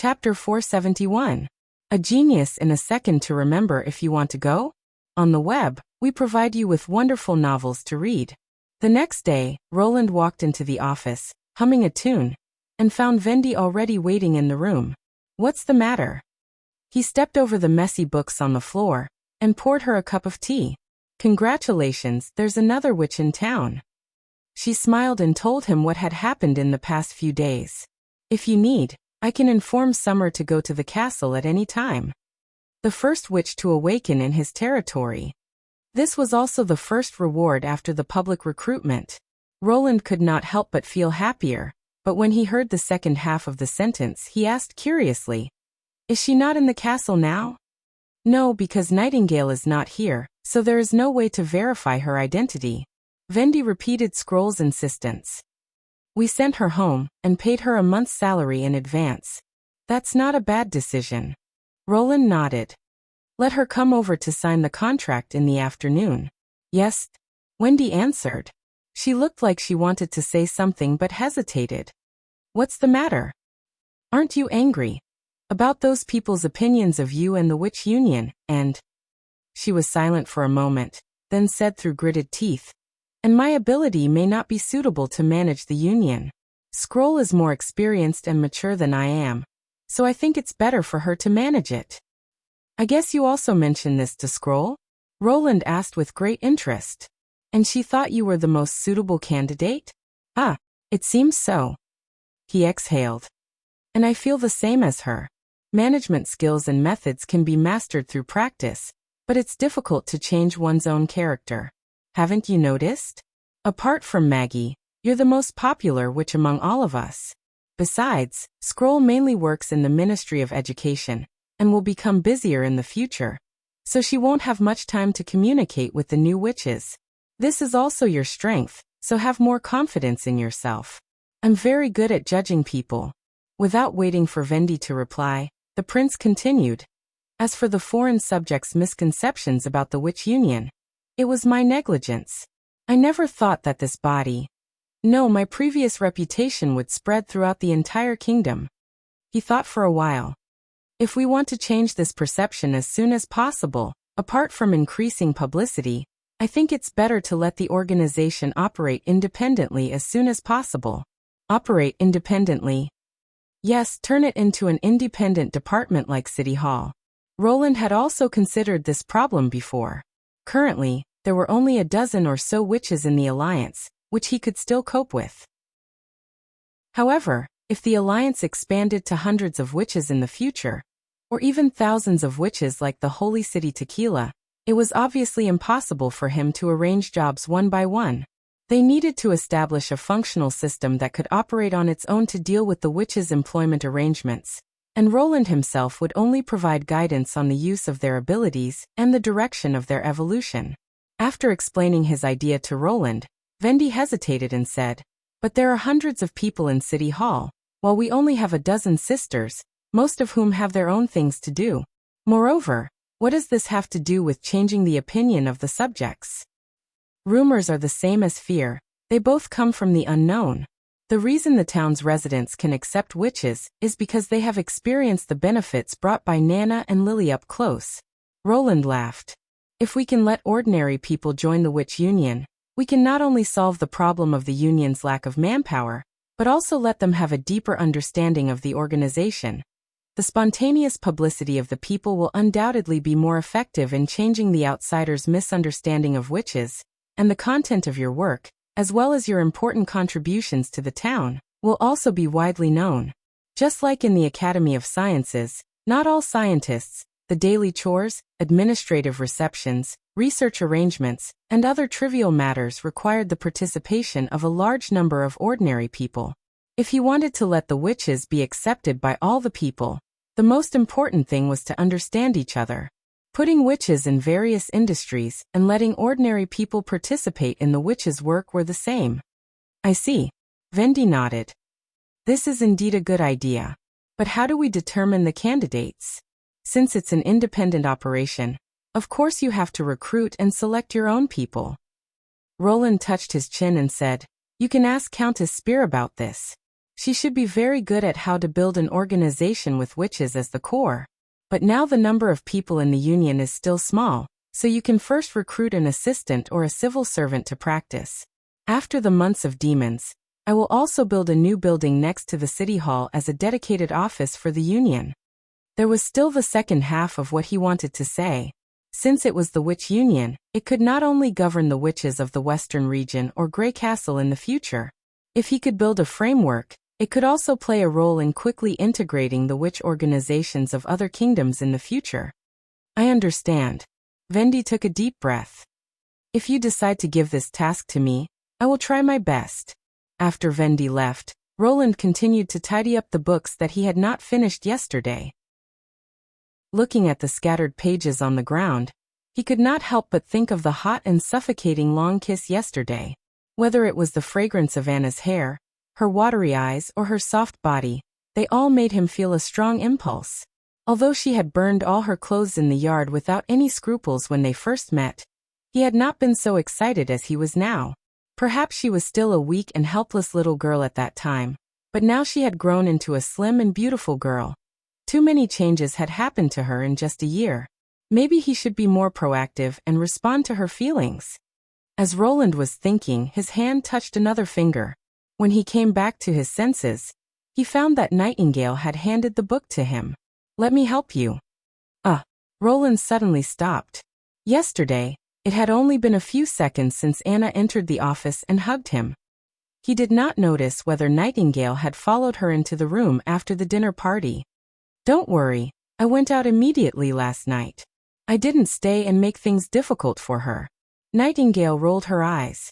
Chapter 471. A genius in a second to remember if you want to go? On the web, we provide you with wonderful novels to read. The next day, Roland walked into the office, humming a tune, and found Vendi already waiting in the room. What's the matter? He stepped over the messy books on the floor and poured her a cup of tea. Congratulations, there's another witch in town. She smiled and told him what had happened in the past few days. If you need, I can inform Summer to go to the castle at any time. The first witch to awaken in his territory. This was also the first reward after the public recruitment. Roland could not help but feel happier, but when he heard the second half of the sentence he asked curiously, "Is she not in the castle now?" "No, because Nightingale is not here, so there is no way to verify her identity." Vendi repeated Scroll's insistence. "We sent her home, and paid her a month's salary in advance. That's not a bad decision." Roland nodded. "Let her come over to sign the contract in the afternoon." "Yes," Wendy answered. She looked like she wanted to say something but hesitated. "What's the matter? Aren't you angry about those people's opinions of you and the Witch Union, and—" She was silent for a moment, then said through gritted teeth, "And my ability may not be suitable to manage the Union. Scroll is more experienced and mature than I am, so I think it's better for her to manage it." "I guess you also mentioned this to Scroll?" Roland asked with great interest. "And she thought you were the most suitable candidate?" "Ah, it seems so." He exhaled. "And I feel the same as her. Management skills and methods can be mastered through practice, but it's difficult to change one's own character. Haven't you noticed? Apart from Maggie, you're the most popular witch among all of us. Besides, Scroll mainly works in the Ministry of Education, and will become busier in the future, so she won't have much time to communicate with the new witches. This is also your strength, so have more confidence in yourself. I'm very good at judging people." Without waiting for Vendi to reply, the prince continued. "As for the foreign subjects' misconceptions about the Witch Union, it was my negligence. I never thought that this body— No, my previous reputation would spread throughout the entire kingdom." He thought for a while. "If we want to change this perception as soon as possible, apart from increasing publicity, I think it's better to let the organization operate independently as soon as possible." "Operate independently?" "Yes, turn it into an independent department like City Hall." Roland had also considered this problem before. Currently, there were only a dozen or so witches in the Alliance, which he could still cope with. However, if the Alliance expanded to hundreds of witches in the future, or even thousands of witches like the Holy City Tequila, it was obviously impossible for him to arrange jobs one by one. They needed to establish a functional system that could operate on its own to deal with the witches' employment arrangements, and Roland himself would only provide guidance on the use of their abilities and the direction of their evolution. After explaining his idea to Roland, Vendi hesitated and said, "But there are hundreds of people in City Hall, while we only have a dozen sisters, most of whom have their own things to do. Moreover, what does this have to do with changing the opinion of the subjects? Rumors are the same as fear, they both come from the unknown. The reason the town's residents can accept witches is because they have experienced the benefits brought by Nana and Lily up close." Roland laughed. "If we can let ordinary people join the Witch Union, we can not only solve the problem of the Union's lack of manpower, but also let them have a deeper understanding of the organization. The spontaneous publicity of the people will undoubtedly be more effective in changing the outsiders' misunderstanding of witches, and the content of your work, as well as your important contributions to the town, will also be widely known. Just like in the Academy of Sciences, not all scientists, the daily chores, administrative receptions, research arrangements, and other trivial matters required the participation of a large number of ordinary people. If he wanted to let the witches be accepted by all the people, the most important thing was to understand each other. Putting witches in various industries and letting ordinary people participate in the witches' work were the same." "I see." Vendi nodded. "This is indeed a good idea. But how do we determine the candidates? Since it's an independent operation, of course you have to recruit and select your own people." Roland touched his chin and said, "You can ask Countess Spear about this. She should be very good at how to build an organization with witches as the core. But now the number of people in the union is still small, so you can first recruit an assistant or a civil servant to practice. After the months of demons, I will also build a new building next to the city hall as a dedicated office for the union. There was still the second half of what he wanted to say. Since it was the witch union, it could not only govern the witches of the western region or Grey Castle in the future. If he could build a framework, it could also play a role in quickly integrating the witch organizations of other kingdoms in the future. I understand. Vendi took a deep breath. If you decide to give this task to me, I will try my best. After Vendi left, Roland continued to tidy up the books that he had not finished yesterday. Looking at the scattered pages on the ground, he could not help but think of the hot and suffocating long kiss yesterday. Whether it was the fragrance of Anna's hair, her watery eyes, or her soft body, they all made him feel a strong impulse. Although she had burned all her clothes in the yard without any scruples when they first met, he had not been so excited as he was now. Perhaps she was still a weak and helpless little girl at that time, but now she had grown into a slim and beautiful girl. Too many changes had happened to her in just a year. Maybe he should be more proactive and respond to her feelings. As Roland was thinking, his hand touched another finger. When he came back to his senses, he found that Nightingale had handed the book to him. "Let me help you." Roland suddenly stopped. Yesterday, it had only been a few seconds since Anna entered the office and hugged him. He did not notice whether Nightingale had followed her into the room after the dinner party. "Don't worry, I went out immediately last night. I didn't stay and make things difficult for her." Nightingale rolled her eyes.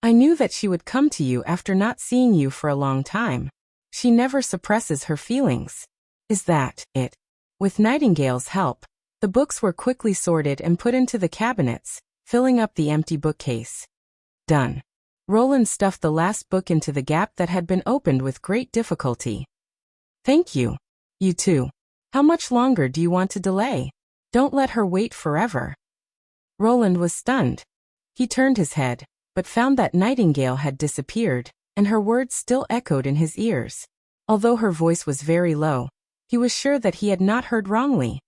"I knew that she would come to you after not seeing you for a long time. She never suppresses her feelings." "Is that it?" With Nightingale's help, the books were quickly sorted and put into the cabinets, filling up the empty bookcase. Done. Roland stuffed the last book into the gap that had been opened with great difficulty. "Thank you. You too. How much longer do you want to delay? Don't let her wait forever." Roland was stunned. He turned his head, but found that Nightingale had disappeared, and her words still echoed in his ears. Although her voice was very low, he was sure that he had not heard wrongly.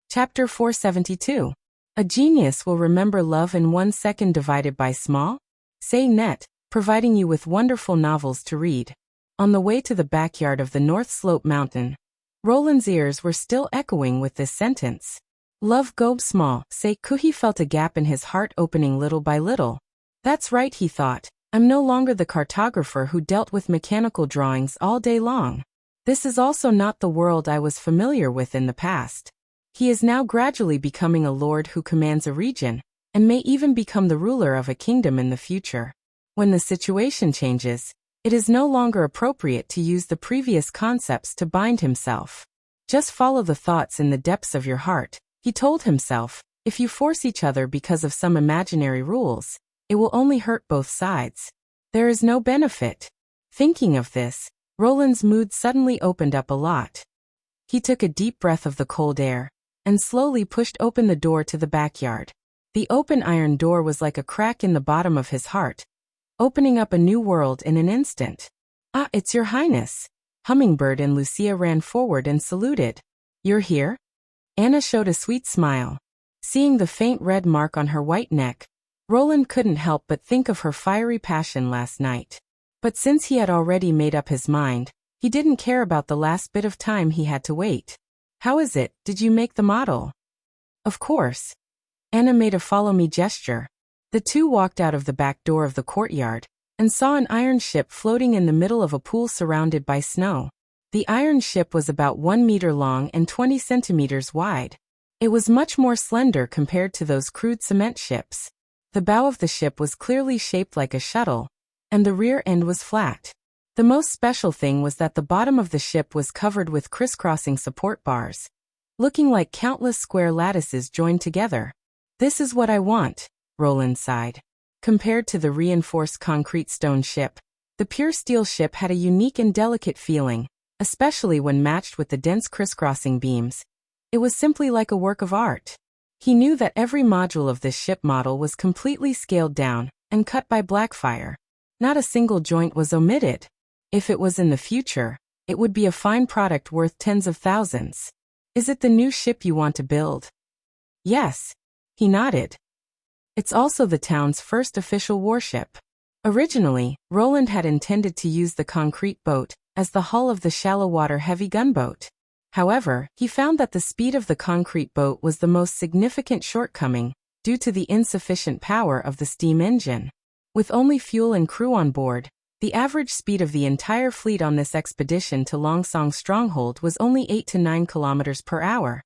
Chapter 472. A genius will remember love in 1 second divided by small? Say net, providing you with wonderful novels to read. On the way to the backyard of the North Slope Mountain, Roland's ears were still echoing with this sentence. Love go small, say he felt a gap in his heart opening little by little. That's right, he thought. I'm no longer the cartographer who dealt with mechanical drawings all day long. This is also not the world I was familiar with in the past. He is now gradually becoming a lord who commands a region, and may even become the ruler of a kingdom in the future. When the situation changes, it is no longer appropriate to use the previous concepts to bind himself. Just follow the thoughts in the depths of your heart, he told himself. If you force each other because of some imaginary rules, it will only hurt both sides. There is no benefit. Thinking of this, Roland's mood suddenly opened up a lot. He took a deep breath of the cold air, and slowly pushed open the door to the backyard. The open iron door was like a crack in the bottom of his heart, opening up a new world in an instant. "Ah, it's your highness." Hummingbird and Lucia ran forward and saluted. "You're here?" Anna showed a sweet smile. Seeing the faint red mark on her white neck, Roland couldn't help but think of her fiery passion last night. But since he had already made up his mind, he didn't care about the last bit of time he had to wait. "How is it, did you make the model?" "Of course." Anna made a follow-me gesture. The two walked out of the back door of the courtyard, and saw an iron ship floating in the middle of a pool surrounded by snow. The iron ship was about 1 meter long and 20 centimeters wide. It was much more slender compared to those crude cement ships. The bow of the ship was clearly shaped like a shuttle, and the rear end was flat. The most special thing was that the bottom of the ship was covered with crisscrossing support bars, looking like countless square lattices joined together. "This is what I want," Roland sighed. Compared to the reinforced concrete stone ship, the pure steel ship had a unique and delicate feeling, especially when matched with the dense crisscrossing beams. It was simply like a work of art. He knew that every module of this ship model was completely scaled down and cut by Blackfire. Not a single joint was omitted. If it was in the future, it would be a fine product worth tens of thousands. Is it the new ship you want to build? Yes. He nodded. It's also the town's first official warship. Originally, Roland had intended to use the concrete boat as the hull of the shallow-water heavy gunboat. However, he found that the speed of the concrete boat was the most significant shortcoming due to the insufficient power of the steam engine. With only fuel and crew on board, the average speed of the entire fleet on this expedition to Longsong Stronghold was only 8 to 9 kilometers per hour.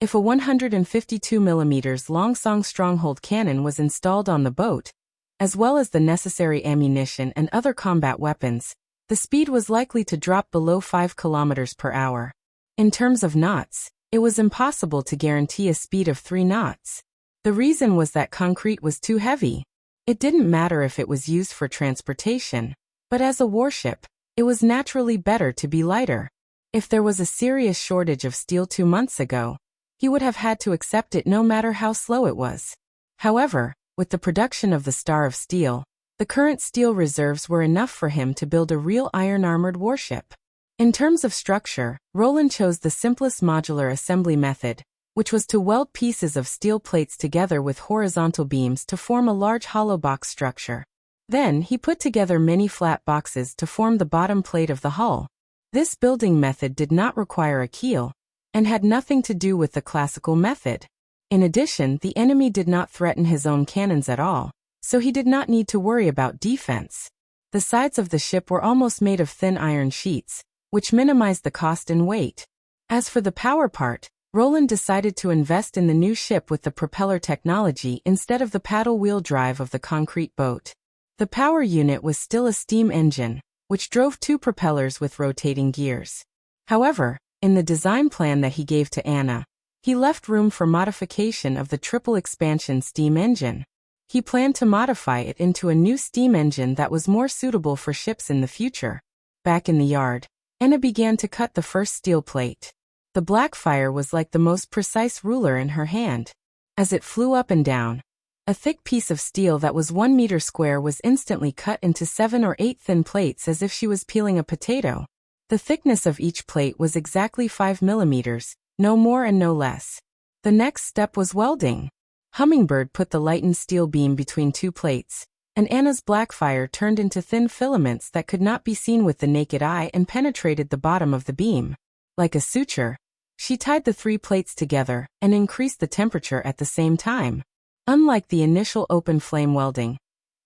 If a 152 mm Longsong Stronghold cannon was installed on the boat, as well as the necessary ammunition and other combat weapons, the speed was likely to drop below 5 kilometers per hour. In terms of knots, it was impossible to guarantee a speed of 3 knots. The reason was that concrete was too heavy. It didn't matter if it was used for transportation, but as a warship, it was naturally better to be lighter. If there was a serious shortage of steel 2 months ago, he would have had to accept it no matter how slow it was. However, with the production of the Star of Steel, the current steel reserves were enough for him to build a real iron-armored warship. In terms of structure, Roland chose the simplest modular assembly method, which was to weld pieces of steel plates together with horizontal beams to form a large hollow box structure. Then he put together many flat boxes to form the bottom plate of the hull. This building method did not require a keel, and had nothing to do with the classical method. In addition, the enemy did not threaten his own cannons at all, so he did not need to worry about defense. The sides of the ship were almost made of thin iron sheets, which minimized the cost and weight. As for the power part, Roland decided to invest in the new ship with the propeller technology instead of the paddle wheel drive of the concrete boat. The power unit was still a steam engine, which drove 2 propellers with rotating gears. However, in the design plan that he gave to Anna, he left room for modification of the triple expansion steam engine. He planned to modify it into a new steam engine that was more suitable for ships in the future. Back in the yard, Anna began to cut the first steel plate. The black fire was like the most precise ruler in her hand. As it flew up and down, a thick piece of steel that was 1 meter square was instantly cut into 7 or 8 thin plates as if she was peeling a potato. The thickness of each plate was exactly 5 millimeters, no more and no less. The next step was welding. Hummingbird put the lightened steel beam between 2 plates, and Anna's black fire turned into thin filaments that could not be seen with the naked eye and penetrated the bottom of the beam. Like a suture, she tied the 3 plates together and increased the temperature at the same time. Unlike the initial open flame welding,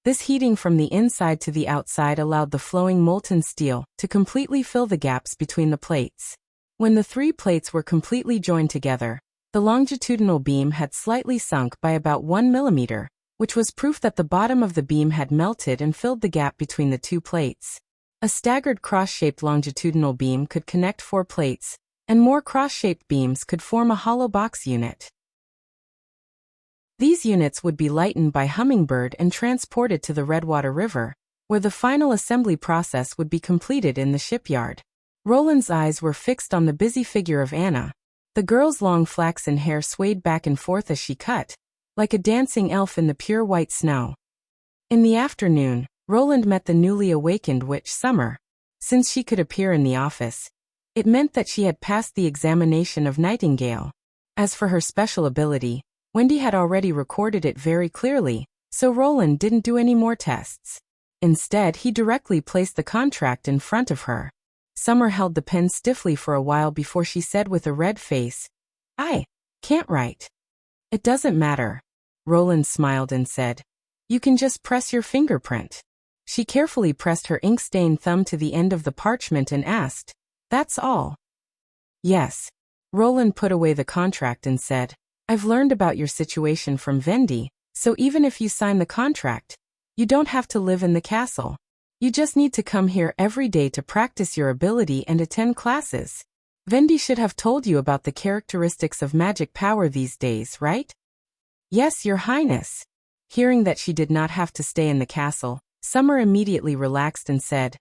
this heating from the inside to the outside allowed the flowing molten steel to completely fill the gaps between the plates. When the 3 plates were completely joined together, the longitudinal beam had slightly sunk by about 1 millimeter, which was proof that the bottom of the beam had melted and filled the gap between the 2 plates. A staggered cross-shaped longitudinal beam could connect 4 plates, and more cross-shaped beams could form a hollow box unit. These units would be lightened by Hummingbird and transported to the Redwater River, where the final assembly process would be completed in the shipyard. Roland's eyes were fixed on the busy figure of Anna. The girl's long flaxen hair swayed back and forth as she cut, like a dancing elf in the pure white snow. In the afternoon, Roland met the newly awakened witch Summer. Since she could appear in the office, it meant that she had passed the examination of Nightingale. As for her special ability, Wendy had already recorded it very clearly, so Roland didn't do any more tests. Instead, he directly placed the contract in front of her. Summer held the pen stiffly for a while before she said with a red face, "I can't write." "It doesn't matter." Roland smiled and said, "You can just press your fingerprint." She carefully pressed her ink-stained thumb to the end of the parchment and asked, "That's all?" "Yes." Roland put away the contract and said, "I've learned about your situation from Wendy, so even if you sign the contract, you don't have to live in the castle. You just need to come here every day to practice your ability and attend classes. Wendy should have told you about the characteristics of magic power these days, right?" "Yes, Your Highness." Hearing that she did not have to stay in the castle, Summer immediately relaxed and said,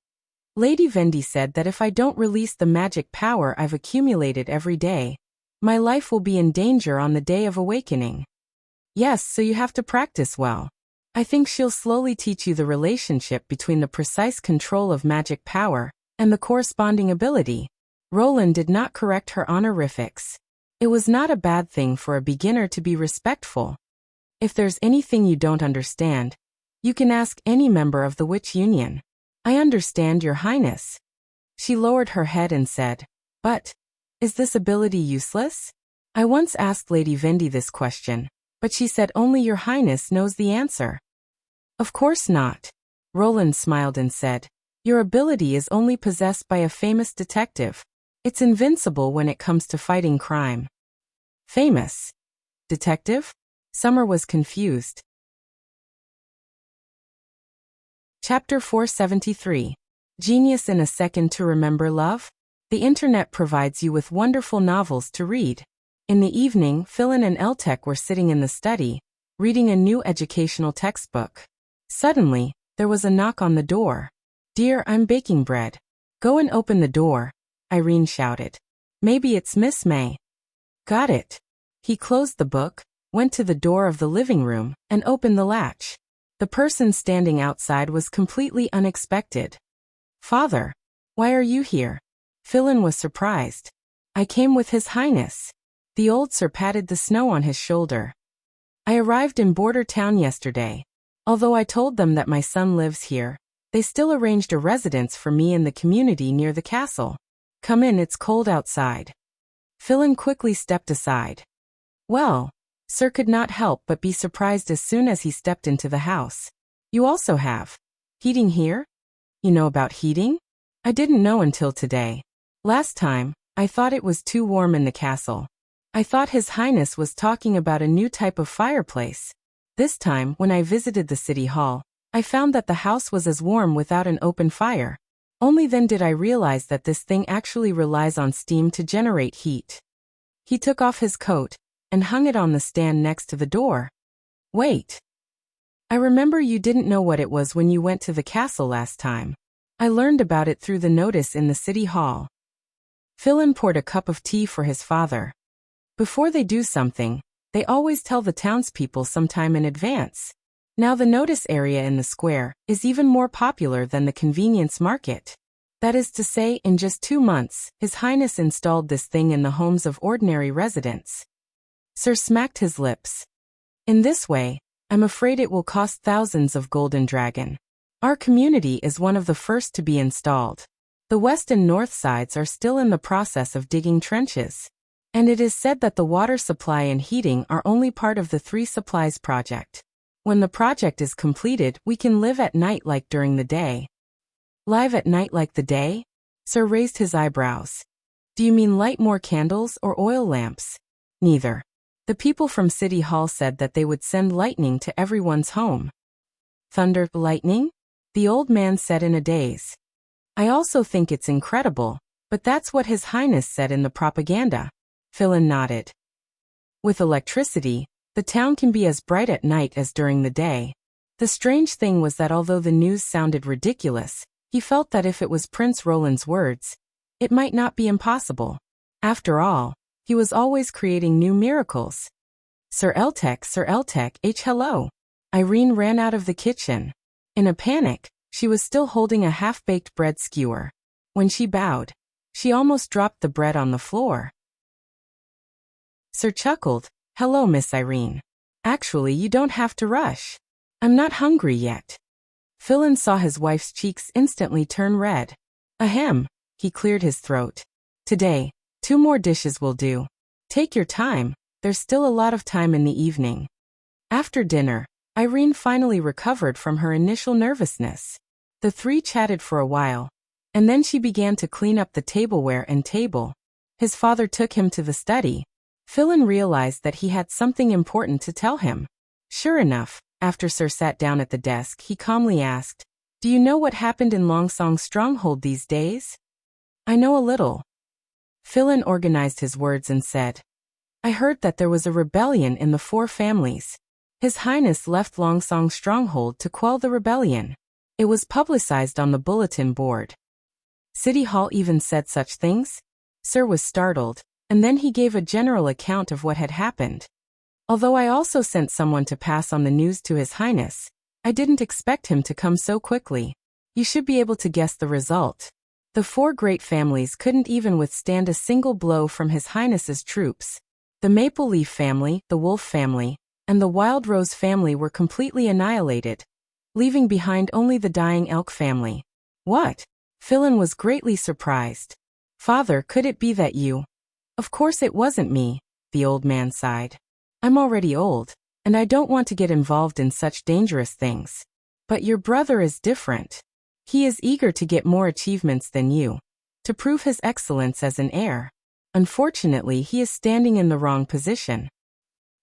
"Lady Wendy said that if I don't release the magic power I've accumulated every day, my life will be in danger on the day of awakening." "Yes, so you have to practice well." I think she'll slowly teach you the relationship between the precise control of magic power and the corresponding ability. Roland did not correct her honorifics. It was not a bad thing for a beginner to be respectful. If there's anything you don't understand, you can ask any member of the Witch Union. I understand, Your Highness. She lowered her head and said, But, is this ability useless? I once asked Lady Vendi this question, but she said only Your Highness knows the answer. Of course not. Roland smiled and said, Your ability is only possessed by a famous detective. It's invincible when it comes to fighting crime. Famous detective? Summer was confused. Chapter 473. Genius in a Second to Remember Love? The internet provides you with wonderful novels to read. In the evening, Philin and Eltek were sitting in the study, reading a new educational textbook. Suddenly, there was a knock on the door. Dear, I'm baking bread. Go and open the door, Irene shouted. Maybe it's Miss May. Got it. He closed the book, went to the door of the living room, and opened the latch. The person standing outside was completely unexpected. Father, why are you here? Philin was surprised. I came with His Highness. The old sir patted the snow on his shoulder. I arrived in Border Town yesterday. Although I told them that my son lives here, they still arranged a residence for me in the community near the castle. Come in, it's cold outside. Philin quickly stepped aside. Well, Sir could not help but be surprised as soon as he stepped into the house. You also have heating here? You know about heating? I didn't know until today. Last time, I thought it was too warm in the castle. I thought His Highness was talking about a new type of fireplace. This time, when I visited the city hall, I found that the house was as warm without an open fire. Only then did I realize that this thing actually relies on steam to generate heat. He took off his coat and hung it on the stand next to the door. Wait. I remember you didn't know what it was when you went to the castle last time. I learned about it through the notice in the city hall. Philin poured a cup of tea for his father. Before they do something, they always tell the townspeople sometime in advance. Now the notice area in the square is even more popular than the convenience market. That is to say, in just 2 months, His Highness installed this thing in the homes of ordinary residents. Sir smacked his lips. In this way, I'm afraid it will cost thousands of golden dragon. Our community is one of the first to be installed. The west and north sides are still in the process of digging trenches. And it is said that the water supply and heating are only part of the 3 supplies project. When the project is completed, we can live at night like during the day. Live at night like the day? Sir raised his eyebrows. Do you mean light more candles or oil lamps? Neither. The people from City Hall said that they would send lightning to everyone's home. Thunder, lightning? The old man said in a daze. I also think it's incredible, but that's what His Highness said in the propaganda. Philin nodded. With electricity, the town can be as bright at night as during the day. The strange thing was that although the news sounded ridiculous, he felt that if it was Prince Roland's words, it might not be impossible. After all, he was always creating new miracles. Sir Eltek, hello. Irene ran out of the kitchen. In a panic, she was still holding a half-baked bread skewer. When she bowed, she almost dropped the bread on the floor. Sir chuckled. Hello, Miss Irene. Actually, you don't have to rush. I'm not hungry yet. Philin saw his wife's cheeks instantly turn red. Ahem, he cleared his throat. Today, 2 more dishes will do. Take your time, there's still a lot of time in the evening. After dinner, Irene finally recovered from her initial nervousness. The 3 chatted for a while, and then she began to clean up the tableware and table. His father took him to the study. Philin realized that he had something important to tell him. Sure enough, after Sir sat down at the desk, he calmly asked, Do you know what happened in Longsong's stronghold these days? I know a little. Philin organized his words and said, I heard that there was a rebellion in the 4 families. His Highness left Longsong's stronghold to quell the rebellion. It was publicized on the bulletin board. City Hall even said such things? Sir was startled, and then he gave a general account of what had happened. Although I also sent someone to pass on the news to His Highness, I didn't expect him to come so quickly. You should be able to guess the result. The 4 great families couldn't even withstand a single blow from His Highness's troops. The Maple Leaf family, the Wolf family, and the Wild Rose family were completely annihilated, leaving behind only the dying Elk family. What? Philin was greatly surprised. Father, could it be that you? Of course it wasn't me, the old man sighed. I'm already old, and I don't want to get involved in such dangerous things. But your brother is different. He is eager to get more achievements than you, to prove his excellence as an heir. Unfortunately, he is standing in the wrong position.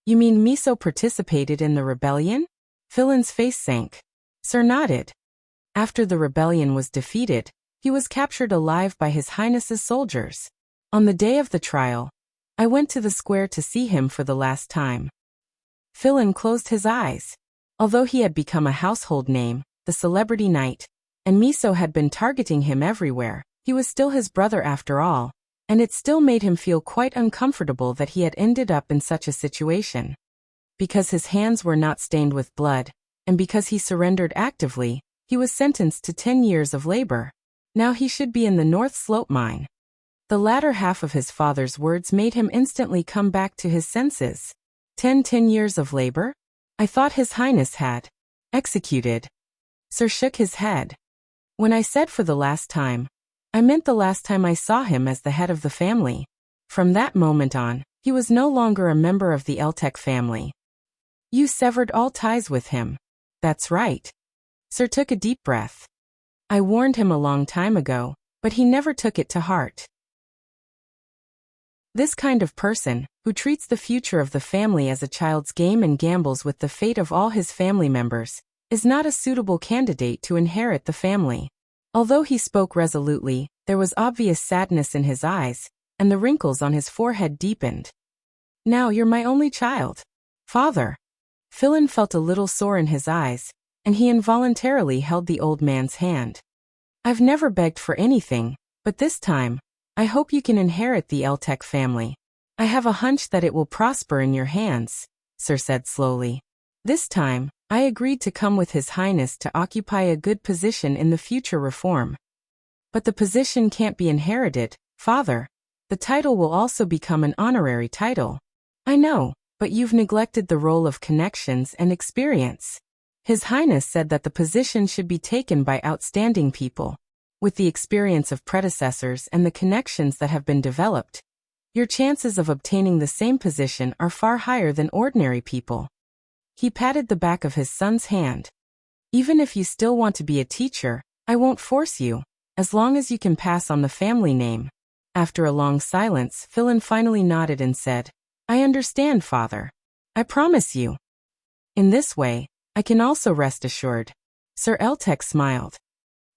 You mean Miso participated in the rebellion? Philin's face sank. Sir nodded. After the rebellion was defeated, he was captured alive by His Highness's soldiers. On the day of the trial, I went to the square to see him for the last time. Philin closed his eyes. Although he had become a household name, the celebrity knight, and Miso had been targeting him everywhere, he was still his brother after all, and it still made him feel quite uncomfortable that he had ended up in such a situation. Because his hands were not stained with blood, and because he surrendered actively, he was sentenced to 10 years of labor. Now he should be in the North Slope mine. The latter half of his father's words made him instantly come back to his senses. 10 years of labor? I thought His Highness had executed. Sir shook his head. When I said for the last time, I meant the last time I saw him as the head of the family. From that moment on, he was no longer a member of the Eltec family. You severed all ties with him. That's right. Sir took a deep breath. I warned him a long time ago, but he never took it to heart. This kind of person, who treats the future of the family as a child's game and gambles with the fate of all his family members, is not a suitable candidate to inherit the family. Although he spoke resolutely, there was obvious sadness in his eyes, and the wrinkles on his forehead deepened. Now you're my only child. Father. Philin felt a little sore in his eyes, and he involuntarily held the old man's hand. I've never begged for anything, but this time, I hope you can inherit the Eltec family. I have a hunch that it will prosper in your hands, Sir said slowly. This time, I agreed to come with His Highness to occupy a good position in the future reform. But the position can't be inherited, Father. The title will also become an honorary title. I know, but you've neglected the role of connections and experience. His Highness said that the position should be taken by outstanding people, with the experience of predecessors and the connections that have been developed. Your chances of obtaining the same position are far higher than ordinary people. He patted the back of his son's hand. Even if you still want to be a teacher, I won't force you, as long as you can pass on the family name. After a long silence, Philin finally nodded and said, I understand, Father. I promise you. In this way, I can also rest assured. Sir Eltec smiled.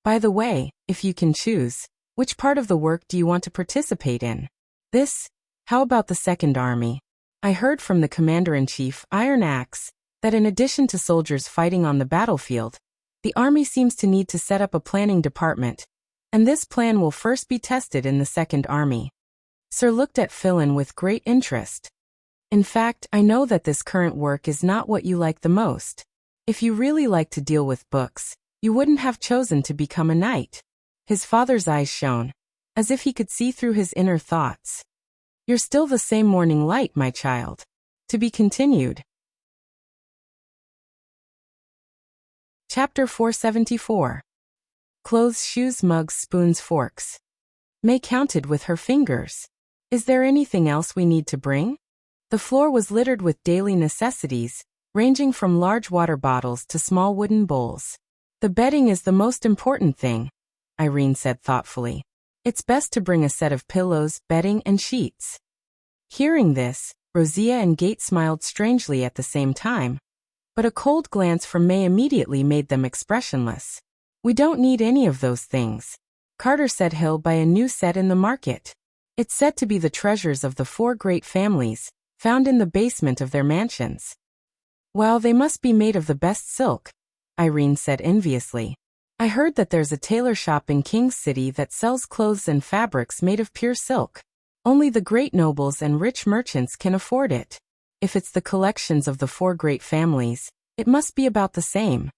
By the way, if you can choose, which part of the work do you want to participate in? This? How about the Second Army? I heard from the Commander-in-Chief, Iron Axe, that in addition to soldiers fighting on the battlefield, the army seems to need to set up a planning department, and this plan will first be tested in the Second Army. Sir looked at Philin with great interest. In fact, I know that this current work is not what you like the most. If you really like to deal with books, you wouldn't have chosen to become a knight. His father's eyes shone, as if he could see through his inner thoughts. You're still the same morning light, my child. To be continued. Chapter 474. Clothes, shoes, mugs, spoons, forks. May counted with her fingers. Is there anything else we need to bring? The floor was littered with daily necessities, ranging from large water bottles to small wooden bowls. The bedding is the most important thing, Irene said thoughtfully. It's best to bring a set of pillows, bedding, and sheets. Hearing this, Rosia and Gate smiled strangely at the same time, but a cold glance from May immediately made them expressionless. We don't need any of those things. Carter said he'll buy a new set in the market. It's said to be the treasures of the 4 great families, found in the basement of their mansions. Well, they must be made of the best silk, Irene said enviously. I heard that there's a tailor shop in King's City that sells clothes and fabrics made of pure silk. Only the great nobles and rich merchants can afford it. If it's the collections of the 4 great families, it must be about the same.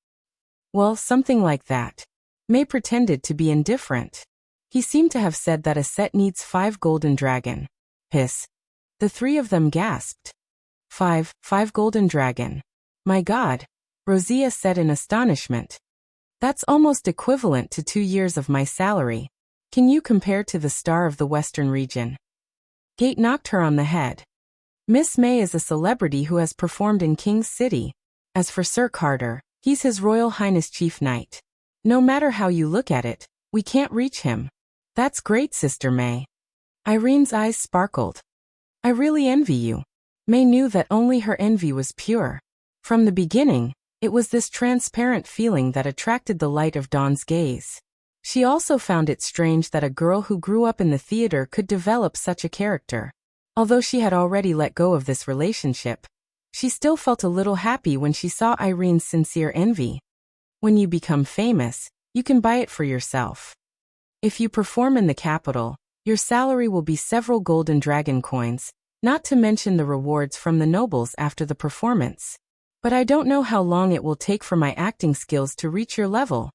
Well, something like that. May pretended to be indifferent. He seemed to have said that a set needs 5 golden dragon. Hiss. The three of them gasped. Five golden dragon. My God, Wuxia said in astonishment. That's almost equivalent to 2 years of my salary. Can you compare to the star of the Western region? Gate knocked her on the head. Miss May is a celebrity who has performed in King's City. As for Sir Carter, he's His Royal Highness Chief Knight. No matter how you look at it, we can't reach him. That's great, Sister May. Irene's eyes sparkled. I really envy you. May knew that only her envy was pure. From the beginning, it was this transparent feeling that attracted the light of Dawn's gaze. She also found it strange that a girl who grew up in the theater could develop such a character. Although she had already let go of this relationship, she still felt a little happy when she saw Irene's sincere envy. When you become famous, you can buy it for yourself. If you perform in the capital, your salary will be several golden dragon coins, not to mention the rewards from the nobles after the performance. But I don't know how long it will take for my acting skills to reach your level,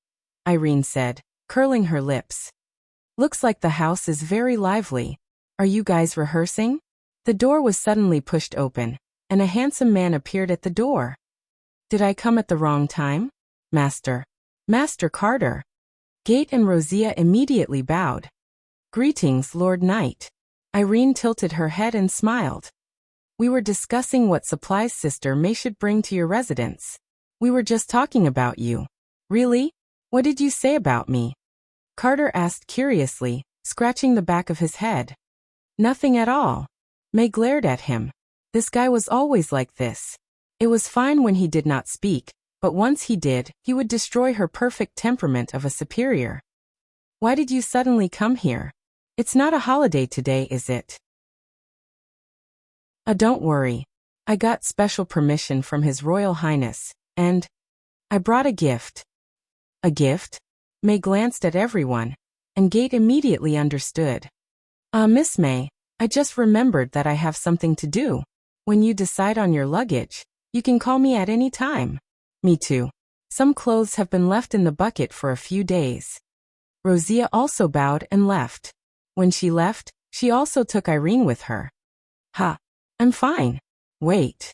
Irene said, curling her lips. Looks like the house is very lively. Are you guys rehearsing? The door was suddenly pushed open, and a handsome man appeared at the door. Did I come at the wrong time? Master Carter. Gate and Wuxia immediately bowed. Greetings, Lord Knight. Irene tilted her head and smiled. We were discussing what supplies Sister May should bring to your residence. We were just talking about you. Really? What did you say about me? Carter asked curiously, scratching the back of his head. Nothing at all. May glared at him. This guy was always like this. It was fine when he did not speak, but once he did, he would destroy her perfect temperament of a superior. Why did you suddenly come here? It's not a holiday today, is it? Don't worry. I got special permission from His Royal Highness, and I brought a gift. A gift? May glanced at everyone, and Gate immediately understood. Miss May, I just remembered that I have something to do. When you decide on your luggage, you can call me at any time. Me too. Some clothes have been left in the bucket for a few days. Wuxia also bowed and left. When she left, she also took Irene with her. I'm fine. Wait.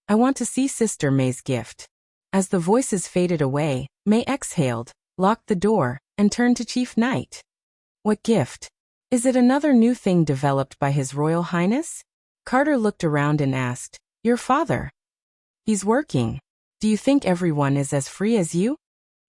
I want to see Sister May's gift. As the voices faded away, May exhaled, locked the door, and turned to Chief Knight. What gift? Is it another new thing developed by His Royal Highness? Carter looked around and asked, Your father? He's working. Do you think everyone is as free as you?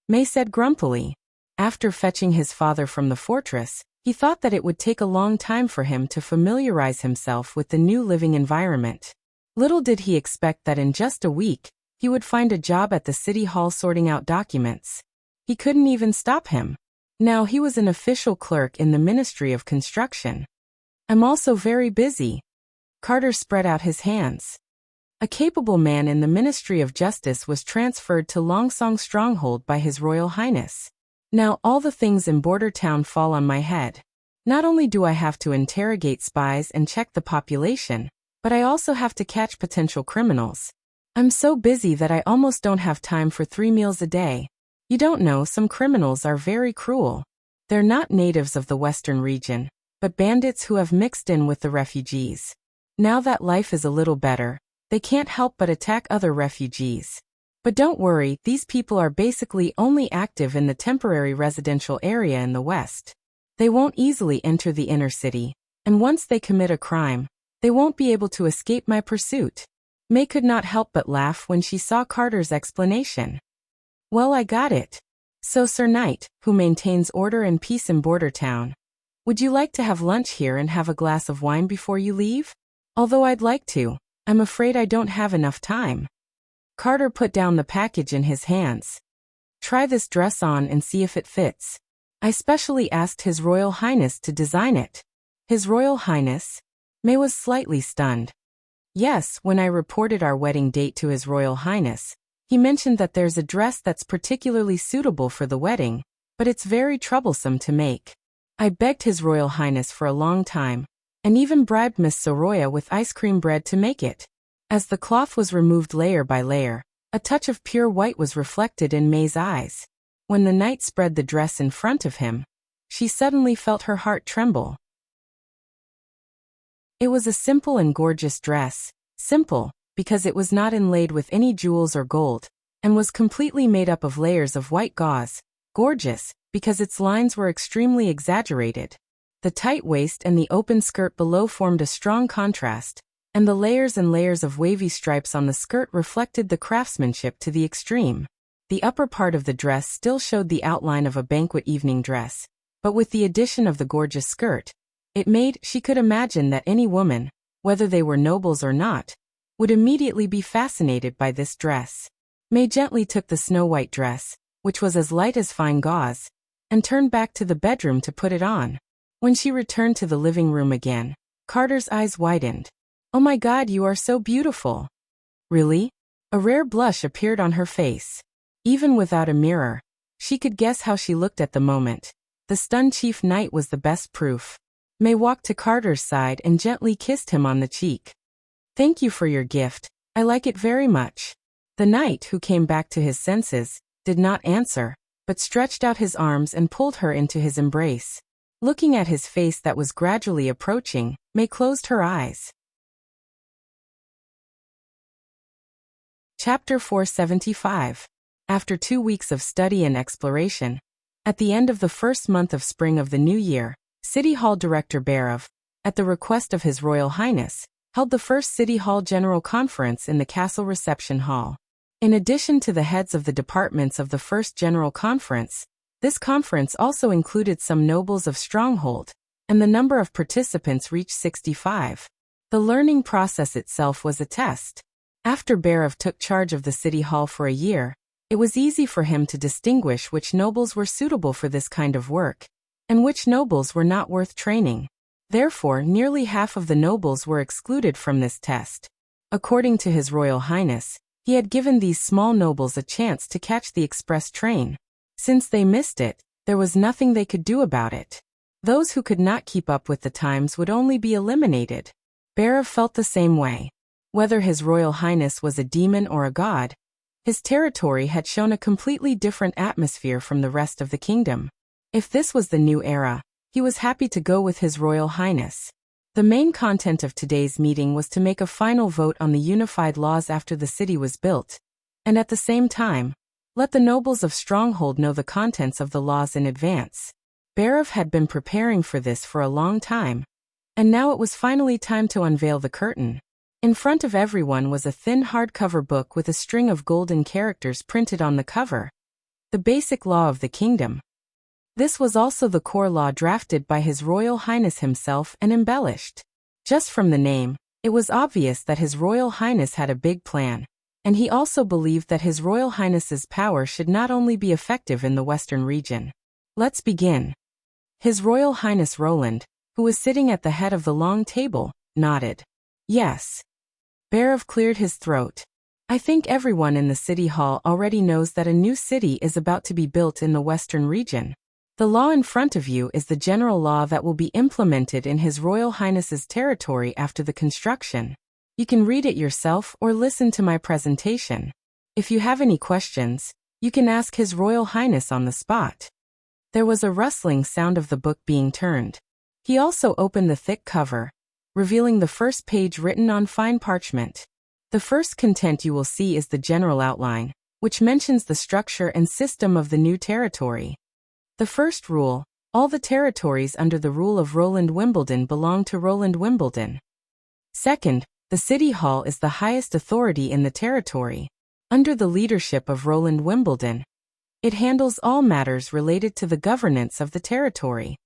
May said grumpily. After fetching his father from the fortress, he thought that it would take a long time for him to familiarize himself with the new living environment. Little did he expect that in just a week, he would find a job at the city hall sorting out documents. He couldn't even stop him. Now he was an official clerk in the Ministry of Construction. I'm also very busy. Carter spread out his hands. A capable man in the Ministry of Justice was transferred to Longsong Stronghold by His Royal Highness. Now all the things in Border Town fall on my head. Not only do I have to interrogate spies and check the population, but I also have to catch potential criminals. I'm so busy that I almost don't have time for 3 meals a day. You don't know, some criminals are very cruel. They're not natives of the Western region, but bandits who have mixed in with the refugees. Now that life is a little better, they can't help but attack other refugees. But don't worry, these people are basically only active in the temporary residential area in the west. They won't easily enter the inner city, and once they commit a crime, they won't be able to escape my pursuit. May could not help but laugh when she saw Carter's explanation. Well, I got it. So Sir Knight, who maintains order and peace in Border Town, would you like to have lunch here and have a glass of wine before you leave? Although I'd like to, I'm afraid I don't have enough time. Carter put down the package in his hands. Try this dress on and see if it fits. I specially asked His Royal Highness to design it. His Royal Highness? May was slightly stunned. Yes, when I reported our wedding date to His Royal Highness, he mentioned that there's a dress that's particularly suitable for the wedding, but it's very troublesome to make. I begged His Royal Highness for a long time, and even bribed Miss Soroya with ice cream bread to make it. As the cloth was removed layer by layer, A touch of pure white was reflected in May's eyes. When the knight spread the dress in front of him, she suddenly felt her heart tremble. It was a simple and gorgeous dress, simple, because it was not inlaid with any jewels or gold, and was completely made up of layers of white gauze, gorgeous, because its lines were extremely exaggerated. The tight waist and the open skirt below formed a strong contrast, and the layers and layers of wavy stripes on the skirt reflected the craftsmanship to the extreme. The upper part of the dress still showed the outline of a banquet evening dress, but with the addition of the gorgeous skirt, she could imagine that any woman, whether they were nobles or not, would immediately be fascinated by this dress. May gently took the snow-white dress, which was as light as fine gauze, and turned back to the bedroom to put it on. When she returned to the living room again, Carter's eyes widened. "Oh my God, you are so beautiful." "Really?" A rare blush appeared on her face. Even without a mirror, she could guess how she looked at the moment. The stunned chief knight was the best proof. May walked to Carter's side and gently kissed him on the cheek. "Thank you for your gift, I like it very much." The knight, who came back to his senses, did not answer, but stretched out his arms and pulled her into his embrace. Looking at his face that was gradually approaching, May closed her eyes. Chapter 475. After 2 weeks of study and exploration, at the end of the first month of spring of the new year, City Hall Director Barov, at the request of His Royal Highness, held the first City Hall General Conference in the Castle Reception Hall. In addition to the heads of the departments of the first General Conference, this conference also included some nobles of Stronghold, and the number of participants reached 65. The learning process itself was a test. After Barov took charge of the City Hall for a year, it was easy for him to distinguish which nobles were suitable for this kind of work, and which nobles were not worth training. Therefore, nearly half of the nobles were excluded from this test. According to His Royal Highness, he had given these small nobles a chance to catch the express train. Since they missed it, there was nothing they could do about it. Those who could not keep up with the times would only be eliminated. Barov felt the same way. Whether His Royal Highness was a demon or a god, his territory had shown a completely different atmosphere from the rest of the kingdom. If this was the new era, he was happy to go with His Royal Highness. The main content of today's meeting was to make a final vote on the unified laws after the city was built, and at the same time, let the nobles of Stronghold know the contents of the laws in advance. Barov had been preparing for this for a long time, and now it was finally time to unveil the curtain. In front of everyone was a thin hardcover book with a string of golden characters printed on the cover. The basic law of the kingdom. This was also the core law drafted by His Royal Highness himself and embellished. Just from the name, it was obvious that His Royal Highness had a big plan, and he also believed that His Royal Highness's power should not only be effective in the Western region. Let's begin. His Royal Highness Roland, who was sitting at the head of the long table, nodded. Yes. Barov cleared his throat. I think everyone in the City Hall already knows that a new city is about to be built in the Western region. The law in front of you is the general law that will be implemented in His Royal Highness's territory after the construction. You can read it yourself or listen to my presentation. If you have any questions, you can ask His Royal Highness on the spot. There was a rustling sound of the book being turned. He also opened the thick cover, revealing the first page written on fine parchment. The first content you will see is the general outline, which mentions the structure and system of the new territory. The first rule: all the territories under the rule of Roland Wimbledon belong to Roland Wimbledon. Second, the City Hall is the highest authority in the territory. Under the leadership of Roland Wimbledon, it handles all matters related to the governance of the territory.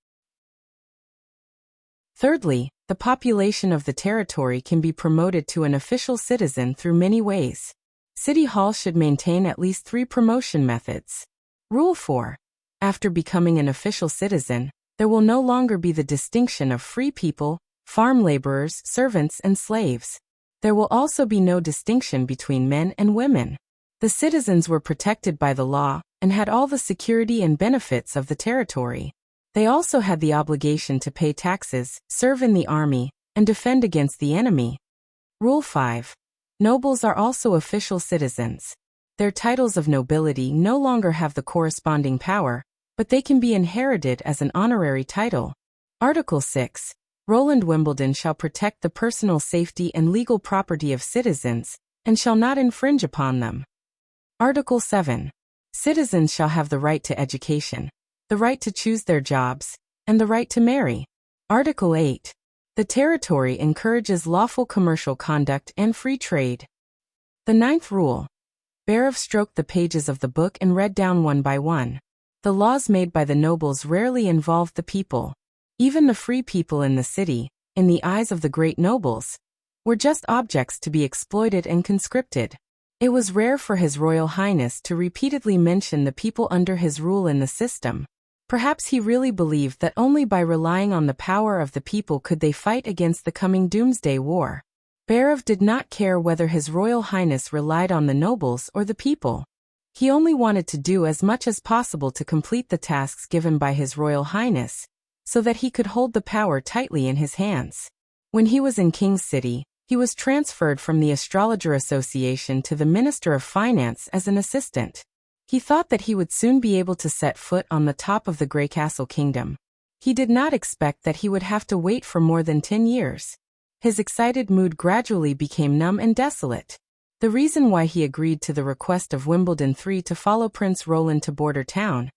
Thirdly, the population of the territory can be promoted to an official citizen through many ways. City Hall should maintain at least 3 promotion methods. Rule 4. After becoming an official citizen, there will no longer be the distinction of free people, farm laborers, servants, and slaves. There will also be no distinction between men and women. The citizens were protected by the law and had all the security and benefits of the territory. They also had the obligation to pay taxes, serve in the army, and defend against the enemy. Rule 5. Nobles are also official citizens. Their titles of nobility no longer have the corresponding power, but they can be inherited as an honorary title. Article 6. Roland Wimbledon shall protect the personal safety and legal property of citizens, and shall not infringe upon them. Article 7. Citizens shall have the right to education, the right to choose their jobs, and the right to marry. Article 8. The territory encourages lawful commercial conduct and free trade. The 9th rule. Bhairav stroked the pages of the book and read down one by one. The laws made by the nobles rarely involved the people. Even the free people in the city, in the eyes of the great nobles, were just objects to be exploited and conscripted. It was rare for His Royal Highness to repeatedly mention the people under his rule in the system. Perhaps he really believed that only by relying on the power of the people could they fight against the coming doomsday war. Bhairav did not care whether His Royal Highness relied on the nobles or the people. He only wanted to do as much as possible to complete the tasks given by His Royal Highness, so that he could hold the power tightly in his hands. When he was in King's City, he was transferred from the Astrologer Association to the Minister of Finance as an assistant. He thought that he would soon be able to set foot on the top of the Grey Castle Kingdom. He did not expect that he would have to wait for more than 10 years. His excited mood gradually became numb and desolate. The reason why he agreed to the request of Wimbledon III to follow Prince Roland to Border Town,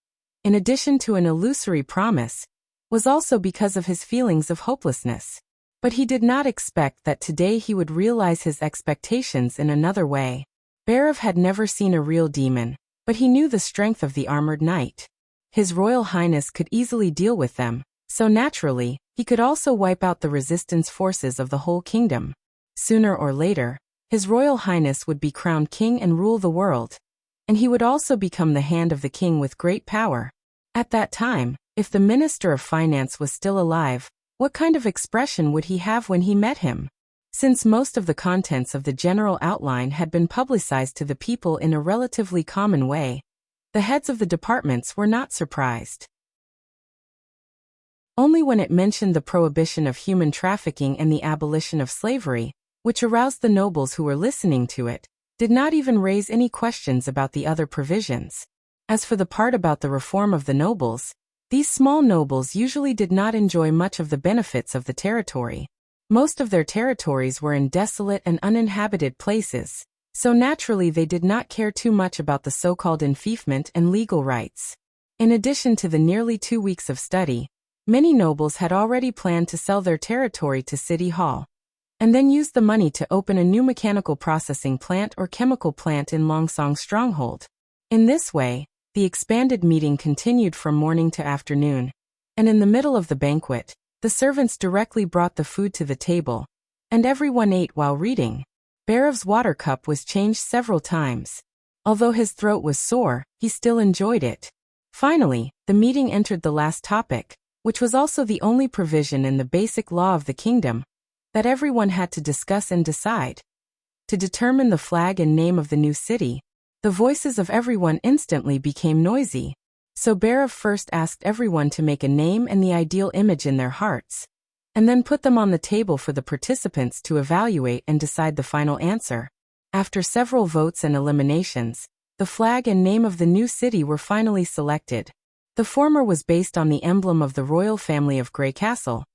in addition to an illusory promise, was also because of his feelings of hopelessness. But he did not expect that today he would realize his expectations in another way. Bhairav had never seen a real demon, but he knew the strength of the armored knight. His Royal Highness could easily deal with them, so naturally, he could also wipe out the resistance forces of the whole kingdom. Sooner or later, His Royal Highness would be crowned king and rule the world, and he would also become the hand of the king with great power. At that time, if the Minister of Finance was still alive, what kind of expression would he have when he met him? Since most of the contents of the general outline had been publicized to the people in a relatively common way, the heads of the departments were not surprised. Only when it mentioned the prohibition of human trafficking and the abolition of slavery, which aroused the nobles who were listening to it, did not even raise any questions about the other provisions. As for the part about the reform of the nobles, these small nobles usually did not enjoy much of the benefits of the territory. Most of their territories were in desolate and uninhabited places, so naturally they did not care too much about the so-called enfeoffment and legal rights. In addition to the nearly 2 weeks of study, many nobles had already planned to sell their territory to City Hall, and then use the money to open a new mechanical processing plant or chemical plant in Longsong Stronghold. In this way, the expanded meeting continued from morning to afternoon, and in the middle of the banquet, the servants directly brought the food to the table, and everyone ate while reading. Bhairav's water cup was changed several times. Although his throat was sore, he still enjoyed it. Finally, the meeting entered the last topic, which was also the only provision in the basic law of the kingdom, that everyone had to discuss and decide. To determine the flag and name of the new city, the voices of everyone instantly became noisy. So Bhairav first asked everyone to make a name and the ideal image in their hearts, and then put them on the table for the participants to evaluate and decide the final answer. After several votes and eliminations, the flag and name of the new city were finally selected. The former was based on the emblem of the royal family of Grey Castle,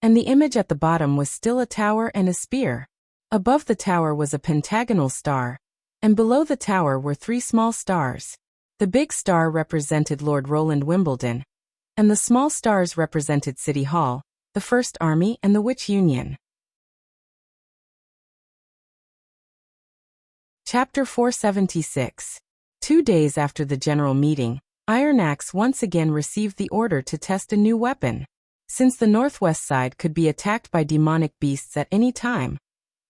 and the image at the bottom was still a tower and a spear. Above the tower was a pentagonal star, and below the tower were 3 small stars. The big star represented Lord Roland Wimbledon, and the small stars represented City Hall, the First Army and the Witch Union. Chapter 476. 2 days after the general meeting, Iron Axe once again received the order to test a new weapon. Since the northwest side could be attacked by demonic beasts at any time,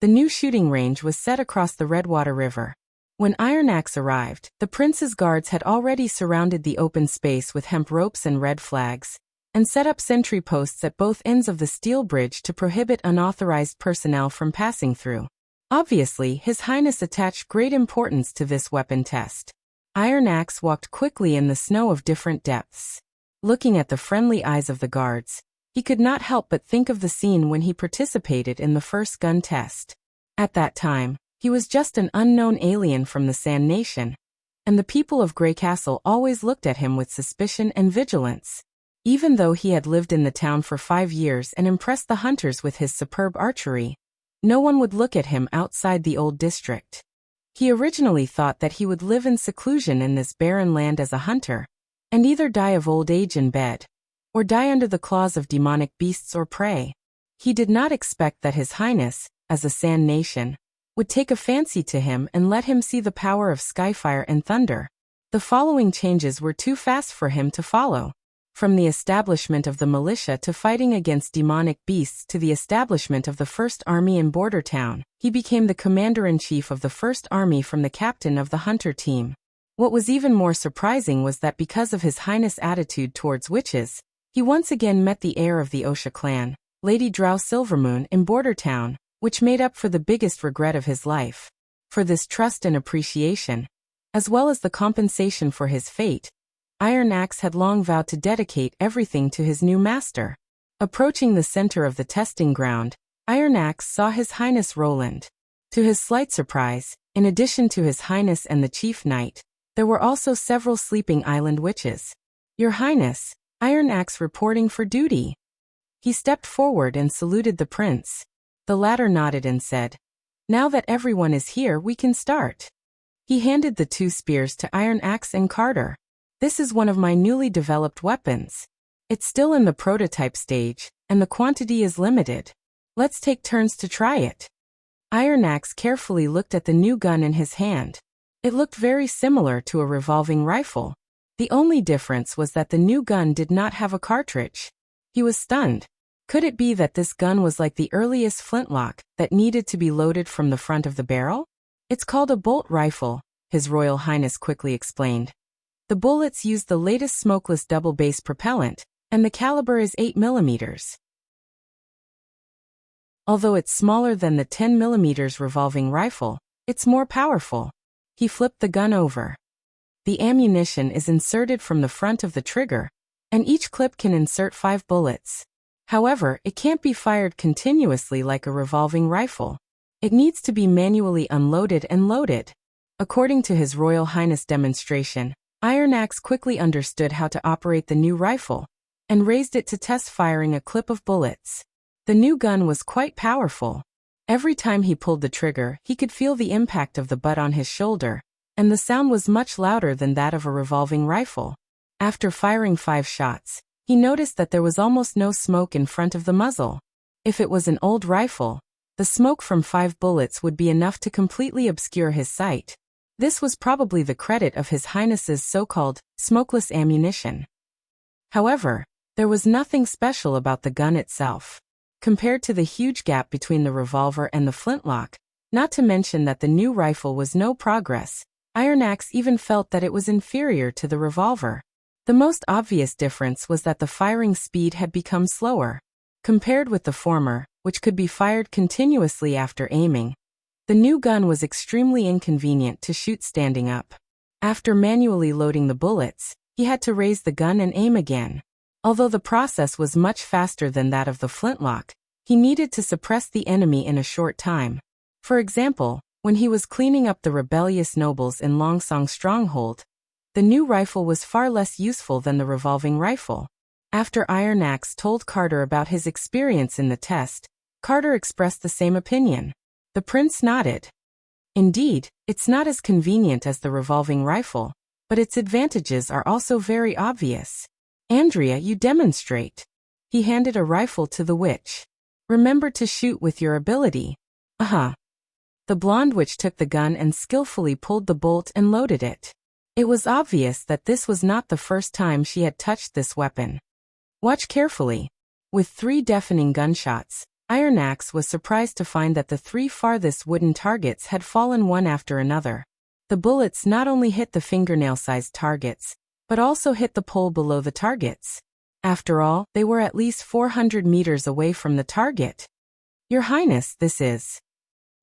the new shooting range was set across the Redwater River. When Iron Axe arrived, the prince's guards had already surrounded the open space with hemp ropes and red flags, and set up sentry posts at both ends of the steel bridge to prohibit unauthorized personnel from passing through. Obviously, His Highness attached great importance to this weapon test. Iron Axe walked quickly in the snow of different depths. Looking at the friendly eyes of the guards, he could not help but think of the scene when he participated in the first gun test. At that time, he was just an unknown alien from the Sand Nation, and the people of Grey Castle always looked at him with suspicion and vigilance. Even though he had lived in the town for 5 years and impressed the hunters with his superb archery, no one would look at him outside the old district. He originally thought that he would live in seclusion in this barren land as a hunter, and either die of old age in bed, or die under the claws of demonic beasts or prey. He did not expect that His Highness, as a Sand Nation, would take a fancy to him and let him see the power of skyfire and thunder. The following changes were too fast for him to follow. From the establishment of the militia to fighting against demonic beasts to the establishment of the First Army in Border Town, he became the commander-in-chief of the First Army from the captain of the hunter team. What was even more surprising was that because of His Highness' attitude towards witches, he once again met the heir of the Osha clan, Lady Drow Silvermoon in Border Town, which made up for the biggest regret of his life. For this trust and appreciation, as well as the compensation for his fate, Iron Axe had long vowed to dedicate everything to his new master. Approaching the center of the testing ground, Iron Axe saw His Highness Roland. To his slight surprise, in addition to His Highness and the Chief Knight, there were also several sleeping island witches. "Your Highness," Iron Axe reporting for duty. He stepped forward and saluted the prince. The latter nodded and said, "Now that everyone is here, we can start." He handed the 2 spears to Iron Axe and Carter. "This is one of my newly developed weapons. It's still in the prototype stage, and the quantity is limited. Let's take turns to try it." Iron Axe carefully looked at the new gun in his hand. It looked very similar to a revolving rifle. The only difference was that the new gun did not have a cartridge. He was stunned. Could it be that this gun was like the earliest flintlock that needed to be loaded from the front of the barrel? "It's called a bolt rifle," His Royal Highness quickly explained. "The bullets use the latest smokeless double-base propellant, and the caliber is 8 millimeters. Although it's smaller than the 10 millimeters revolving rifle, it's more powerful." He flipped the gun over. The ammunition is inserted from the front of the trigger, and each clip can insert 5 bullets. However, it can't be fired continuously like a revolving rifle. It needs to be manually unloaded and loaded. According to His Royal Highness' demonstration, Iron Axe quickly understood how to operate the new rifle, and raised it to test firing a clip of bullets. The new gun was quite powerful. Every time he pulled the trigger, he could feel the impact of the butt on his shoulder, and the sound was much louder than that of a revolving rifle. After firing 5 shots, he noticed that there was almost no smoke in front of the muzzle. If it was an old rifle, the smoke from 5 bullets would be enough to completely obscure his sight. This was probably the credit of His Highness's so-called smokeless ammunition. However, there was nothing special about the gun itself. Compared to the huge gap between the revolver and the flintlock, not to mention that the new rifle was no progress, Iron Axe even felt that it was inferior to the revolver. The most obvious difference was that the firing speed had become slower. Compared with the former, which could be fired continuously after aiming, the new gun was extremely inconvenient to shoot standing up. After manually loading the bullets, he had to raise the gun and aim again. Although the process was much faster than that of the flintlock, he needed to suppress the enemy in a short time. For example, when he was cleaning up the rebellious nobles in Longsong's stronghold, the new rifle was far less useful than the revolving rifle. After Iron Axe told Carter about his experience in the test, Carter expressed the same opinion. The prince nodded. Indeed, it's not as convenient as the revolving rifle, but its advantages are also very obvious. "Andrea, you demonstrate." He handed a rifle to the witch. "Remember to shoot with your ability." "Uh-huh." The blonde witch took the gun and skillfully pulled the bolt and loaded it. It was obvious that this was not the first time she had touched this weapon. "Watch carefully." With 3 deafening gunshots, Iron Axe was surprised to find that the 3 farthest wooden targets had fallen one after another. The bullets not only hit the fingernail-sized targets, but also hit the pole below the targets. After all, they were at least 400 meters away from the target. "Your Highness, this is..."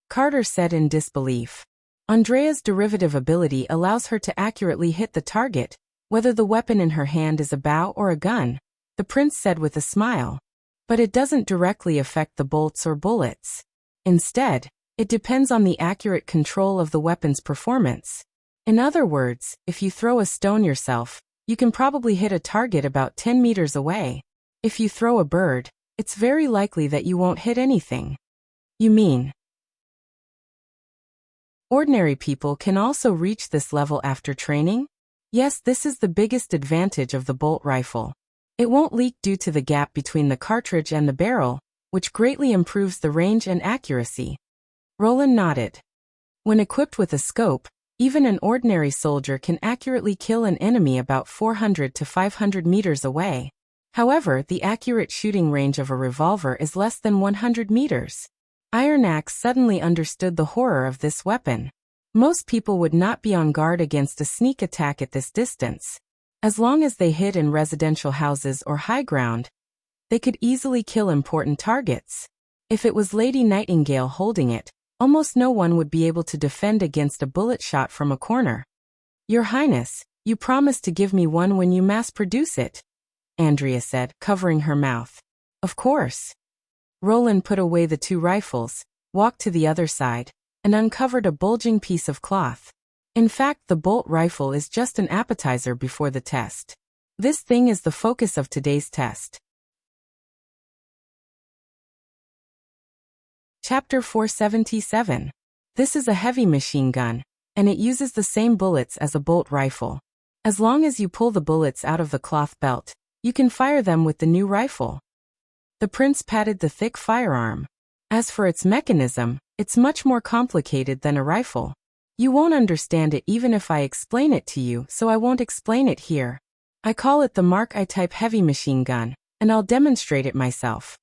Carter said in disbelief. Andrea's derivative ability allows her to accurately hit the target, whether the weapon in her hand is a bow or a gun, the prince said with a smile. But it doesn't directly affect the bolts or bullets. Instead, it depends on the accurate control of the weapon's performance. In other words, if you throw a stone yourself, you can probably hit a target about 10 meters away. If you throw a bird, it's very likely that you won't hit anything. You mean ordinary people can also reach this level after training? Yes, this is the biggest advantage of the bolt rifle. It won't leak due to the gap between the cartridge and the barrel, which greatly improves the range and accuracy. Roland nodded. When equipped with a scope, even an ordinary soldier can accurately kill an enemy about 400 to 500 meters away. However, the accurate shooting range of a revolver is less than 100 meters. Iron Axe suddenly understood the horror of this weapon. Most people would not be on guard against a sneak attack at this distance. As long as they hid in residential houses or high ground, they could easily kill important targets. If it was Lady Nightingale holding it, almost no one would be able to defend against a bullet shot from a corner. Your Highness, you promised to give me one when you mass-produce it, Andrea said, covering her mouth. Of course. Roland put away the two rifles, walked to the other side, and uncovered a bulging piece of cloth. In fact, the bolt rifle is just an appetizer before the test. This thing is the focus of today's test. Chapter 477. This is a heavy machine gun, and it uses the same bullets as a bolt rifle. As long as you pull the bullets out of the cloth belt, you can fire them with the new rifle. The prince patted the thick firearm. As for its mechanism, it's much more complicated than a rifle. You won't understand it even if I explain it to you, so I won't explain it here. I call it the Mark I type heavy machine gun, and I'll demonstrate it myself.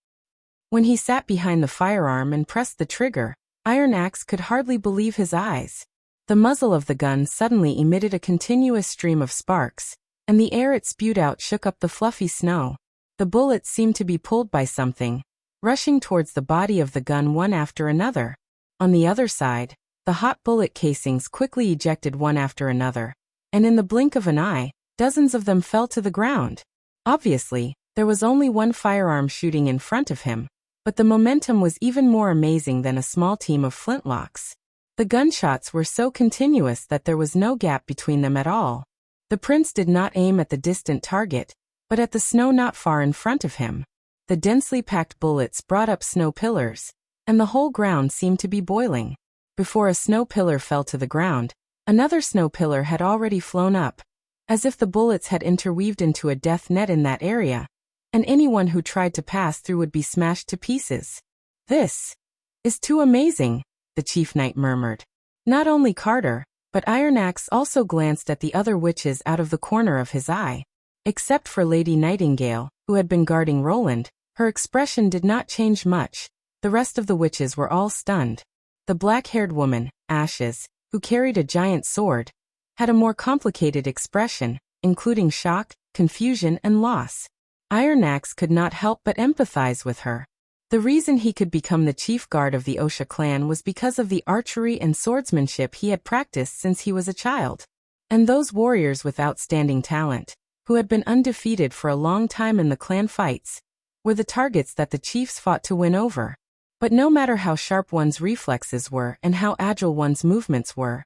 When he sat behind the firearm and pressed the trigger, Iron Axe could hardly believe his eyes. The muzzle of the gun suddenly emitted a continuous stream of sparks, and the air it spewed out shook up the fluffy snow. The bullets seemed to be pulled by something, rushing towards the body of the gun one after another. On the other side, the hot bullet casings quickly ejected one after another, and in the blink of an eye, dozens of them fell to the ground. Obviously, there was only one firearm shooting in front of him, but the momentum was even more amazing than a small team of flintlocks. The gunshots were so continuous that there was no gap between them at all. The prince did not aim at the distant target, but at the snow not far in front of him. The densely packed bullets brought up snow pillars, and the whole ground seemed to be boiling. Before a snow pillar fell to the ground, another snow pillar had already flown up, as if the bullets had interweaved into a death net in that area, and anyone who tried to pass through would be smashed to pieces. This is too amazing, the chief knight murmured. Not only Carter, but Iron Axe also glanced at the other witches out of the corner of his eye. Except for Lady Nightingale, who had been guarding Roland, her expression did not change much. The rest of the witches were all stunned. The black-haired woman, Ashes, who carried a giant sword, had a more complicated expression, including shock, confusion, and loss. Iron Axe could not help but empathize with her. The reason he could become the chief guard of the Wuxia clan was because of the archery and swordsmanship he had practiced since he was a child. And those warriors with outstanding talent, who had been undefeated for a long time in the clan fights, were the targets that the chiefs fought to win over. But no matter how sharp one's reflexes were and how agile one's movements were,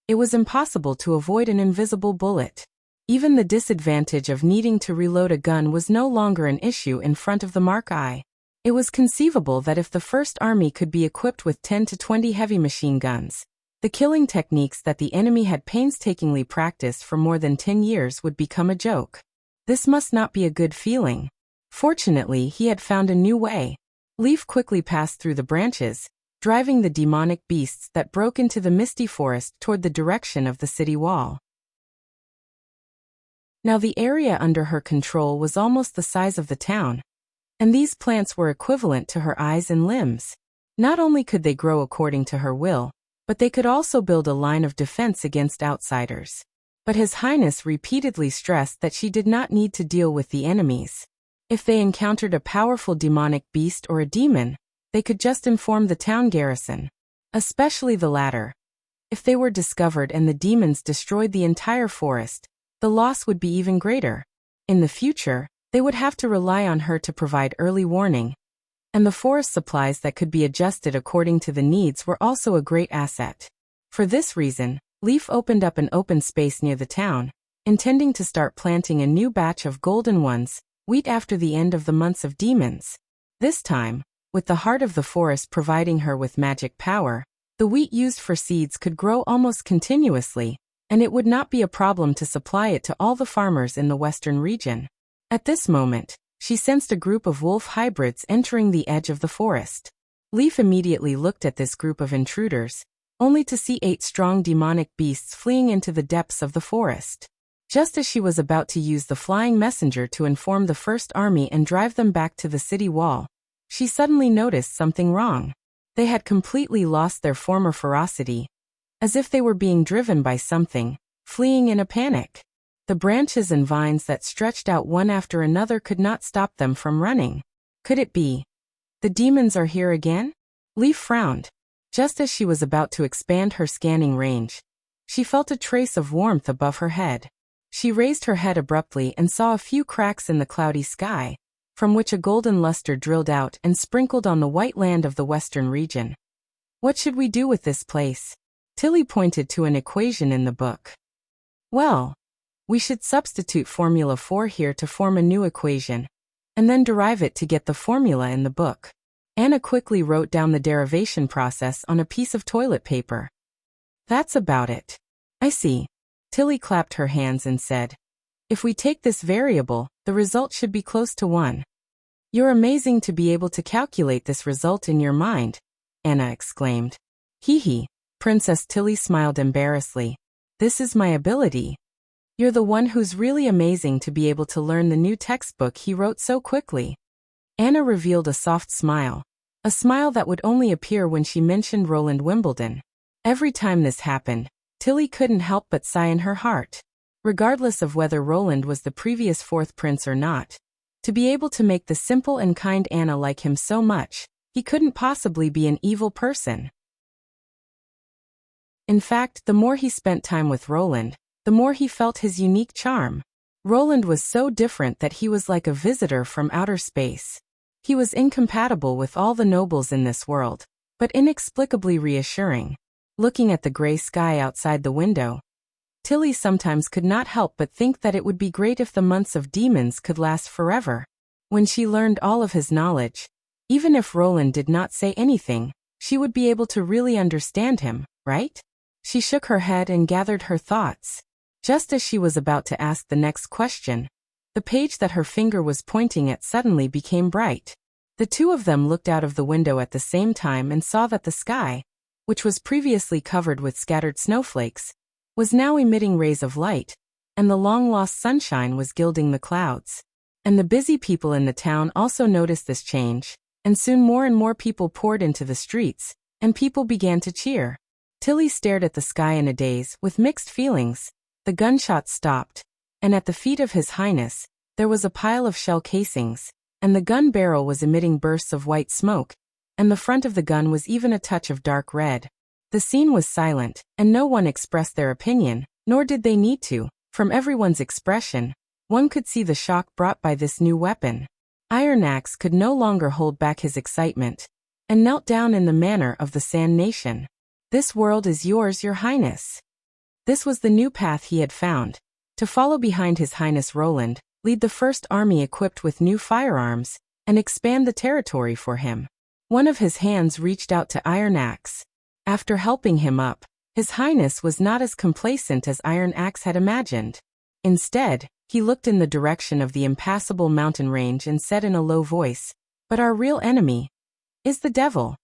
it was impossible to avoid an invisible bullet. Even the disadvantage of needing to reload a gun was no longer an issue in front of the Mark I. It was conceivable that if the First Army could be equipped with 10 to 20 heavy machine guns, the killing techniques that the enemy had painstakingly practiced for more than 10 years would become a joke. This must not be a good feeling. Fortunately, he had found a new way. Leaf quickly passed through the branches, driving the demonic beasts that broke into the misty forest toward the direction of the city wall. Now the area under her control was almost the size of the town, and these plants were equivalent to her eyes and limbs. Not only could they grow according to her will, but they could also build a line of defense against outsiders. But His Highness repeatedly stressed that she did not need to deal with the enemies. If they encountered a powerful demonic beast or a demon, they could just inform the town garrison, especially the latter. If they were discovered and the demons destroyed the entire forest, the loss would be even greater. In the future, they would have to rely on her to provide early warning, and the forest supplies that could be adjusted according to the needs were also a great asset. For this reason, Leaf opened up an open space near the town, intending to start planting a new batch of golden ones, wheat after the end of the months of demons. This time, with the heart of the forest providing her with magic power, the wheat used for seeds could grow almost continuously, and it would not be a problem to supply it to all the farmers in the western region. At this moment, she sensed a group of wolf hybrids entering the edge of the forest. Leaf immediately looked at this group of intruders, only to see 8 strong demonic beasts fleeing into the depths of the forest. Just as she was about to use the flying messenger to inform the first army and drive them back to the city wall, she suddenly noticed something wrong. They had completely lost their former ferocity, as if they were being driven by something, fleeing in a panic. The branches and vines that stretched out one after another could not stop them from running. Could it be? The demons are here again? Leaf frowned. Just as she was about to expand her scanning range, she felt a trace of warmth above her head. She raised her head abruptly and saw a few cracks in the cloudy sky, from which a golden luster drilled out and sprinkled on the white land of the western region. What should we do with this place? Tilly pointed to an equation in the book. Well, we should substitute formula 4 here to form a new equation, and then derive it to get the formula in the book. Anna quickly wrote down the derivation process on a piece of toilet paper. That's about it. I see. Tilly clapped her hands and said, if we take this variable, the result should be close to 1. You're amazing to be able to calculate this result in your mind, Anna exclaimed. Hee hee, Princess Tilly smiled embarrassedly. This is my ability. You're the one who's really amazing to be able to learn the new textbook he wrote so quickly. Anna revealed a soft smile, a smile that would only appear when she mentioned Roland Wimbledon. Every time this happened, Tilly couldn't help but sigh in her heart. Regardless of whether Roland was the previous 4th prince or not, to be able to make the simple and kind Anna like him so much, he couldn't possibly be an evil person. In fact, the more he spent time with Roland, the more he felt his unique charm. Roland was so different that he was like a visitor from outer space. He was incompatible with all the nobles in this world, but inexplicably reassuring. Looking at the gray sky outside the window, Tilly sometimes could not help but think that it would be great if the months of demons could last forever. When she learned all of his knowledge, even if Roland did not say anything, she would be able to really understand him, right? She shook her head and gathered her thoughts. Just as she was about to ask the next question, the page that her finger was pointing at suddenly became bright. The two of them looked out of the window at the same time and saw that the sky, which was previously covered with scattered snowflakes, was now emitting rays of light, and the long-lost sunshine was gilding the clouds. And the busy people in the town also noticed this change, and soon more and more people poured into the streets, and people began to cheer. Tilly stared at the sky in a daze, with mixed feelings. The gunshots stopped, and at the feet of His Highness, there was a pile of shell casings, and the gun barrel was emitting bursts of white smoke, and the front of the gun was even a touch of dark red. The scene was silent, and no one expressed their opinion, nor did they need to. From everyone's expression, one could see the shock brought by this new weapon. Iron Axe could no longer hold back his excitement, and knelt down in the manner of the Sand Nation. This world is yours, Your Highness. This was the new path he had found, to follow behind His Highness Roland, lead the first army equipped with new firearms, and expand the territory for him. One of his hands reached out to Iron Axe. After helping him up, His Highness was not as complacent as Iron Axe had imagined. Instead, he looked in the direction of the impassable mountain range and said in a low voice, "But our real enemy is the devil.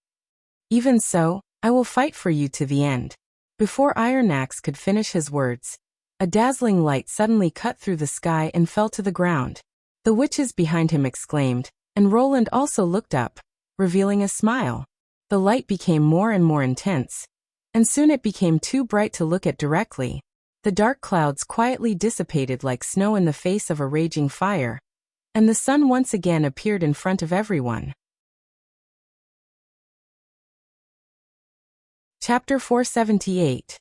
Even so, I will fight for you to the end." Before Iron Axe could finish his words, a dazzling light suddenly cut through the sky and fell to the ground. The witches behind him exclaimed, and Roland also looked up, revealing a smile. The light became more and more intense, and soon it became too bright to look at directly. The dark clouds quietly dissipated like snow in the face of a raging fire, and the sun once again appeared in front of everyone. Chapter 478.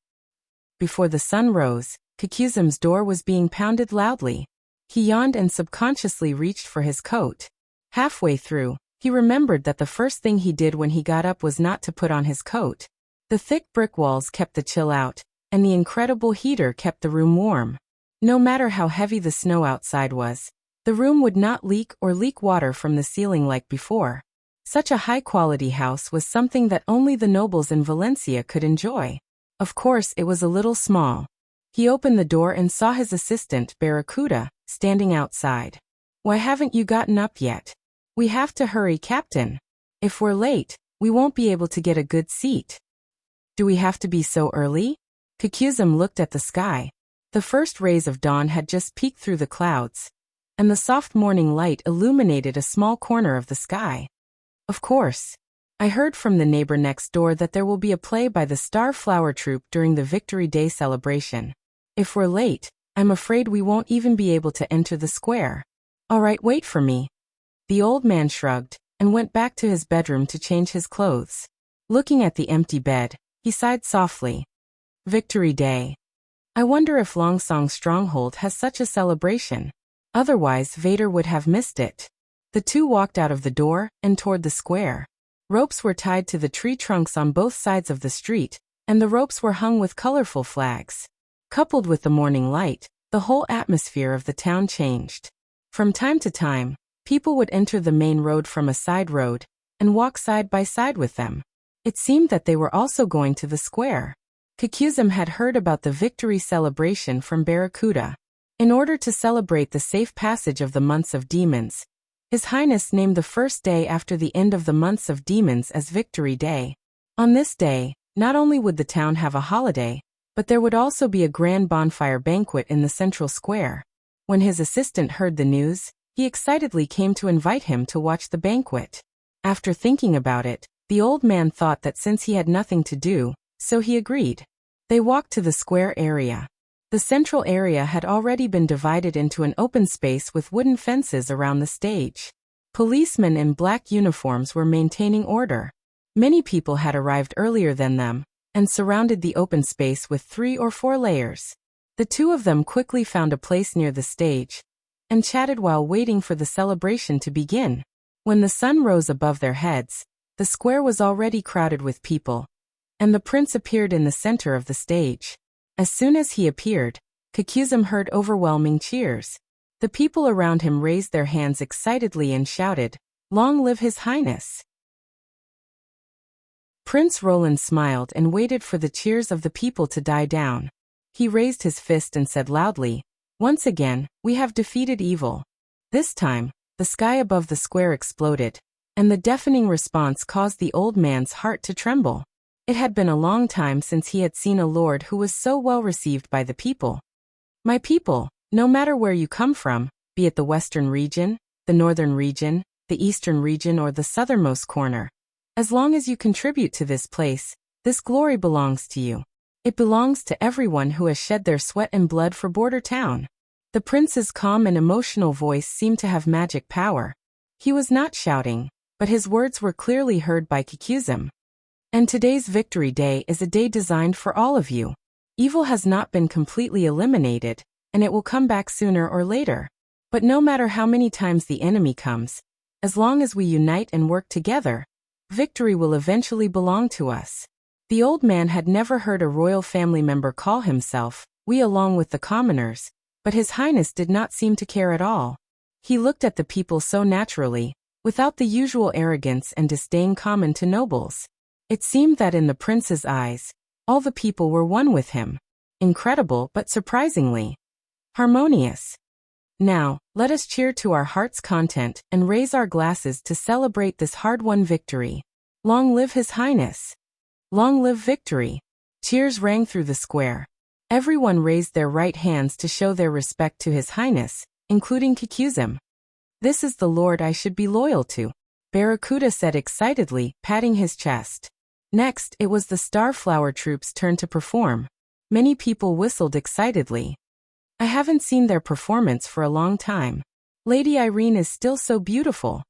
Before the sun rose, Kakuzum's door was being pounded loudly. He yawned and subconsciously reached for his coat. Halfway through, he remembered that the first thing he did when he got up was not to put on his coat. The thick brick walls kept the chill out, and the incredible heater kept the room warm. No matter how heavy the snow outside was, the room would not leak or leak water from the ceiling like before. Such a high-quality house was something that only the nobles in Valencia could enjoy. Of course, it was a little small. He opened the door and saw his assistant, Barracuda, standing outside. "Why haven't you gotten up yet? We have to hurry, Captain. If we're late, we won't be able to get a good seat." "Do we have to be so early?" Kikuzum looked at the sky. The first rays of dawn had just peeked through the clouds, and the soft morning light illuminated a small corner of the sky. "Of course. I heard from the neighbor next door that there will be a play by the Star Flower Troupe during the Victory Day celebration. If we're late, I'm afraid we won't even be able to enter the square." "All right, wait for me." The old man shrugged and went back to his bedroom to change his clothes. Looking at the empty bed, he sighed softly. Victory Day. I wonder if Longsong's stronghold has such a celebration. Otherwise, Vader would have missed it. The two walked out of the door and toward the square. Ropes were tied to the tree trunks on both sides of the street, and the ropes were hung with colorful flags. Coupled with the morning light, the whole atmosphere of the town changed. From time to time, people would enter the main road from a side road and walk side by side with them. It seemed that they were also going to the square. Kikuzum had heard about the victory celebration from Barracuda. In order to celebrate the safe passage of the months of demons, His Highness named the first day after the end of the months of demons as Victory Day. On this day, not only would the town have a holiday, but there would also be a grand bonfire banquet in the central square. When his assistant heard the news, he excitedly came to invite him to watch the banquet. After thinking about it, the old man thought that since he had nothing to do, so he agreed. They walked to the square area. The central area had already been divided into an open space with wooden fences around the stage. Policemen in black uniforms were maintaining order. Many people had arrived earlier than them, and surrounded the open space with 3 or 4 layers. The two of them quickly found a place near the stage, and chatted while waiting for the celebration to begin. When the sun rose above their heads, the square was already crowded with people, and the prince appeared in the center of the stage. As soon as he appeared, Kikuzum heard overwhelming cheers. The people around him raised their hands excitedly and shouted, "Long live His Highness!" Prince Roland smiled and waited for the cheers of the people to die down. He raised his fist and said loudly, "Once again, we have defeated evil." This time, the sky above the square exploded, and the deafening response caused the old man's heart to tremble. It had been a long time since he had seen a lord who was so well received by the people. "My people, no matter where you come from, be it the western region, the northern region, the eastern region or the southernmost corner, as long as you contribute to this place, this glory belongs to you. It belongs to everyone who has shed their sweat and blood for Border Town." The prince's calm and emotional voice seemed to have magic power. He was not shouting, but his words were clearly heard by Kikuzum. "And today's Victory Day is a day designed for all of you. Evil has not been completely eliminated, and it will come back sooner or later. But no matter how many times the enemy comes, as long as we unite and work together, victory will eventually belong to us." The old man had never heard a royal family member call himself "we" along with the commoners, but His Highness did not seem to care at all. He looked at the people so naturally, without the usual arrogance and disdain common to nobles. It seemed that in the prince's eyes, all the people were one with him. Incredible but surprisingly harmonious. Now, let us cheer to our heart's content and raise our glasses to celebrate this hard-won victory. Long live His Highness! Long live victory! Cheers rang through the square. Everyone raised their right hands to show their respect to His Highness, including Kikuzum. "This is the lord I should be loyal to," Barracuda said excitedly, patting his chest. Next, it was the Starflower Troupe's turn to perform. Many people whistled excitedly. "I haven't seen their performance for a long time. Lady Irene is still so beautiful.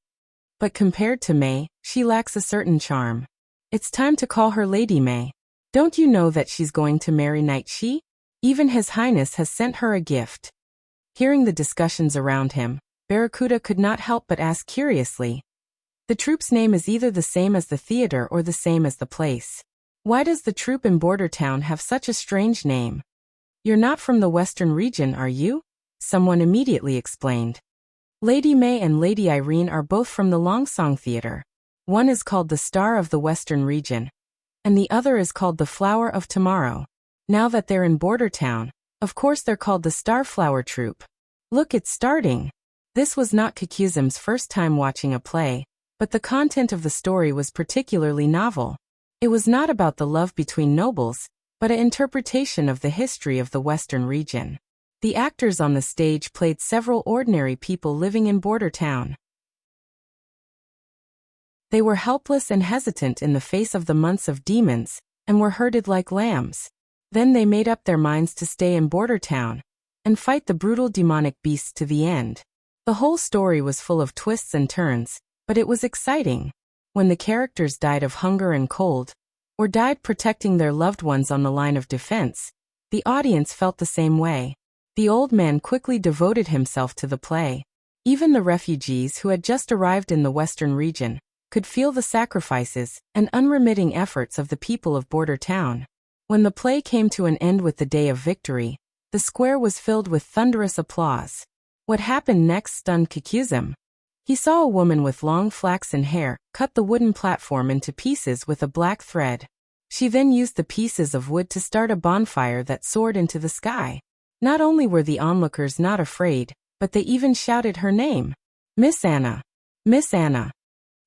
But compared to May, she lacks a certain charm. It's time to call her Lady May. Don't you know that she's going to marry Knight Shi? Even His Highness has sent her a gift." Hearing the discussions around him, Barracuda could not help but ask curiously, "The troupe's name is either the same as the theater or the same as the place?" Why does the troop in Border Town have such a strange name? You're not from the Western region, are you? Someone immediately explained. Lady May and Lady Irene are both from the Longsong Theater. One is called the Star of the Western region, and the other is called the Flower of Tomorrow. Now that they're in Border Town, of course they're called the Starflower Troupe. Look, it's starting. This was not Kikuzum's first time watching a play, but the content of the story was particularly novel. It was not about the love between nobles, but an interpretation of the history of the Western region. The actors on the stage played several ordinary people living in Border Town. They were helpless and hesitant in the face of the months of demons, and were herded like lambs. Then they made up their minds to stay in Border Town and fight the brutal demonic beasts to the end. The whole story was full of twists and turns, but it was exciting. When the characters died of hunger and cold, or died protecting their loved ones on the line of defense, the audience felt the same way. The old man quickly devoted himself to the play. Even the refugees who had just arrived in the Western region could feel the sacrifices and unremitting efforts of the people of Border Town. When the play came to an end with the day of victory, the square was filled with thunderous applause. What happened next stunned Kikuzum. He saw a woman with long flaxen hair cut the wooden platform into pieces with a black thread. She then used the pieces of wood to start a bonfire that soared into the sky. Not only were the onlookers not afraid, but they even shouted her name. Miss Anna! Miss Anna!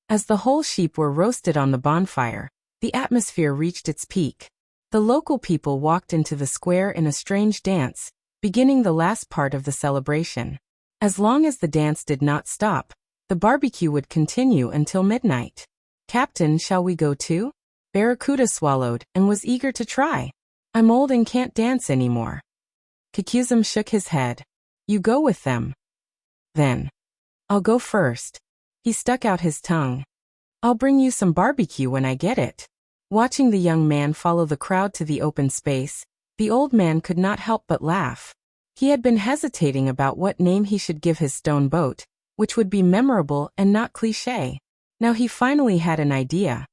As the whole sheep were roasted on the bonfire, the atmosphere reached its peak. The local people walked into the square in a strange dance, beginning the last part of the celebration. As long as the dance did not stop, the barbecue would continue until midnight. Captain, shall we go too? Barracuda swallowed and was eager to try. I'm old and can't dance anymore. Kikuzum shook his head. You go with them. Then. I'll go first. He stuck out his tongue. I'll bring you some barbecue when I get it. Watching the young man follow the crowd to the open space, the old man could not help but laugh. He had been hesitating about what name he should give his stone boat, which would be memorable and not cliché. Now he finally had an idea.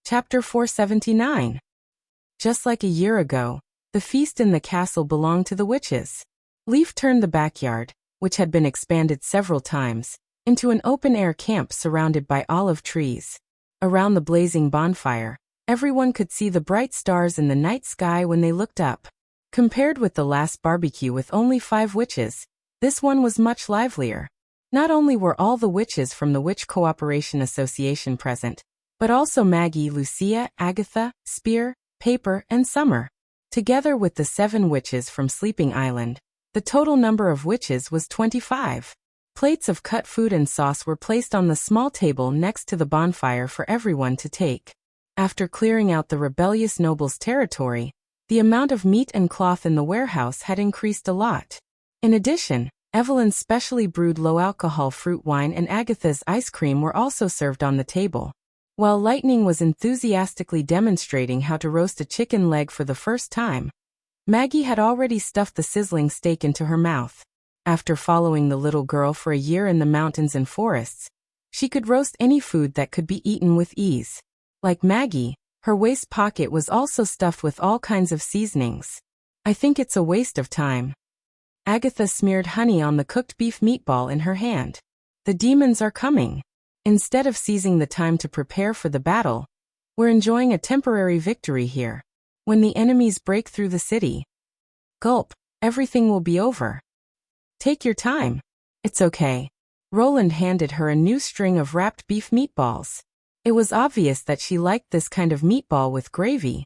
Chapter 479. Just like a year ago, the feast in the castle belonged to the witches. Leaf turned the backyard, which had been expanded several times, into an open-air camp surrounded by olive trees. Around the blazing bonfire, everyone could see the bright stars in the night sky when they looked up. Compared with the last barbecue with only 5 witches, this one was much livelier. Not only were all the witches from the Witch Cooperation Association present, but also Maggie, Lucia, Agatha, Spear, Paper, and Summer. Together with the 7 witches from Sleeping Island, the total number of witches was 25. Plates of cut food and sauce were placed on the small table next to the bonfire for everyone to take. After clearing out the rebellious nobles' territory, the amount of meat and cloth in the warehouse had increased a lot. In addition, Evelyn's specially brewed low-alcohol fruit wine and Agatha's ice cream were also served on the table. While Lightning was enthusiastically demonstrating how to roast a chicken leg for the first time, Maggie had already stuffed the sizzling steak into her mouth. After following the little girl for a year in the mountains and forests, she could roast any food that could be eaten with ease. Like Maggie, her waist pocket was also stuffed with all kinds of seasonings. I think it's a waste of time. Agatha smeared honey on the cooked beef meatball in her hand. The demons are coming. Instead of seizing the time to prepare for the battle, we're enjoying a temporary victory here. When the enemies break through the city, gulp, everything will be over. Take your time. It's okay. Roland handed her a new string of wrapped beef meatballs. It was obvious that she liked this kind of meatball with gravy.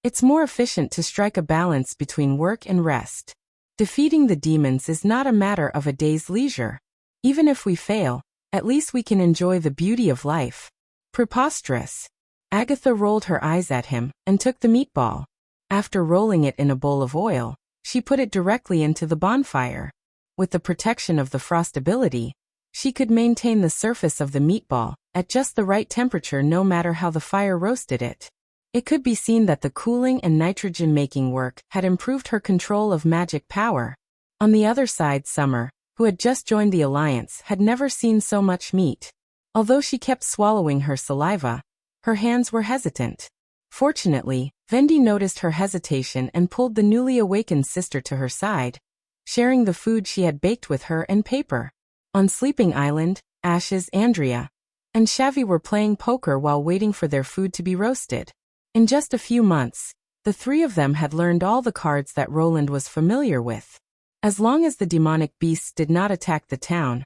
It's more efficient to strike a balance between work and rest. Defeating the demons is not a matter of a day's leisure. Even if we fail, at least we can enjoy the beauty of life. Preposterous. Agatha rolled her eyes at him and took the meatball. After rolling it in a bowl of oil, she put it directly into the bonfire. With the protection of the frost ability, she could maintain the surface of the meatball at just the right temperature no matter how the fire roasted it. It could be seen that the cooling and nitrogen-making work had improved her control of magic power. On the other side, Summer, who had just joined the alliance, had never seen so much meat. Although she kept swallowing her saliva, her hands were hesitant. Fortunately, Vendi noticed her hesitation and pulled the newly awakened sister to her side, sharing the food she had baked with her and paper. On Sleeping Island, Ashes, Andrea, and Shavi were playing poker while waiting for their food to be roasted. In just a few months, the three of them had learned all the cards that Roland was familiar with. As long as the demonic beasts did not attack the town,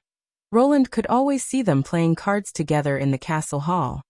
Roland could always see them playing cards together in the castle hall.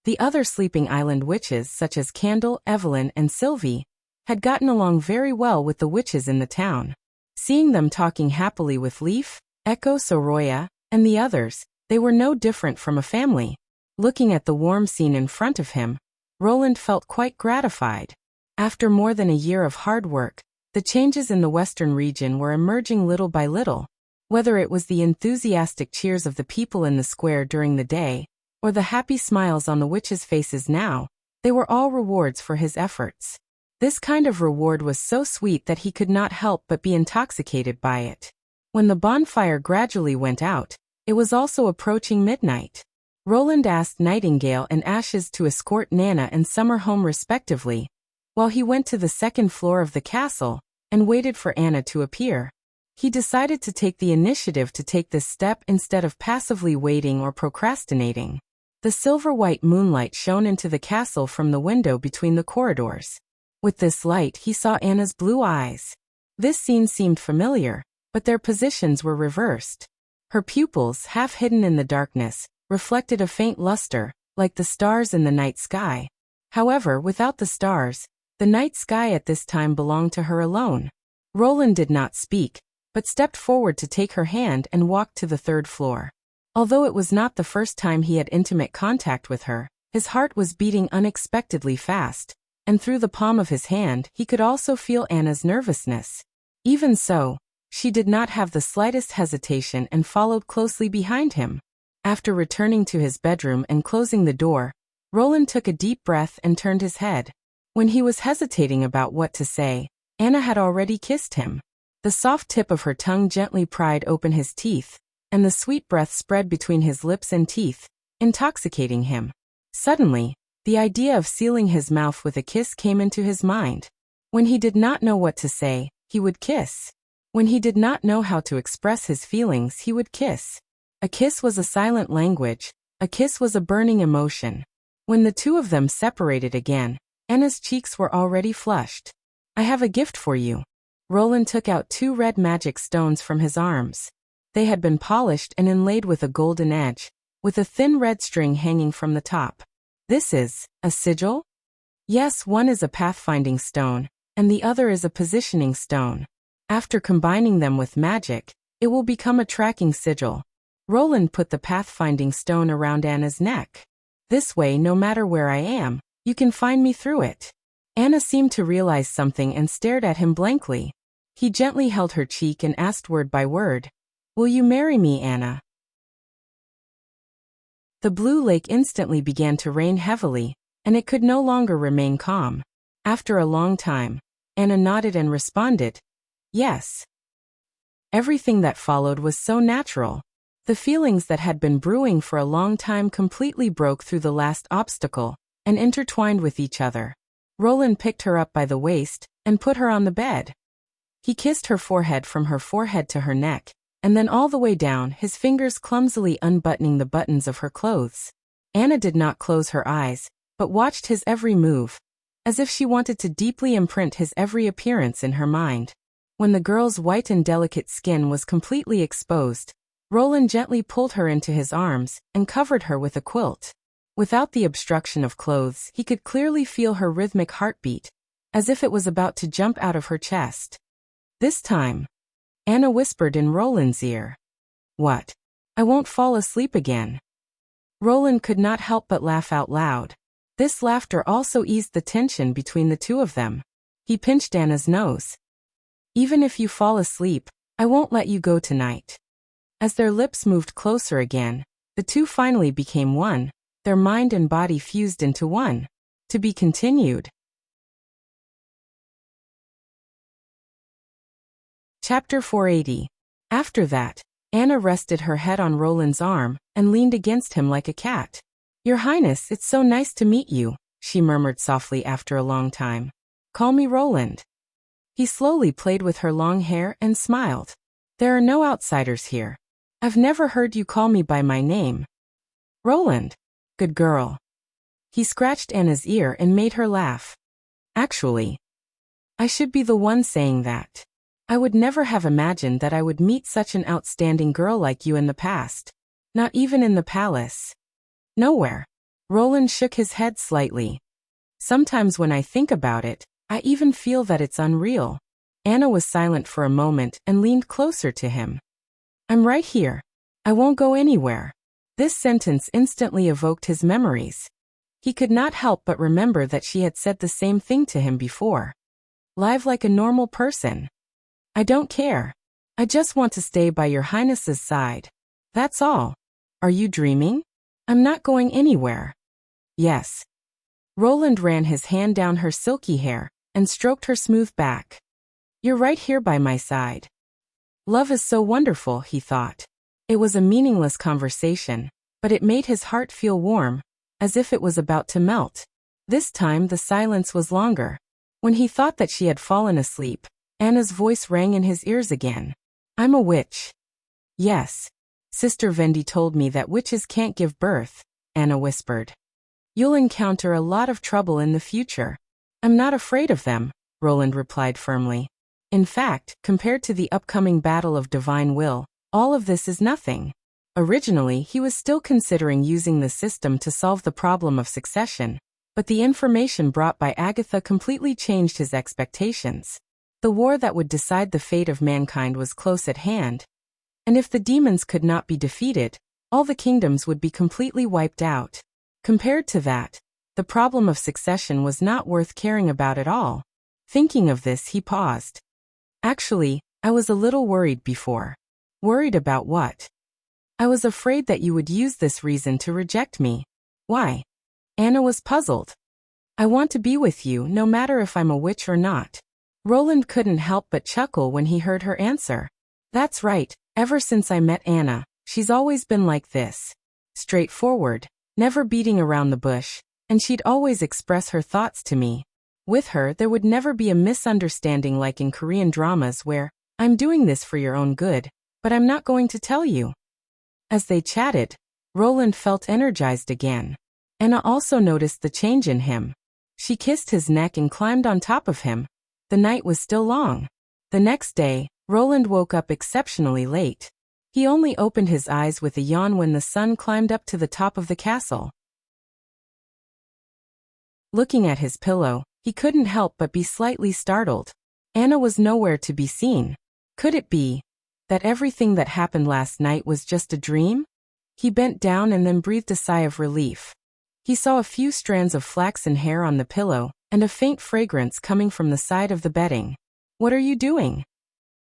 The other Sleeping Island witches, such as Candle, Evelyn, and Sylvie, had gotten along very well with the witches in the town. Seeing them talking happily with Leaf, Echo, Soroya, and the others, they were no different from a family. Looking at the warm scene in front of him, Roland felt quite gratified. After more than a year of hard work, the changes in the western region were emerging little by little. Whether it was the enthusiastic cheers of the people in the square during the day, or the happy smiles on the witches' faces now, they were all rewards for his efforts. This kind of reward was so sweet that he could not help but be intoxicated by it. When the bonfire gradually went out, it was also approaching midnight. Roland asked Nightingale and Ashes to escort Nana and Summer home respectively, while he went to the second floor of the castle and waited for Anna to appear. He decided to take the initiative to take this step instead of passively waiting or procrastinating. The silver-white moonlight shone into the castle from the window between the corridors. With this light he saw Anna's blue eyes. This scene seemed familiar, but their positions were reversed. Her pupils, half hidden in the darkness, reflected a faint luster, like the stars in the night sky. However, without the stars, the night sky at this time belonged to her alone. Roland did not speak, but stepped forward to take her hand and walked to the third floor. Although it was not the first time he had intimate contact with her, his heart was beating unexpectedly fast, and through the palm of his hand he could also feel Anna's nervousness. Even so, she did not have the slightest hesitation and followed closely behind him. After returning to his bedroom and closing the door, Roland took a deep breath and turned his head. When he was hesitating about what to say, Anna had already kissed him. The soft tip of her tongue gently pried open his teeth, and the sweet breath spread between his lips and teeth, intoxicating him. Suddenly, the idea of sealing his mouth with a kiss came into his mind. When he did not know what to say, he would kiss. When he did not know how to express his feelings, he would kiss. A kiss was a silent language, a kiss was a burning emotion. When the two of them separated again, Anna's cheeks were already flushed. "I have a gift for you." Roland took out 2 red magic stones from his arms. They had been polished and inlaid with a golden edge, with a thin red string hanging from the top. "This is a sigil?" "Yes, one is a pathfinding stone, and the other is a positioning stone. After combining them with magic, it will become a tracking sigil." Roland put the pathfinding stone around Anna's neck. "This way, no matter where I am, you can find me through it." Anna seemed to realize something and stared at him blankly. He gently held her cheek and asked word by word, "Will you marry me, Anna?" The blue lake instantly began to rain heavily, and it could no longer remain calm. After a long time, Anna nodded and responded, "Yes." Everything that followed was so natural. The feelings that had been brewing for a long time completely broke through the last obstacle, and intertwined with each other. Roland picked her up by the waist and put her on the bed. He kissed her forehead from her forehead to her neck, and then all the way down, his fingers clumsily unbuttoning the buttons of her clothes. Anna did not close her eyes, but watched his every move, as if she wanted to deeply imprint his every appearance in her mind. When the girl's white and delicate skin was completely exposed, Roland gently pulled her into his arms and covered her with a quilt. Without the obstruction of clothes, he could clearly feel her rhythmic heartbeat, as if it was about to jump out of her chest. This time, Anna whispered in Roland's ear, "What? I won't fall asleep again." Roland could not help but laugh out loud. This laughter also eased the tension between the two of them. He pinched Anna's nose. "Even if you fall asleep, I won't let you go tonight." As their lips moved closer again, the two finally became one, their mind and body fused into one. To be continued. Chapter 480. After that, Anna rested her head on Roland's arm and leaned against him like a cat. "Your Highness, it's so nice to meet you," she murmured softly after a long time. "Call me Roland." He slowly played with her long hair and smiled. "There are no outsiders here. I've never heard you call me by my name." "Roland. Good girl." He scratched Anna's ear and made her laugh. "Actually, I should be the one saying that. I would never have imagined that I would meet such an outstanding girl like you in the past. Not even in the palace. Nowhere." Roland shook his head slightly. "Sometimes when I think about it, I even feel that it's unreal." Anna was silent for a moment and leaned closer to him. "I'm right here. I won't go anywhere." This sentence instantly evoked his memories. He could not help but remember that she had said the same thing to him before. "Live like a normal person. I don't care. I just want to stay by your Highness's side. That's all. Are you dreaming? I'm not going anywhere." "Yes." Roland ran his hand down her silky hair and stroked her smooth back. "You're right here by my side." Love is so wonderful, he thought. It was a meaningless conversation, but it made his heart feel warm, as if it was about to melt. This time the silence was longer. When he thought that she had fallen asleep, Anna's voice rang in his ears again. "I'm a witch." "Yes. Sister Vendi told me that witches can't give birth," Anna whispered. "You'll encounter a lot of trouble in the future." "I'm not afraid of them," Roland replied firmly. "In fact, compared to the upcoming battle of divine will, all of this is nothing." Originally, he was still considering using the system to solve the problem of succession, but the information brought by Agatha completely changed his expectations. The war that would decide the fate of mankind was close at hand, and if the demons could not be defeated, all the kingdoms would be completely wiped out. Compared to that, the problem of succession was not worth caring about at all. Thinking of this, he paused. "Actually, I was a little worried before." "Worried about what?" "I was afraid that you would use this reason to reject me." "Why?" Anna was puzzled. "I want to be with you, no matter if I'm a witch or not." Roland couldn't help but chuckle when he heard her answer. "That's right, ever since I met Anna, she's always been like this. Straightforward, never beating around the bush, and she'd always express her thoughts to me. With her, there would never be a misunderstanding like in Korean dramas where, 'I'm doing this for your own good, but I'm not going to tell you.'" As they chatted, Roland felt energized again. Anna also noticed the change in him. She kissed his neck and climbed on top of him. The night was still long. The next day, Roland woke up exceptionally late. He only opened his eyes with a yawn when the sun climbed up to the top of the castle. Looking at his pillow, he couldn't help but be slightly startled. Anna was nowhere to be seen. Could it be that everything that happened last night was just a dream? He bent down and then breathed a sigh of relief. He saw a few strands of flaxen hair on the pillow and a faint fragrance coming from the side of the bedding. "What are you doing?"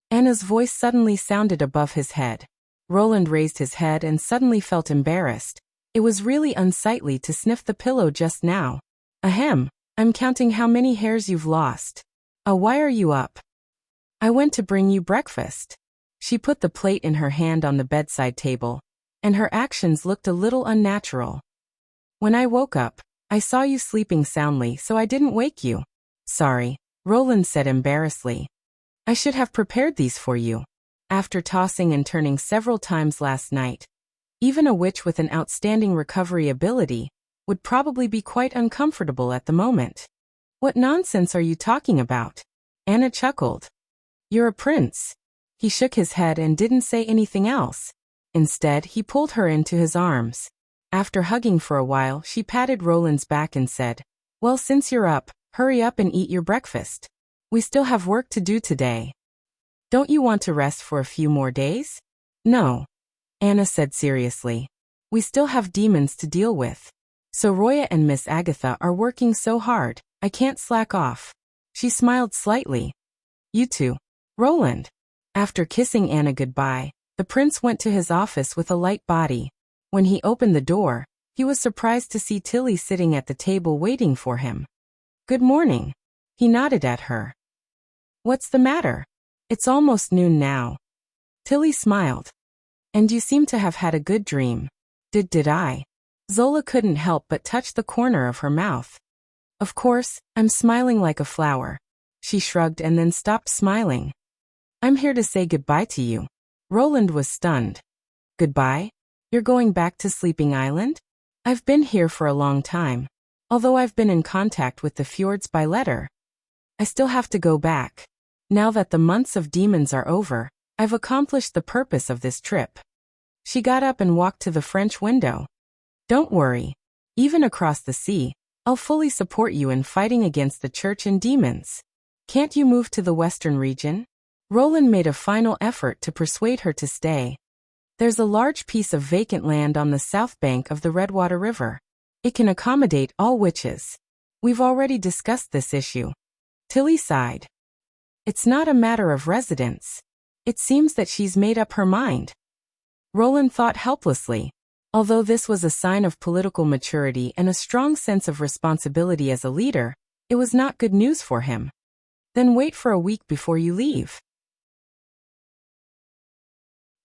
Anna's voice suddenly sounded above his head. Roland raised his head and suddenly felt embarrassed. It was really unsightly to sniff the pillow just now. "Ahem, I'm counting how many hairs you've lost." Why are you up?" "I went to bring you breakfast." She put the plate in her hand on the bedside table, and her actions looked a little unnatural. "When I woke up, I saw you sleeping soundly, so I didn't wake you." "Sorry," Roland said embarrassedly. "I should have prepared these for you." After tossing and turning several times last night, even a witch with an outstanding recovery ability would probably be quite uncomfortable at the moment. "What nonsense are you talking about?" Anna chuckled. "You're a prince." He shook his head and didn't say anything else. Instead, he pulled her into his arms. After hugging for a while, she patted Roland's back and said, "Well, since you're up, hurry up and eat your breakfast. We still have work to do today." "Don't you want to rest for a few more days?" "No," Anna said seriously. "We still have demons to deal with. Soroya and Miss Agatha are working so hard, I can't slack off." She smiled slightly. "You too, Roland." After kissing Anna goodbye, the prince went to his office with a light body. When he opened the door, he was surprised to see Tilly sitting at the table waiting for him. "Good morning." He nodded at her. "What's the matter? It's almost noon now." Tilly smiled. And you seem to have had a good dream. Did I? Zola couldn't help but touch the corner of her mouth. Of course, I'm smiling like a flower. She shrugged and then stopped smiling. I'm here to say goodbye to you. Roland was stunned. Goodbye? You're going back to Sleeping Island? I've been here for a long time. Although I've been in contact with the fjords by letter, I still have to go back. Now that the months of demons are over, I've accomplished the purpose of this trip. She got up and walked to the French window. Don't worry. Even across the sea, I'll fully support you in fighting against the church and demons. Can't you move to the western region? Roland made a final effort to persuade her to stay. There's a large piece of vacant land on the south bank of the Redwater River. It can accommodate all witches. We've already discussed this issue. Tilly sighed. It's not a matter of residence. It seems that she's made up her mind. Roland thought helplessly. Although this was a sign of political maturity and a strong sense of responsibility as a leader, it was not good news for him. Then wait for a week before you leave.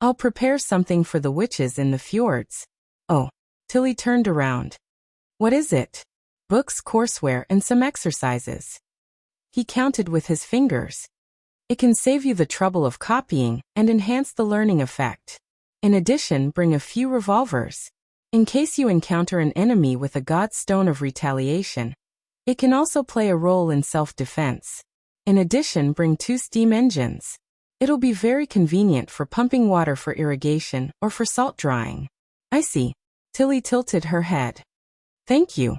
I'll prepare something for the witches in the fjords. Oh, Tilly turned around. What is it? Books, courseware, and some exercises. He counted with his fingers. It can save you the trouble of copying and enhance the learning effect. In addition, bring a few revolvers. In case you encounter an enemy with a god's stone of retaliation. It can also play a role in self-defense. In addition, bring 2 steam engines. It'll be very convenient for pumping water for irrigation or for salt drying. I see. Tilly tilted her head. Thank you.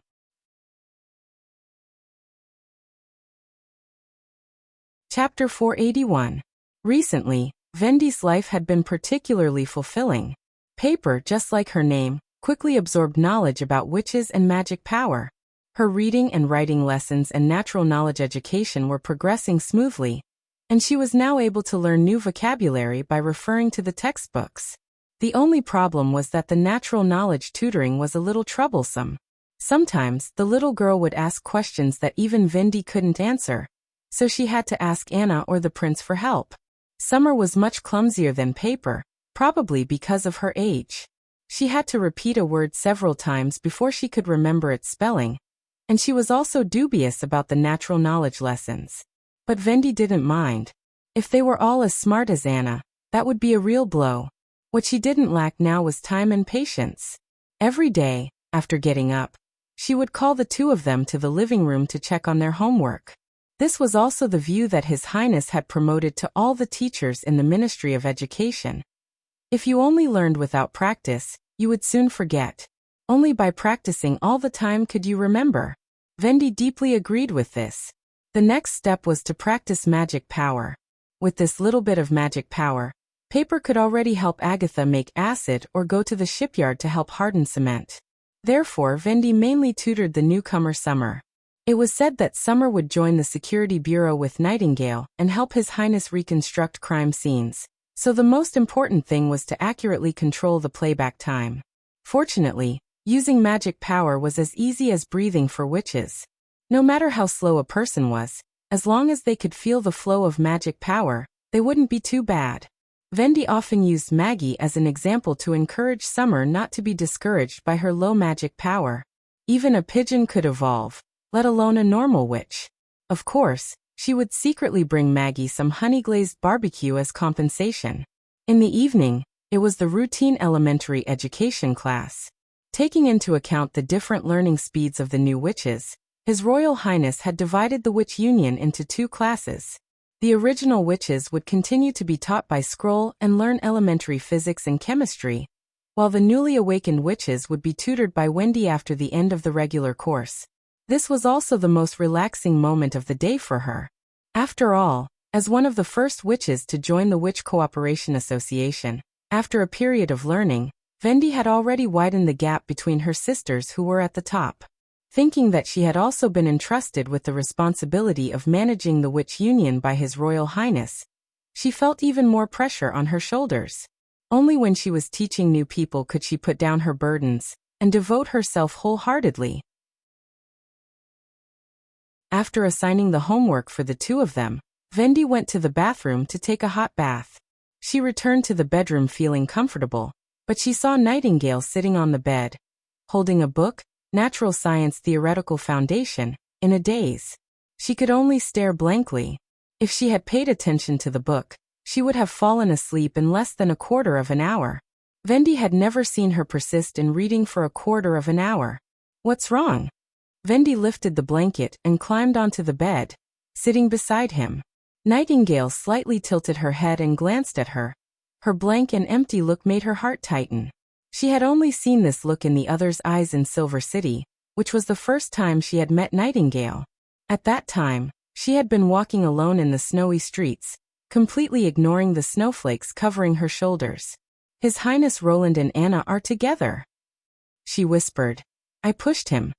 Chapter 481. Recently, Vendi's life had been particularly fulfilling. Paper, just like her name, quickly absorbed knowledge about witches and magic power. Her reading and writing lessons and natural knowledge education were progressing smoothly, and she was now able to learn new vocabulary by referring to the textbooks. The only problem was that the natural knowledge tutoring was a little troublesome. Sometimes, the little girl would ask questions that even Vendi couldn't answer, so she had to ask Anna or the prince for help. Summer was much clumsier than Paper, probably because of her age. She had to repeat a word several times before she could remember its spelling, and she was also dubious about the natural knowledge lessons. But Vendi didn't mind. If they were all as smart as Anna, that would be a real blow. What she didn't lack now was time and patience. Every day, after getting up, she would call the 2 of them to the living room to check on their homework. This was also the view that His Highness had promoted to all the teachers in the Ministry of Education. If you only learned without practice, you would soon forget. Only by practicing all the time could you remember. Vendi deeply agreed with this. The next step was to practice magic power. With this little bit of magic power, Paper could already help Agatha make acid or go to the shipyard to help harden cement. Therefore, Vendi mainly tutored the newcomer Summer. It was said that Summer would join the Security Bureau with Nightingale and help His Highness reconstruct crime scenes, so the most important thing was to accurately control the playback time. Fortunately, using magic power was as easy as breathing for witches. No matter how slow a person was, as long as they could feel the flow of magic power, they wouldn't be too bad. Vendi often used Maggie as an example to encourage Summer not to be discouraged by her low magic power. Even a pigeon could evolve, let alone a normal witch. Of course, she would secretly bring Maggie some honey-glazed barbecue as compensation. In the evening, it was the routine elementary education class. Taking into account the different learning speeds of the new witches, His Royal Highness had divided the Witch Union into 2 classes. The original witches would continue to be taught by scroll and learn elementary physics and chemistry, while the newly awakened witches would be tutored by Wendy after the end of the regular course. This was also the most relaxing moment of the day for her. After all, as one of the first witches to join the Witch Cooperation Association, after a period of learning, Vendi had already widened the gap between her sisters who were at the top. Thinking that she had also been entrusted with the responsibility of managing the Witch Union by His Royal Highness, she felt even more pressure on her shoulders. Only when she was teaching new people could she put down her burdens and devote herself wholeheartedly. After assigning the homework for the 2 of them, Vendi went to the bathroom to take a hot bath. She returned to the bedroom feeling comfortable, but she saw Nightingale sitting on the bed, holding a book, Natural Science Theoretical Foundation, in a daze. She could only stare blankly. If she had paid attention to the book, she would have fallen asleep in less than a quarter of an hour. Vendi had never seen her persist in reading for a quarter of an hour. What's wrong? Vendi lifted the blanket and climbed onto the bed, sitting beside him. Nightingale slightly tilted her head and glanced at her. Her blank and empty look made her heart tighten. She had only seen this look in the other's eyes in Silver City, which was the first time she had met Nightingale. At that time, she had been walking alone in the snowy streets, completely ignoring the snowflakes covering her shoulders. His Highness Roland and Anna are together, she whispered. I pushed him.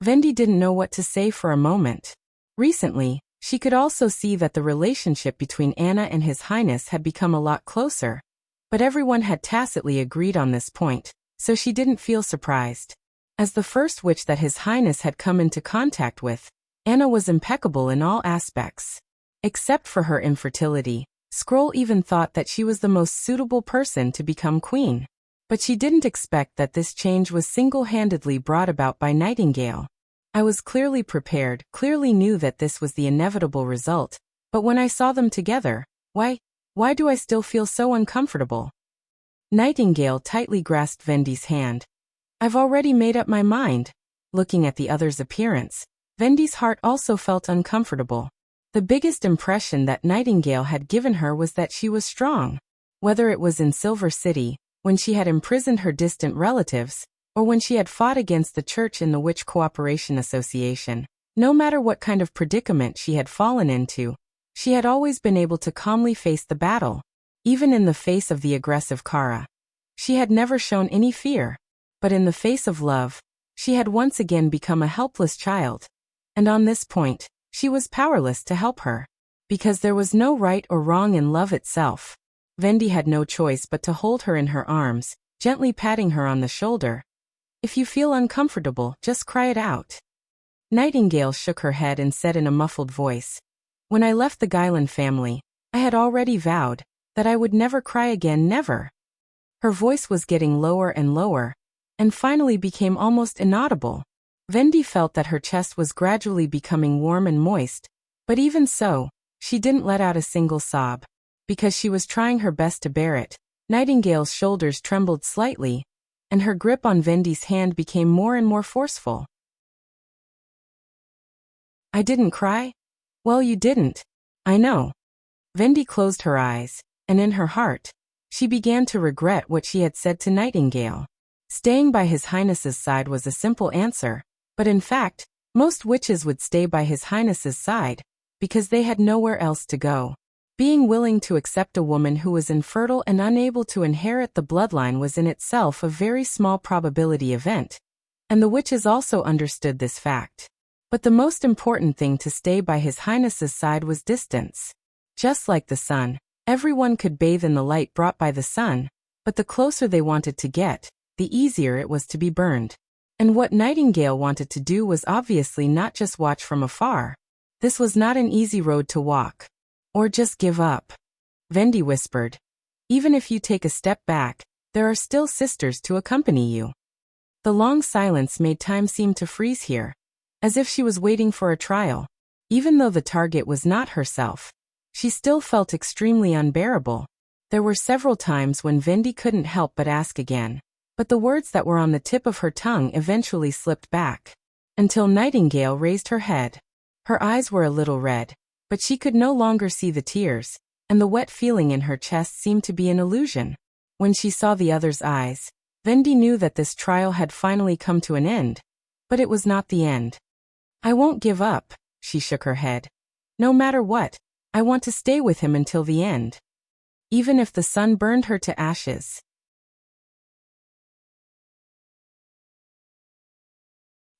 Vendi didn't know what to say for a moment. Recently, she could also see that the relationship between Anna and His Highness had become a lot closer, but everyone had tacitly agreed on this point, so she didn't feel surprised. As the first witch that His Highness had come into contact with, Anna was impeccable in all aspects. Except for her infertility, Scroll even thought that she was the most suitable person to become queen. But she didn't expect that this change was single-handedly brought about by Nightingale. I was clearly prepared, clearly knew that this was the inevitable result, but when I saw them together, why do I still feel so uncomfortable? Nightingale tightly grasped Vendi's hand. I've already made up my mind. Looking at the other's appearance, Vendi's heart also felt uncomfortable. The biggest impression that Nightingale had given her was that she was strong. Whether it was in Silver City, when she had imprisoned her distant relatives, or when she had fought against the church in the Witch Cooperation Association, no matter what kind of predicament she had fallen into, she had always been able to calmly face the battle, even in the face of the aggressive Kara. She had never shown any fear, but in the face of love, she had once again become a helpless child. And on this point, she was powerless to help her. Because there was no right or wrong in love itself. Vendi had no choice but to hold her in her arms, gently patting her on the shoulder. If you feel uncomfortable, just cry it out. Nightingale shook her head and said in a muffled voice, when I left the Guyland family, I had already vowed that I would never cry again, never. Her voice was getting lower and lower, and finally became almost inaudible. Vendi felt that her chest was gradually becoming warm and moist, but even so, she didn't let out a single sob. Because she was trying her best to bear it, Nightingale's shoulders trembled slightly, and her grip on Vendi's hand became more and more forceful. I didn't cry? Well, you didn't. I know. Vendi closed her eyes, and in her heart, she began to regret what she had said to Nightingale. Staying by His Highness's side was a simple answer, but in fact, most witches would stay by His Highness's side, because they had nowhere else to go. Being willing to accept a woman who was infertile and unable to inherit the bloodline was in itself a very small probability event, and the witches also understood this fact. But the most important thing to stay by His Highness's side was distance. Just like the sun, everyone could bathe in the light brought by the sun, but the closer they wanted to get, the easier it was to be burned. And what Nightingale wanted to do was obviously not just watch from afar. This was not an easy road to walk. Or just give up. Vendi whispered. Even if you take a step back, there are still sisters to accompany you. The long silence made time seem to freeze here, as if she was waiting for a trial. Even though the target was not herself, she still felt extremely unbearable. There were several times when Vendi couldn't help but ask again, but the words that were on the tip of her tongue eventually slipped back. Until Nightingale raised her head. Her eyes were a little red, but she could no longer see the tears, and the wet feeling in her chest seemed to be an illusion. When she saw the other's eyes, Vendi knew that this trial had finally come to an end, but it was not the end. I won't give up, she shook her head. No matter what, I want to stay with him until the end. Even if the sun burned her to ashes.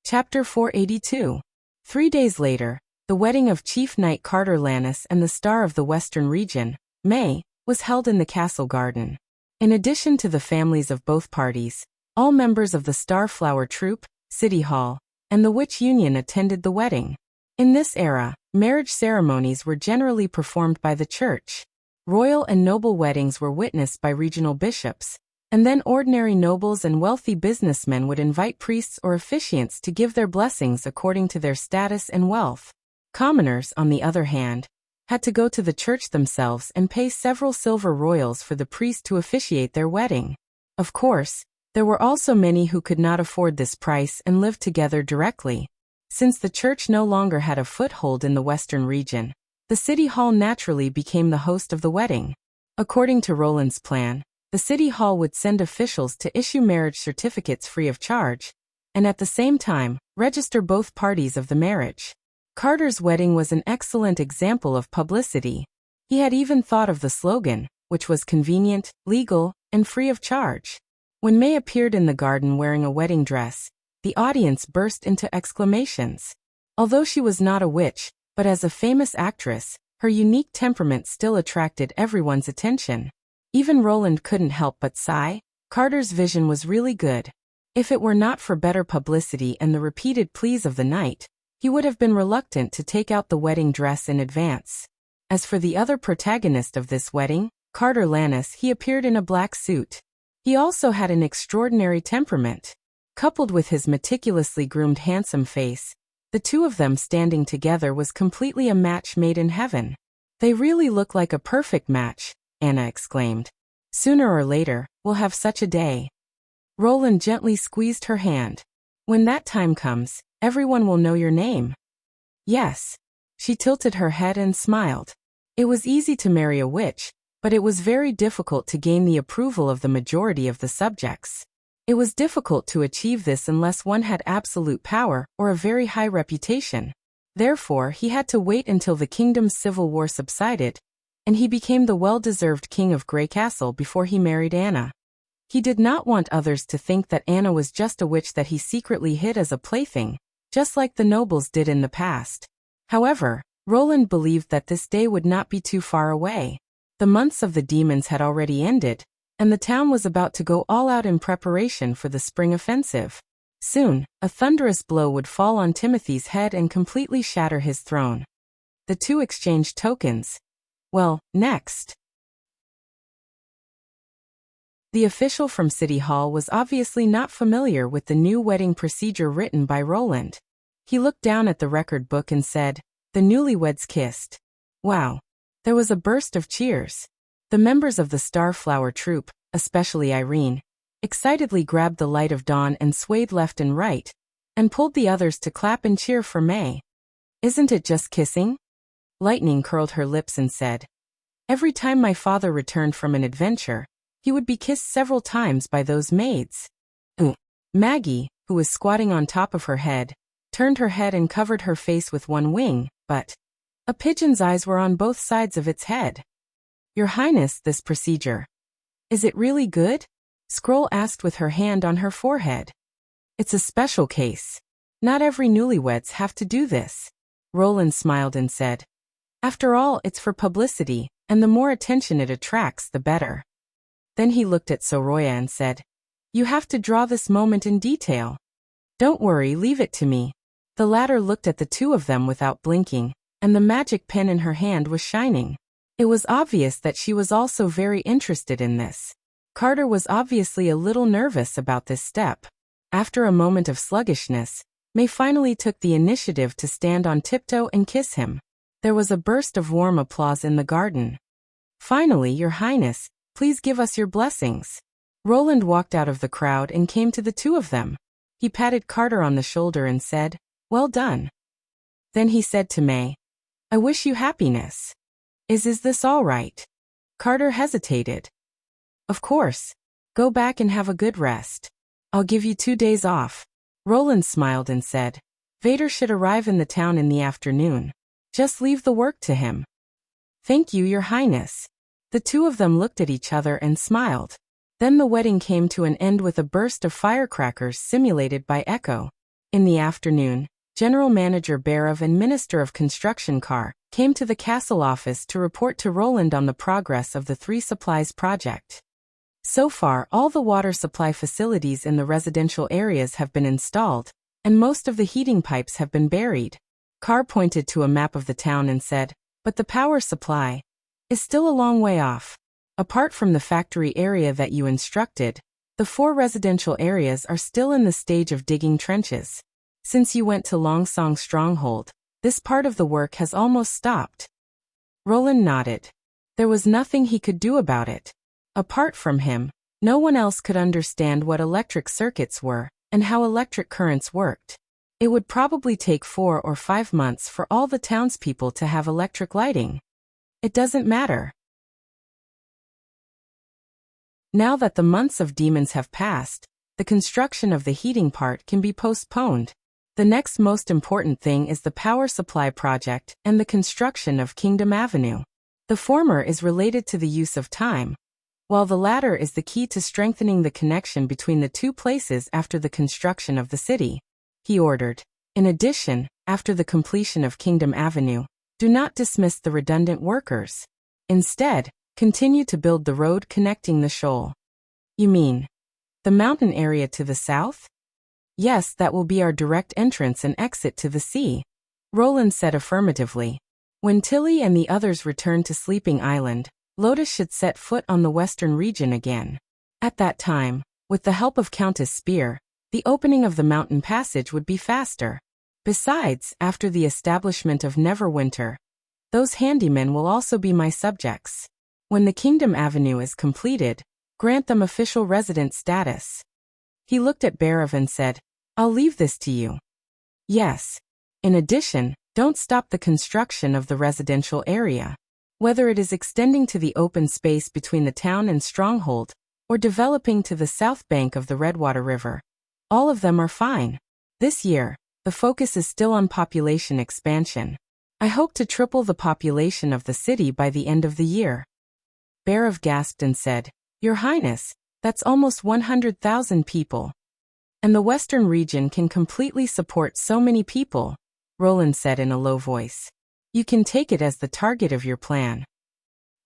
Chapter 482. 3 days later, the wedding of Chief Knight Carter Lannis and the Star of the Western Region, May, was held in the castle garden. In addition to the families of both parties, all members of the Starflower Troop, City Hall, and the Witch Union attended the wedding. In this era, marriage ceremonies were generally performed by the church. Royal and noble weddings were witnessed by regional bishops, and then ordinary nobles and wealthy businessmen would invite priests or officiants to give their blessings according to their status and wealth. Commoners, on the other hand, had to go to the church themselves and pay several silver royals for the priest to officiate their wedding. Of course, there were also many who could not afford this price and lived together directly. Since the church no longer had a foothold in the western region, the city hall naturally became the host of the wedding. According to Roland's plan, the city hall would send officials to issue marriage certificates free of charge, and at the same time, register both parties of the marriage. Carter's wedding was an excellent example of publicity. He had even thought of the slogan, which was convenient, legal, and free of charge. When May appeared in the garden wearing a wedding dress, the audience burst into exclamations. Although she was not a witch, but as a famous actress, her unique temperament still attracted everyone's attention. Even Roland couldn't help but sigh. Carter's vision was really good. If it were not for better publicity and the repeated pleas of the knight, he would have been reluctant to take out the wedding dress in advance. As for the other protagonist of this wedding, Carter Lannis, he appeared in a black suit. He also had an extraordinary temperament. Coupled with his meticulously groomed handsome face, the two of them standing together was completely a match made in heaven. They really look like a perfect match, Anna exclaimed. Sooner or later, we'll have such a day. Roland gently squeezed her hand. When that time comes, everyone will know your name. Yes. She tilted her head and smiled. It was easy to marry a witch, but it was very difficult to gain the approval of the majority of the subjects. It was difficult to achieve this unless one had absolute power or a very high reputation. Therefore, he had to wait until the kingdom's civil war subsided, and he became the well-deserved king of Grey Castle before he married Anna. He did not want others to think that Anna was just a witch that he secretly hid as a plaything, just like the nobles did in the past. However, Roland believed that this day would not be too far away. The months of the demons had already ended, and the town was about to go all out in preparation for the spring offensive. Soon, a thunderous blow would fall on Timothy's head and completely shatter his throne. The two exchanged tokens. Well, next. The official from City Hall was obviously not familiar with the new wedding procedure written by Roland. He looked down at the record book and said, "The newlyweds kissed." Wow. There was a burst of cheers. The members of the Starflower Troupe, especially Irene, excitedly grabbed the light of dawn and swayed left and right, and pulled the others to clap and cheer for May. "Isn't it just kissing?" Lightning curled her lips and said, "Every time my father returned from an adventure, he would be kissed several times by those maids." Maggie, who was squatting on top of her head, turned her head and covered her face with one wing, but a pigeon's eyes were on both sides of its head. "Your Highness, this procedure. Is it really good?" Scroll asked with her hand on her forehead. "It's a special case. Not every newlyweds have to do this." Roland smiled and said, "After all, it's for publicity, and the more attention it attracts, the better." Then he looked at Soroya and said, "You have to draw this moment in detail." "Don't worry, leave it to me." The latter looked at the two of them without blinking, and the magic pen in her hand was shining. It was obvious that she was also very interested in this. Carter was obviously a little nervous about this step. After a moment of sluggishness, May finally took the initiative to stand on tiptoe and kiss him. There was a burst of warm applause in the garden. "Finally, Your Highness, please give us your blessings." Roland walked out of the crowd and came to the two of them. He patted Carter on the shoulder and said, "Well done." Then he said to May, "I wish you happiness. Is this all right?" Carter hesitated. "Of course. Go back and have a good rest. I'll give you 2 days off." Roland smiled and said, "Vader should arrive in the town in the afternoon. Just leave the work to him." "Thank you, Your Highness." The two of them looked at each other and smiled. Then the wedding came to an end with a burst of firecrackers simulated by Echo. In the afternoon, General Manager Barov and Minister of Construction Carr came to the castle office to report to Roland on the progress of the 3 supplies project. So far, all the water supply facilities in the residential areas have been installed, and most of the heating pipes have been buried. Carr pointed to a map of the town and said, "But the power supply. is still a long way off. Apart from the factory area that you instructed, the 4 residential areas are still in the stage of digging trenches. Since you went to Longsong Stronghold, this part of the work has almost stopped. Roland nodded. There was nothing he could do about it. Apart from him, no one else could understand what electric circuits were and how electric currents worked. It would probably take 4 or 5 months for all the townspeople to have electric lighting. It doesn't matter. Now that the months of demons have passed, the construction of the heating part can be postponed. The next most important thing is the power supply project and the construction of Kingdom Avenue. The former is related to the use of time, while the latter is the key to strengthening the connection between the 2 places after the construction of the city. He ordered. In addition, after the completion of Kingdom Avenue, do not dismiss the redundant workers. Instead, continue to build the road connecting the shoal. You mean the mountain area to the south? Yes, that will be our direct entrance and exit to the sea, Roland said affirmatively. When Tilly and the others returned to Sleeping Island, Lotus should set foot on the western region again. At that time, with the help of Countess Spear, the opening of the mountain passage would be faster. Besides, after the establishment of Neverwinter, those handymen will also be my subjects. When the Kingdom Avenue is completed, grant them official resident status. He looked at Barav and said, I'll leave this to you. Yes. In addition, don't stop the construction of the residential area. Whether it is extending to the open space between the town and Stronghold, or developing to the south bank of the Redwater River, all of them are fine. This year, the focus is still on population expansion. I hope to triple the population of the city by the end of the year. Barav gasped and said, Your Highness, that's almost 100,000 people. And the western region can completely support so many people, Roland said in a low voice. You can take it as the target of your plan.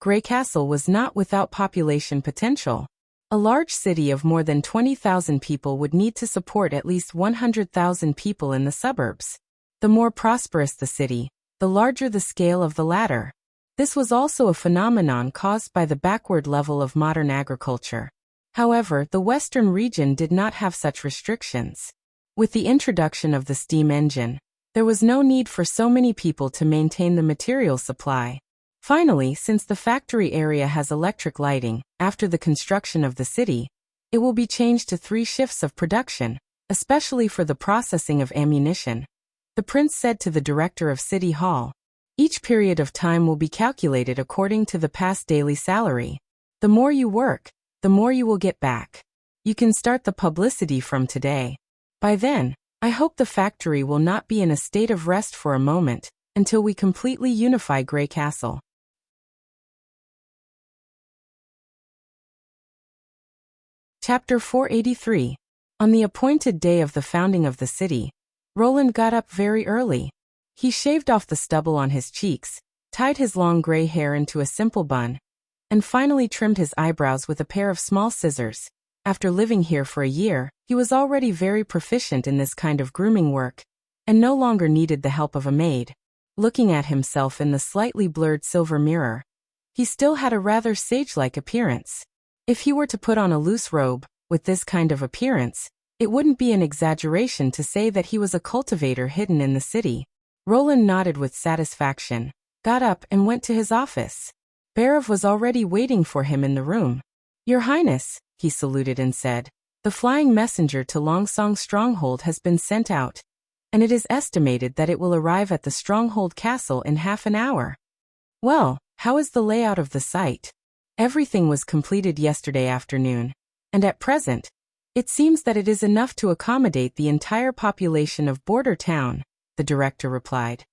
Grey Castle was not without population potential. A large city of more than 20,000 people would need to support at least 100,000 people in the suburbs. The more prosperous the city, the larger the scale of the latter. This was also a phenomenon caused by the backward level of modern agriculture. However, the western region did not have such restrictions. With the introduction of the steam engine, there was no need for so many people to maintain the material supply. Finally, since the factory area has electric lighting, after the construction of the city, it will be changed to 3 shifts of production, especially for the processing of ammunition. The prince said to the director of City Hall, Each period of time will be calculated according to the past daily salary. The more you work, the more you will get back. You can start the publicity from today. By then, I hope the factory will not be in a state of rest for a moment, until we completely unify Grey Castle. Chapter 483. On the appointed day of the founding of the city, Roland got up very early. He shaved off the stubble on his cheeks, tied his long gray hair into a simple bun, and finally trimmed his eyebrows with a pair of small scissors. After living here for a year, he was already very proficient in this kind of grooming work, and no longer needed the help of a maid. Looking at himself in the slightly blurred silver mirror, he still had a rather sage-like appearance. If he were to put on a loose robe, with this kind of appearance, it wouldn't be an exaggeration to say that he was a cultivator hidden in the city. Roland nodded with satisfaction, got up and went to his office. Barav was already waiting for him in the room. Your Highness, he saluted and said, the flying messenger to Longsong Stronghold has been sent out, and it is estimated that it will arrive at the Stronghold Castle in half an hour. Well, how is the layout of the site? Everything was completed yesterday afternoon, and at present, it seems that it is enough to accommodate the entire population of Border Town, the director replied.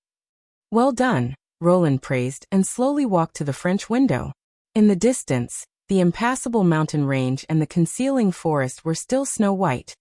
Well done, Roland praised and slowly walked to the French window. In the distance, the impassable mountain range and the concealing forest were still snow-white,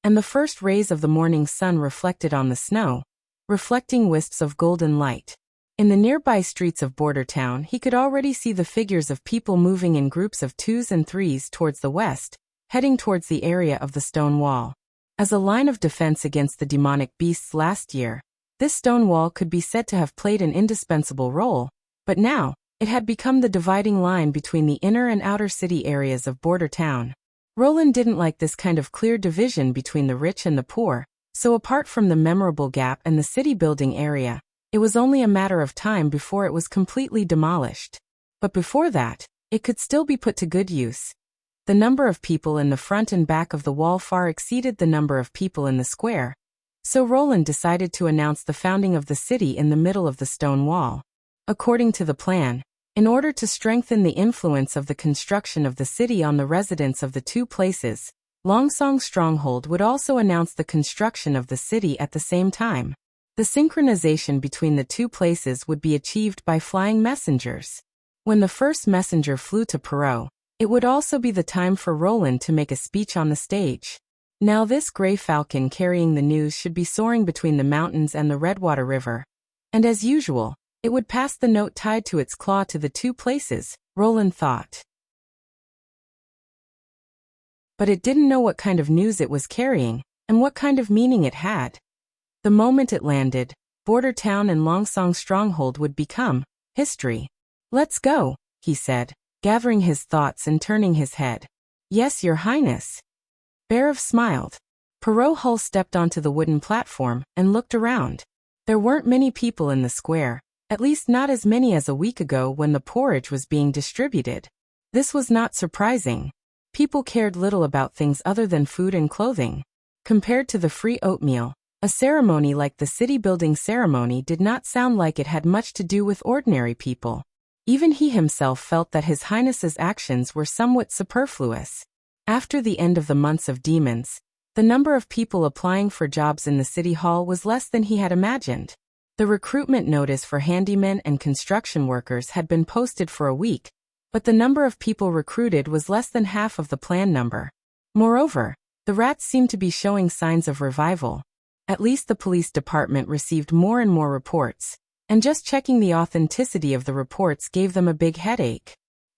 and the first rays of the morning sun reflected on the snow, reflecting wisps of golden light. In the nearby streets of Border Town, he could already see the figures of people moving in groups of 2s and 3s towards the west, heading towards the area of the stone wall. As a line of defense against the demonic beasts last year, this stone wall could be said to have played an indispensable role, but now, It had become the dividing line between the inner and outer city areas of Border Town. Roland didn't like this kind of clear division between the rich and the poor, so apart from the memorable gap and the city building area, it was only a matter of time before it was completely demolished. But before that, it could still be put to good use. The number of people in the front and back of the wall far exceeded the number of people in the square, so Roland decided to announce the founding of the city in the middle of the stone wall. According to the plan, in order to strengthen the influence of the construction of the city on the residents of the two places, Longsong Stronghold would also announce the construction of the city at the same time. The synchronization between the two places would be achieved by flying messengers. When the first messenger flew to Perot, it would also be the time for Roland to make a speech on the stage. Now this gray falcon carrying the news should be soaring between the mountains and the Redwater River. And as usual, it would pass the note tied to its claw to the two places, Roland thought. But it didn't know what kind of news it was carrying, and what kind of meaning it had. The moment it landed, Border Town and Longsong Stronghold would become history. "Let's go," he said, gathering his thoughts and turning his head. "Yes, Your Highness." Barav smiled. Perot Hull stepped onto the wooden platform and looked around. There weren't many people in the square, at least not as many as a week ago when the porridge was being distributed. This was not surprising. People cared little about things other than food and clothing. Compared to the free oatmeal, a ceremony like the city-building ceremony did not sound like it had much to do with ordinary people. Even he himself felt that His Highness's actions were somewhat superfluous. After the end of the months of demons, the number of people applying for jobs in the city hall was less than he had imagined. The recruitment notice for handymen and construction workers had been posted for a week, but the number of people recruited was less than half of the planned number. Moreover, the rats seemed to be showing signs of revival. At least the police department received more and more reports, and just checking the authenticity of the reports gave them a big headache.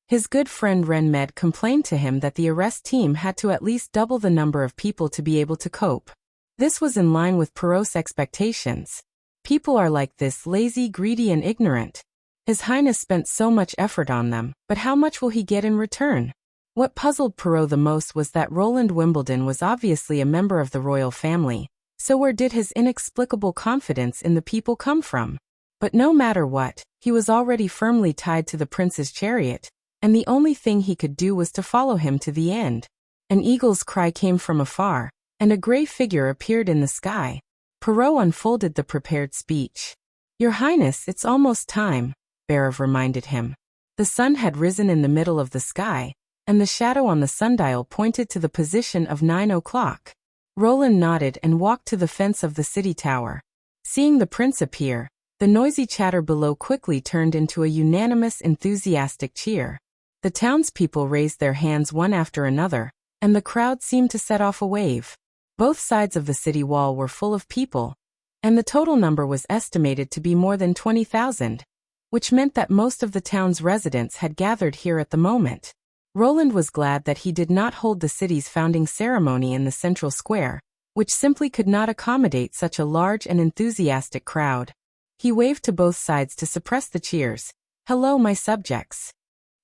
His good friend Ren Med complained to him that the arrest team had to at least double the number of people to be able to cope. This was in line with Perot's expectations. People are like this, lazy, greedy and ignorant. His Highness spent so much effort on them, but how much will he get in return? What puzzled Perot the most was that Roland Wimbledon was obviously a member of the royal family, so where did his inexplicable confidence in the people come from? But no matter what, he was already firmly tied to the prince's chariot, and the only thing he could do was to follow him to the end. An eagle's cry came from afar, and a gray figure appeared in the sky. Perot unfolded the prepared speech. "Your Highness, it's almost time," Barav reminded him. The sun had risen in the middle of the sky, and the shadow on the sundial pointed to the position of 9 o'clock. Roland nodded and walked to the fence of the city tower. Seeing the prince appear, the noisy chatter below quickly turned into a unanimous, enthusiastic cheer. The townspeople raised their hands one after another, and the crowd seemed to set off a wave. Both sides of the city wall were full of people, and the total number was estimated to be more than 20,000, which meant that most of the town's residents had gathered here at the moment. Roland was glad that he did not hold the city's founding ceremony in the central square, which simply could not accommodate such a large and enthusiastic crowd. He waved to both sides to suppress the cheers. "Hello, my subjects."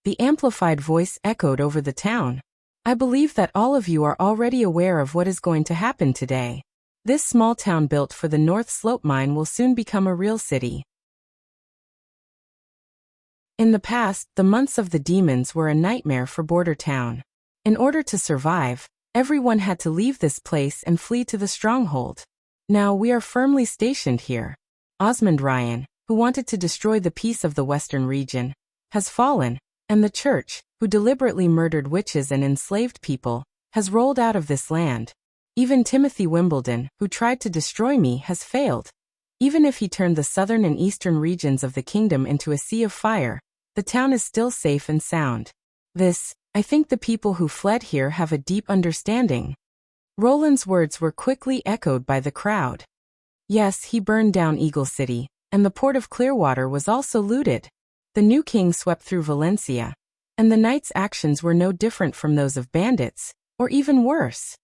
The amplified voice echoed over the town. "I believe that all of you are already aware of what is going to happen today. This small town built for the North Slope mine will soon become a real city." In the past, the months of the demons were a nightmare for Border Town. In order to survive, everyone had to leave this place and flee to the stronghold. Now we are firmly stationed here. Osmond Ryan, who wanted to destroy the peace of the western region, has fallen, and the church, who deliberately murdered witches and enslaved people, has rolled out of this land. Even Timothy Wimbledon, who tried to destroy me, has failed. Even if he turned the southern and eastern regions of the kingdom into a sea of fire, the town is still safe and sound. This, I think the people who fled here have a deep understanding. Roland's words were quickly echoed by the crowd. Yes, he burned down Eagle City, and the port of Clearwater was also looted. The new king swept through Valencia, and the knight's actions were no different from those of bandits, or even worse.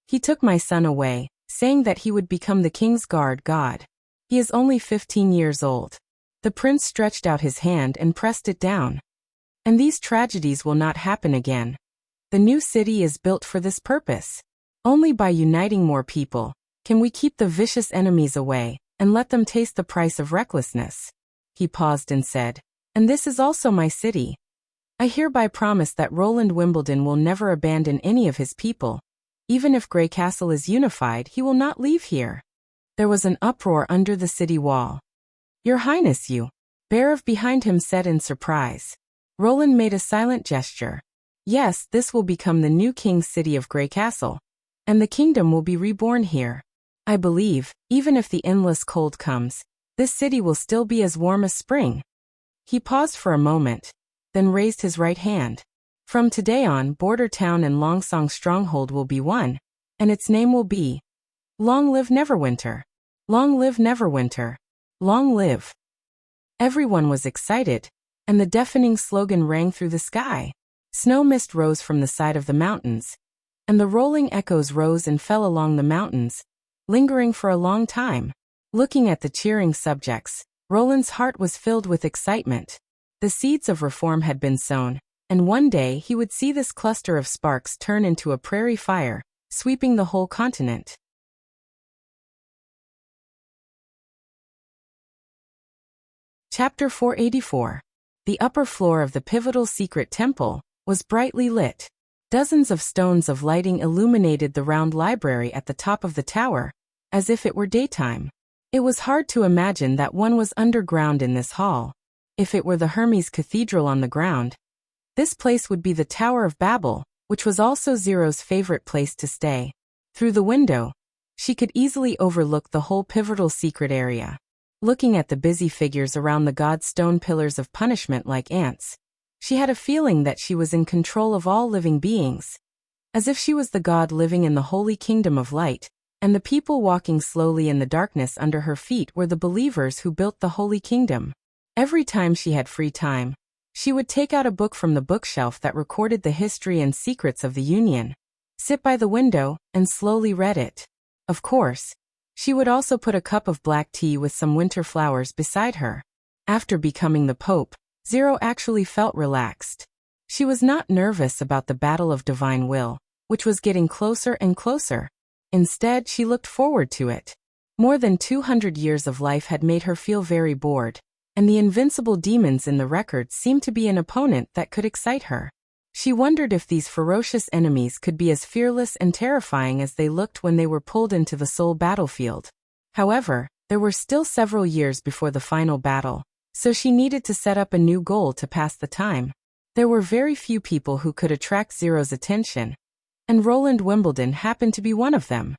He took my son away, saying that he would become the king's guard god. He is only 15 years old. The prince stretched out his hand and pressed it down. And these tragedies will not happen again. The new city is built for this purpose. Only by uniting more people can we keep the vicious enemies away and let them taste the price of recklessness. He paused and said, and this is also my city. I hereby promise that Roland Wimbledon will never abandon any of his people. Even if Grey Castle is unified, he will not leave here. There was an uproar under the city wall. Your Highness, you. Berev behind him said in surprise. Roland made a silent gesture. Yes, this will become the new king's city of Grey Castle. And the kingdom will be reborn here. I believe, even if the endless cold comes, this city will still be as warm as spring. He paused for a moment, then raised his right hand. From today on, Border Town and Longsong Stronghold will be one, and its name will be Long Live Neverwinter. Long live Neverwinter. Long live. Everyone was excited, and the deafening slogan rang through the sky. Snow mist rose from the side of the mountains, and the rolling echoes rose and fell along the mountains, lingering for a long time. Looking at the cheering subjects, Roland's heart was filled with excitement. The seeds of reform had been sown, and one day he would see this cluster of sparks turn into a prairie fire, sweeping the whole continent. Chapter 484. The upper floor of the pivotal secret temple was brightly lit. Dozens of stones of lighting illuminated the round library at the top of the tower, as if it were daytime. It was hard to imagine that one was underground in this hall. If it were the Hermes Cathedral on the ground, this place would be the Tower of Babel, which was also Zero's favorite place to stay. Through the window, she could easily overlook the whole pivotal secret area. Looking at the busy figures around the god's stone pillars of punishment like ants, she had a feeling that she was in control of all living beings, as if she was the god living in the holy kingdom of light, and the people walking slowly in the darkness under her feet were the believers who built the holy kingdom. Every time she had free time, she would take out a book from the bookshelf that recorded the history and secrets of the Union, sit by the window, and slowly read it. Of course, she would also put a cup of black tea with some winter flowers beside her. After becoming the Pope, Zero actually felt relaxed. She was not nervous about the battle of divine will, which was getting closer and closer. Instead, she looked forward to it. More than 200 years of life had made her feel very bored, and the invincible demons in the record seemed to be an opponent that could excite her. She wondered if these ferocious enemies could be as fearless and terrifying as they looked when they were pulled into the soul battlefield. However, there were still several years before the final battle, so she needed to set up a new goal to pass the time. There were very few people who could attract Zero's attention, and Roland Wimbledon happened to be one of them.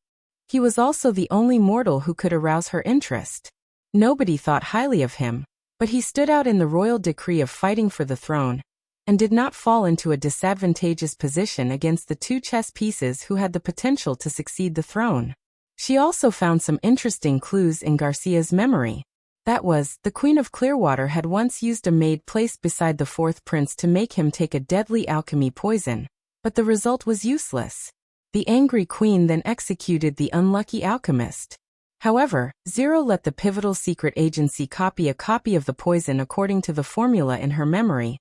He was also the only mortal who could arouse her interest. Nobody thought highly of him, but he stood out in the royal decree of fighting for the throne, and did not fall into a disadvantageous position against the two chess pieces who had the potential to succeed the throne. She also found some interesting clues in Garcia's memory. That was, the Queen of Clearwater had once used a maid placed beside the fourth prince to make him take a deadly alchemy poison, but the result was useless. The angry queen then executed the unlucky alchemist. However, Zero let the pivotal secret agency copy a copy of the poison according to the formula in her memory,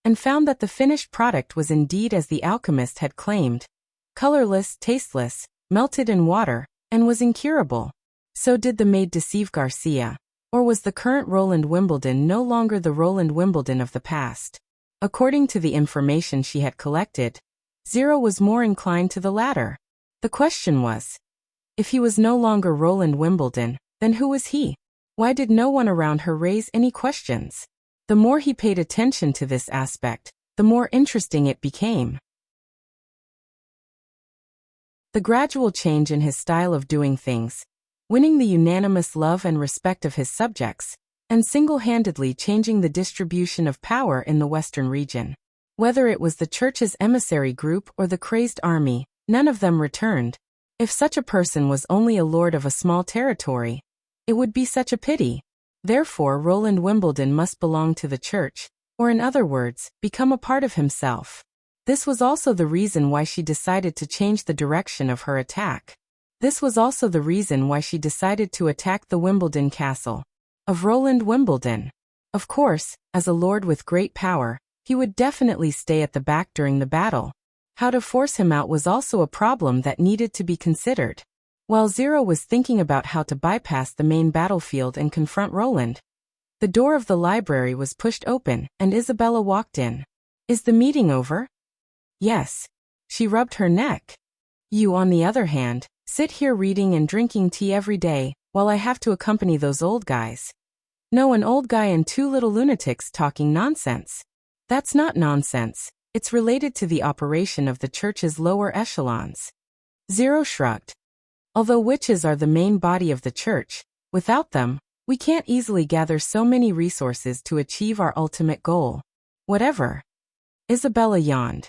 and found that the finished product was indeed as the alchemist had claimed, colorless, tasteless, melted in water, and was incurable. So did the maid deceive Garcia, or was the current Roland Wimbledon no longer the Roland Wimbledon of the past? According to the information she had collected, Zero was more inclined to the latter. The question was, if he was no longer Roland Wimbledon, then who was he? Why did no one around her raise any questions? The more he paid attention to this aspect, the more interesting it became. The gradual change in his style of doing things, winning the unanimous love and respect of his subjects, and single-handedly changing the distribution of power in the Western region. Whether it was the church's emissary group or the crazed army, none of them returned. If such a person was only a lord of a small territory, it would be such a pity. Therefore, Roland Wimbledon must belong to the church, or in other words, become a part of himself. This was also the reason why she decided to change the direction of her attack. This was also the reason why she decided to attack the Wimbledon castle of Roland Wimbledon. Of course, as a lord with great power, he would definitely stay at the back during the battle. How to force him out was also a problem that needed to be considered. While Zero was thinking about how to bypass the main battlefield and confront Roland, the door of the library was pushed open, and Isabella walked in. Is the meeting over? Yes. She rubbed her neck. You, on the other hand, sit here reading and drinking tea every day, while I have to accompany those old guys. No, an old guy and two little lunatics talking nonsense. That's not nonsense. It's related to the operation of the church's lower echelons. Zero shrugged. Although witches are the main body of the church, without them, we can't easily gather so many resources to achieve our ultimate goal. Whatever. Isabella yawned.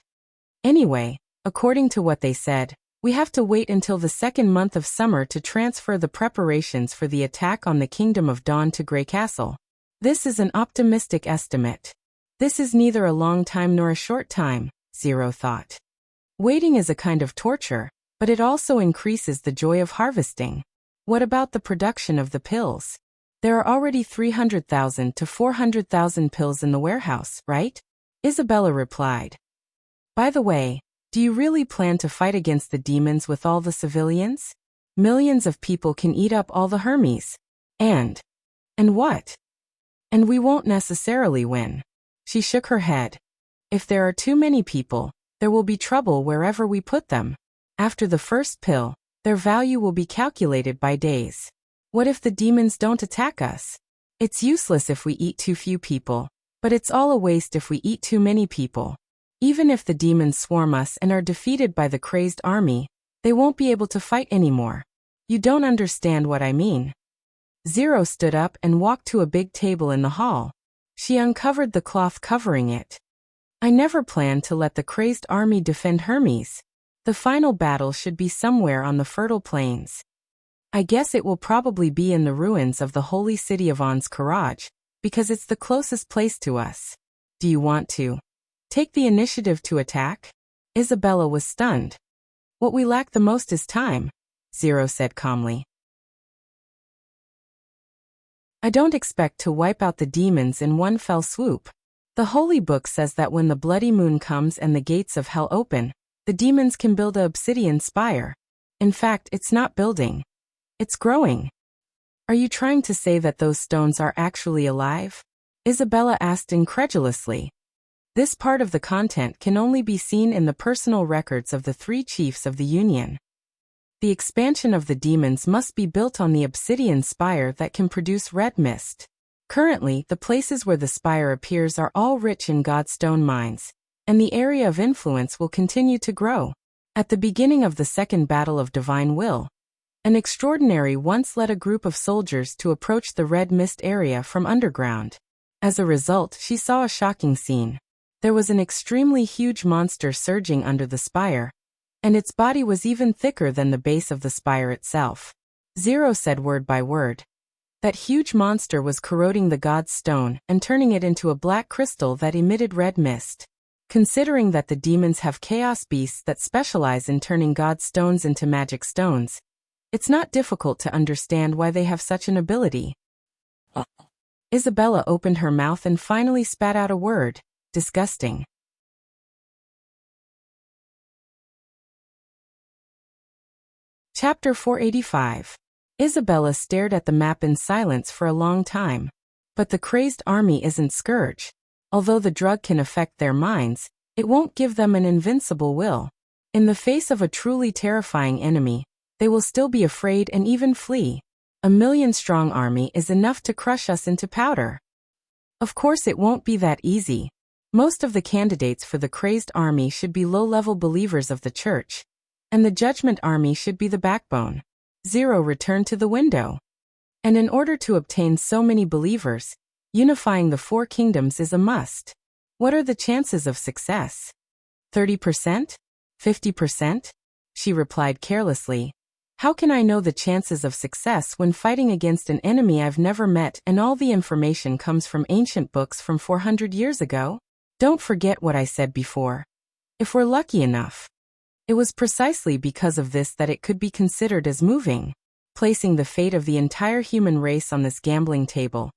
Anyway, according to what they said, we have to wait until the second month of summer to transfer the preparations for the attack on the Kingdom of Dawn to Grey Castle. This is an optimistic estimate. This is neither a long time nor a short time, Zero thought. Waiting is a kind of torture, but it also increases the joy of harvesting. What about the production of the pills? There are already 300,000 to 400,000 pills in the warehouse, right? Isabella replied. By the way, do you really plan to fight against the demons with all the civilians? Millions of people can eat up all the Hermes. And what? And we won't necessarily win. She shook her head. If there are too many people, there will be trouble wherever we put them. After the first pill, their value will be calculated by days. What if the demons don't attack us? It's useless if we eat too few people, but it's all a waste if we eat too many people. Even if the demons swarm us and are defeated by the crazed army, they won't be able to fight anymore. You don't understand what I mean. Zero stood up and walked to a big table in the hall. She uncovered the cloth covering it. I never planned to let the crazed army defend Hermes. The final battle should be somewhere on the fertile plains. I guess it will probably be in the ruins of the holy city of Ans-Karaj, because it's the closest place to us. Do you want to take the initiative to attack? Isabella was stunned. What we lack the most is time, Zero said calmly. I don't expect to wipe out the demons in one fell swoop. The Holy Book says that when the bloody moon comes and the gates of hell open, the demons can build an obsidian spire. In fact, it's not building. It's growing. Are you trying to say that those stones are actually alive? Isabella asked incredulously. This part of the content can only be seen in the personal records of the three chiefs of the Union. The expansion of the demons must be built on the obsidian spire that can produce red mist. Currently, the places where the spire appears are all rich in godstone mines, and the area of influence will continue to grow. At the beginning of the Second Battle of Divine Will, an extraordinary once led a group of soldiers to approach the red mist area from underground. As a result, she saw a shocking scene. There was an extremely huge monster surging under the spire, and its body was even thicker than the base of the spire itself. Zero said word by word. That huge monster was corroding the god's stone and turning it into a black crystal that emitted red mist. Considering that the demons have chaos beasts that specialize in turning god's stones into magic stones, it's not difficult to understand why they have such an ability. Isabella opened her mouth and finally spat out a word. Disgusting. Chapter 485. Isabella stared at the map in silence for a long time. But the crazed army isn't Scourge. Although the drug can affect their minds, it won't give them an invincible will. In the face of a truly terrifying enemy, they will still be afraid and even flee. 1,000,000-strong army is enough to crush us into powder. Of course it won't be that easy. Most of the candidates for the crazed army should be low-level believers of the church, and the judgment army should be the backbone. Zero returned to the window. And in order to obtain so many believers, unifying the four kingdoms is a must. What are the chances of success? 30%? 50%? She replied carelessly. How can I know the chances of success when fighting against an enemy I've never met and all the information comes from ancient books from 400 years ago? Don't forget what I said before. If we're lucky enough. It was precisely because of this that it could be considered as moving. Placing the fate of the entire human race on this gambling table,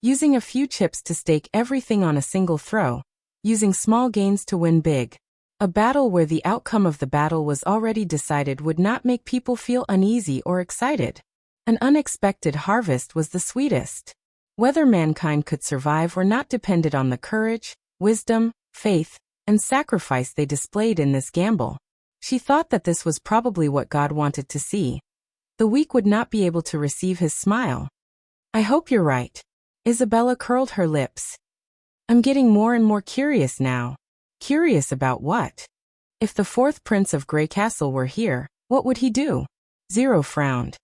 using a few chips to stake everything on a single throw, using small gains to win big. A battle where the outcome of the battle was already decided would not make people feel uneasy or excited. An unexpected harvest was the sweetest. Whether mankind could survive or not depended on the courage, wisdom, faith, and sacrifice they displayed in this gamble. She thought that this was probably what God wanted to see. The weak would not be able to receive his smile. I hope you're right. Isabella curled her lips. I'm getting more and more curious now. Curious about what? If the fourth prince of Grey Castle were here, what would he do? Zero frowned.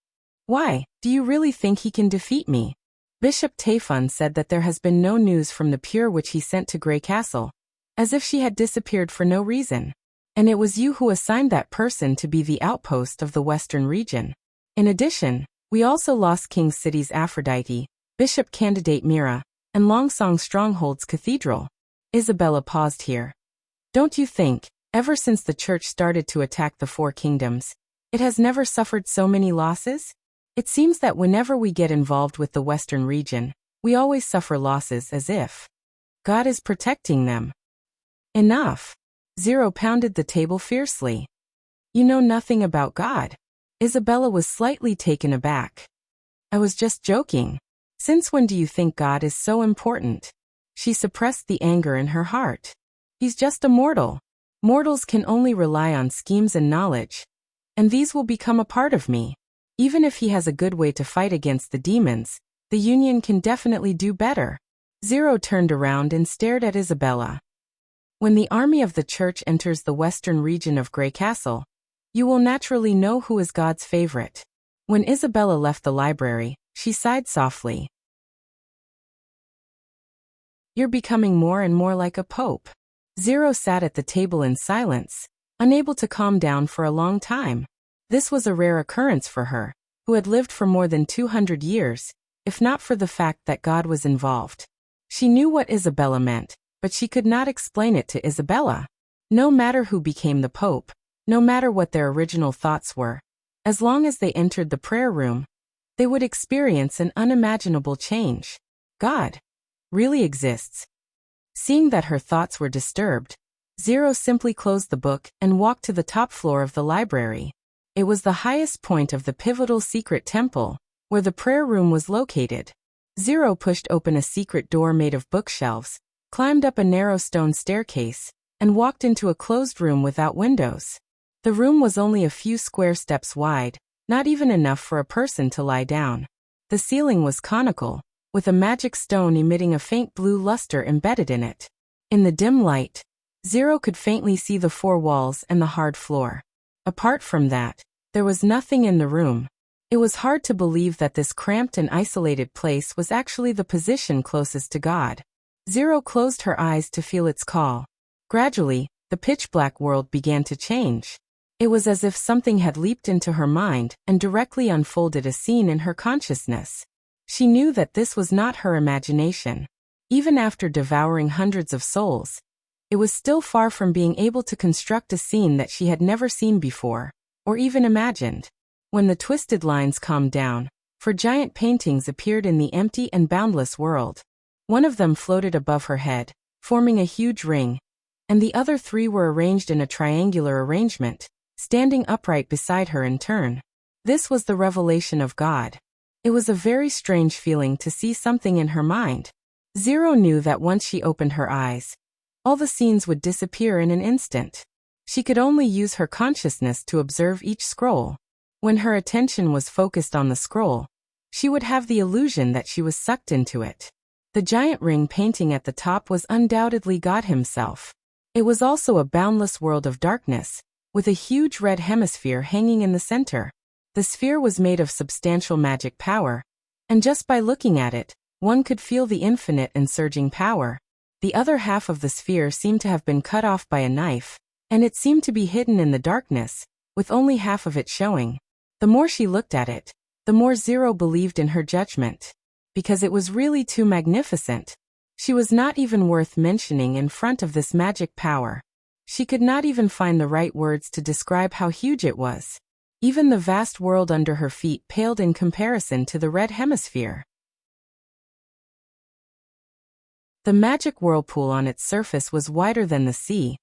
Why, do you really think he can defeat me? Bishop Tayfun said that there has been no news from the Pure which he sent to Grey Castle, as if she had disappeared for no reason. And it was you who assigned that person to be the outpost of the Western region. In addition, we also lost King City's Aphrodite, Bishop Candidate Mira, and Longsong Stronghold's Cathedral. Isabella paused here. Don't you think, ever since the church started to attack the Four Kingdoms, it has never suffered so many losses? It seems that whenever we get involved with the Western region, we always suffer losses as if God is protecting them. Enough. Zero pounded the table fiercely. You know nothing about God. Isabella was slightly taken aback. I was just joking. Since when do you think God is so important? She suppressed the anger in her heart. He's just a mortal. Mortals can only rely on schemes and knowledge. And these will become a part of me. Even if he has a good way to fight against the demons, the Union can definitely do better. Zero turned around and stared at Isabella. When the army of the church enters the western region of Grey Castle, you will naturally know who is God's favorite. When Isabella left the library, she sighed softly. You're becoming more and more like a pope. Zero sat at the table in silence, unable to calm down for a long time. This was a rare occurrence for her, who had lived for more than 200 years, if not for the fact that God was involved. She knew what Isabella meant, but she could not explain it to Isabella. No matter who became the pope, no matter what their original thoughts were, as long as they entered the prayer room, they would experience an unimaginable change. God really exists. Seeing that her thoughts were disturbed, Zero simply closed the book and walked to the top floor of the library. It was the highest point of the pivotal secret temple, where the prayer room was located. Zero pushed open a secret door made of bookshelves, climbed up a narrow stone staircase, and walked into a closed room without windows. The room was only a few square steps wide, not even enough for a person to lie down. The ceiling was conical, with a magic stone emitting a faint blue luster embedded in it. In the dim light, Zero could faintly see the four walls and the hard floor. Apart from that, there was nothing in the room. It was hard to believe that this cramped and isolated place was actually the position closest to God. Zero closed her eyes to feel its call. Gradually, the pitch-black world began to change. It was as if something had leaped into her mind and directly unfolded a scene in her consciousness. She knew that this was not her imagination. Even after devouring hundreds of souls, it was still far from being able to construct a scene that she had never seen before, or even imagined. When the twisted lines calmed down, four giant paintings appeared in the empty and boundless world. One of them floated above her head, forming a huge ring, and the other three were arranged in a triangular arrangement, standing upright beside her in turn. This was the revelation of God. It was a very strange feeling to see something in her mind. Zero knew that once she opened her eyes, all the scenes would disappear in an instant. She could only use her consciousness to observe each scroll. When her attention was focused on the scroll, she would have the illusion that she was sucked into it. The giant ring painting at the top was undoubtedly God himself. It was also a boundless world of darkness, with a huge red hemisphere hanging in the center. The sphere was made of substantial magic power, and just by looking at it, one could feel the infinite and surging power. The other half of the sphere seemed to have been cut off by a knife, and it seemed to be hidden in the darkness, with only half of it showing. The more she looked at it, the more Zero believed in her judgment. Because it was really too magnificent. She was not even worth mentioning in front of this magic power. She could not even find the right words to describe how huge it was. Even the vast world under her feet paled in comparison to the red hemisphere. The magic whirlpool on its surface was wider than the sea,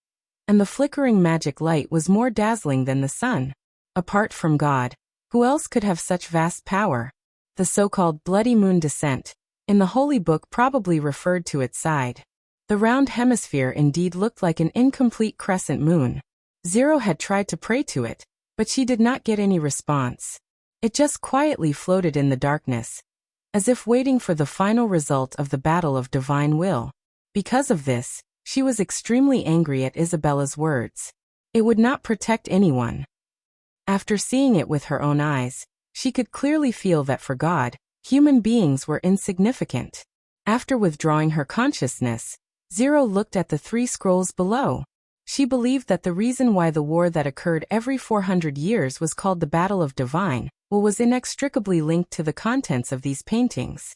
and the flickering magic light was more dazzling than the sun. Apart from God, who else could have such vast power? The so-called bloody moon descent in the holy book probably referred to its side. The round hemisphere indeed looked like an incomplete crescent moon. Zero had tried to pray to it, but she did not get any response. It just quietly floated in the darkness, as if waiting for the final result of the battle of divine will. Because of this, she was extremely angry at Isabella's words. It would not protect anyone. After seeing it with her own eyes, she could clearly feel that for God, human beings were insignificant. After withdrawing her consciousness, Zero looked at the 3 scrolls below. She believed that the reason why the war that occurred every 400 years was called the Battle of Divine Will was inextricably linked to the contents of these paintings.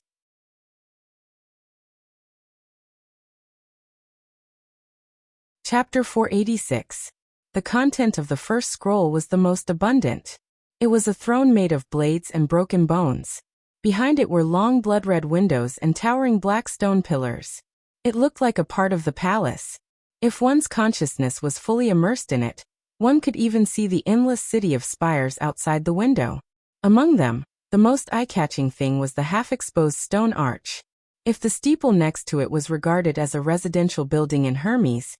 Chapter 486. The content of the first scroll was the most abundant. It was a throne made of blades and broken bones. Behind it were long blood-red windows and towering black stone pillars. It looked like a part of the palace. If one's consciousness was fully immersed in it, one could even see the endless city of spires outside the window. Among them, the most eye-catching thing was the half-exposed stone arch. If the steeple next to it was regarded as a residential building in Hermes,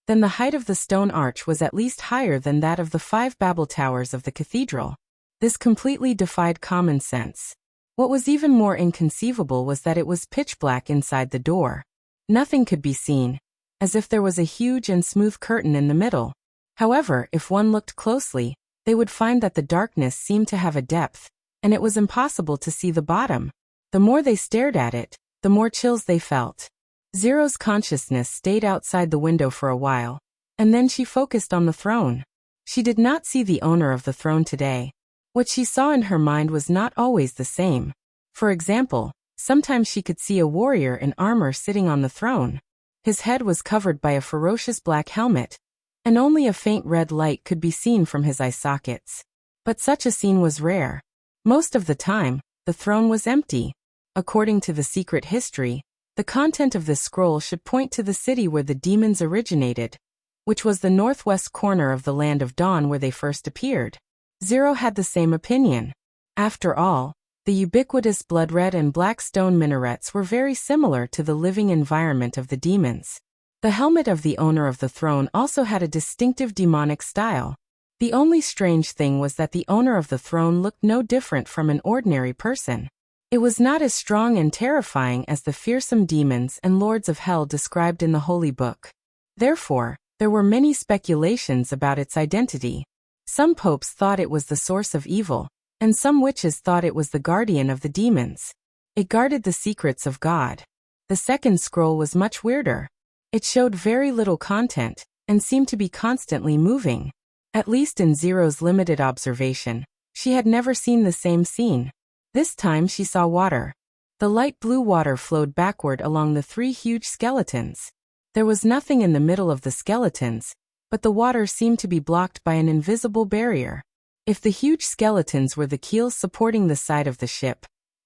then the height of the stone arch was at least higher than that of the 5 Babel towers of the cathedral. This completely defied common sense. What was even more inconceivable was that it was pitch black inside the door. Nothing could be seen, as if there was a huge and smooth curtain in the middle. However, if one looked closely, they would find that the darkness seemed to have a depth, and it was impossible to see the bottom. The more they stared at it, the more chills they felt. Zero's consciousness stayed outside the window for a while, and then she focused on the throne. She did not see the owner of the throne today. What she saw in her mind was not always the same. For example, sometimes she could see a warrior in armor sitting on the throne. His head was covered by a ferocious black helmet, and only a faint red light could be seen from his eye sockets. But such a scene was rare. Most of the time, the throne was empty. According to the secret history, the content of this scroll should point to the city where the demons originated, which was the northwest corner of the Land of Dawn where they first appeared. Zero had the same opinion. After all, the ubiquitous blood-red and black stone minarets were very similar to the living environment of the demons. The helmet of the owner of the throne also had a distinctive demonic style. The only strange thing was that the owner of the throne looked no different from an ordinary person. It was not as strong and terrifying as the fearsome demons and lords of hell described in the Holy Book. Therefore, there were many speculations about its identity. Some popes thought it was the source of evil, and some witches thought it was the guardian of the demons. It guarded the secrets of God. The second scroll was much weirder. It showed very little content, and seemed to be constantly moving. At least in Zero's limited observation, she had never seen the same scene. This time she saw water. The light blue water flowed backward along the 3 huge skeletons. There was nothing in the middle of the skeletons, but the water seemed to be blocked by an invisible barrier. If the huge skeletons were the keels supporting the side of the ship,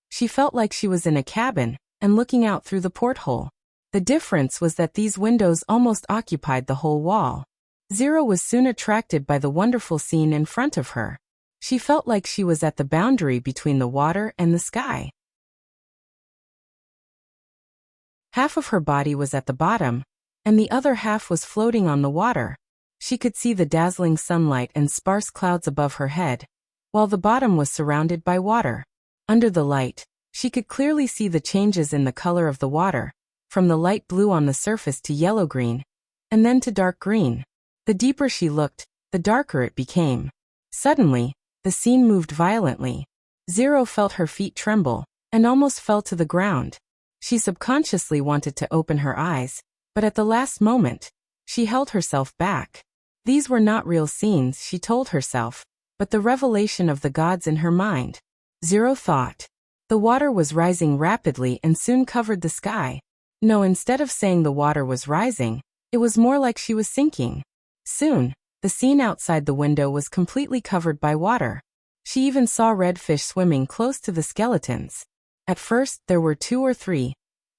she felt like she was in a cabin and looking out through the porthole. The difference was that these windows almost occupied the whole wall. Zero was soon attracted by the wonderful scene in front of her. She felt like she was at the boundary between the water and the sky. Half of her body was at the bottom, and the other half was floating on the water. She could see the dazzling sunlight and sparse clouds above her head, while the bottom was surrounded by water. Under the light, she could clearly see the changes in the color of the water, from the light blue on the surface to yellow-green, and then to dark green. The deeper she looked, the darker it became. Suddenly, the scene moved violently. Zero felt her feet tremble, and almost fell to the ground. She subconsciously wanted to open her eyes, but at the last moment, she held herself back. These were not real scenes, she told herself, but the revelation of the gods in her mind. Zero thought. The water was rising rapidly and soon covered the sky. No, instead of saying the water was rising, it was more like she was sinking. Soon, the scene outside the window was completely covered by water. She even saw red fish swimming close to the skeletons. At first, there were 2 or 3,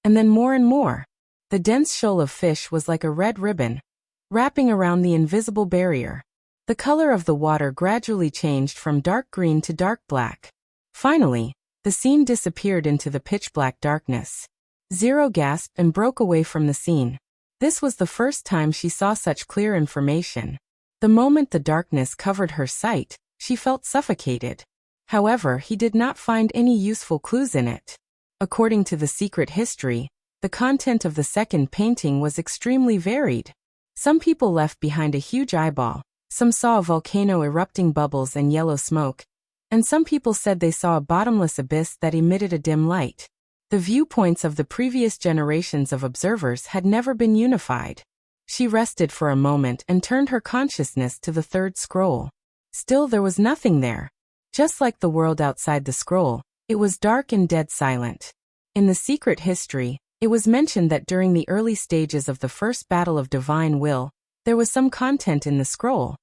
and then more and more. The dense shoal of fish was like a red ribbon, wrapping around the invisible barrier. The color of the water gradually changed from dark green to dark black. Finally, the scene disappeared into the pitch-black darkness. Zero gasped and broke away from the scene. This was the first time she saw such clear information. The moment the darkness covered her sight, she felt suffocated. However, he did not find any useful clues in it. According to the secret history, the content of the second painting was extremely varied. Some people left behind a huge eyeball, some saw a volcano erupting bubbles and yellow smoke, and some people said they saw a bottomless abyss that emitted a dim light. The viewpoints of the previous generations of observers had never been unified. She rested for a moment and turned her consciousness to the third scroll. Still there was nothing there. Just like the world outside the scroll, it was dark and dead silent. In the secret history, it was mentioned that during the early stages of the first battle of divine will, there was some content in the scroll.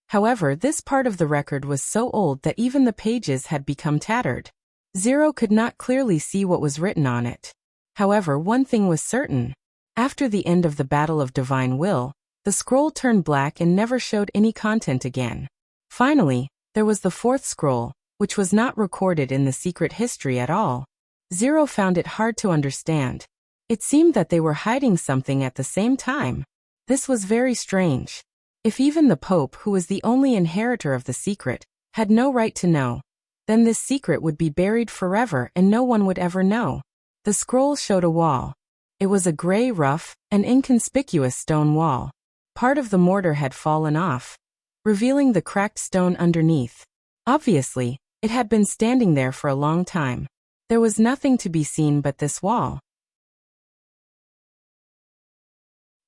However, this part of the record was so old that even the pages had become tattered. Zero could not clearly see what was written on it. However, one thing was certain. After the end of the battle of divine will, the scroll turned black and never showed any content again. Finally, there was the fourth scroll, which was not recorded in the secret history at all. Zero found it hard to understand. It seemed that they were hiding something at the same time. This was very strange. If even the Pope, who was the only inheritor of the secret, had no right to know, then this secret would be buried forever and no one would ever know. The scroll showed a wall. It was a gray, rough, and inconspicuous stone wall. Part of the mortar had fallen off, revealing the cracked stone underneath. Obviously, it had been standing there for a long time. There was nothing to be seen but this wall.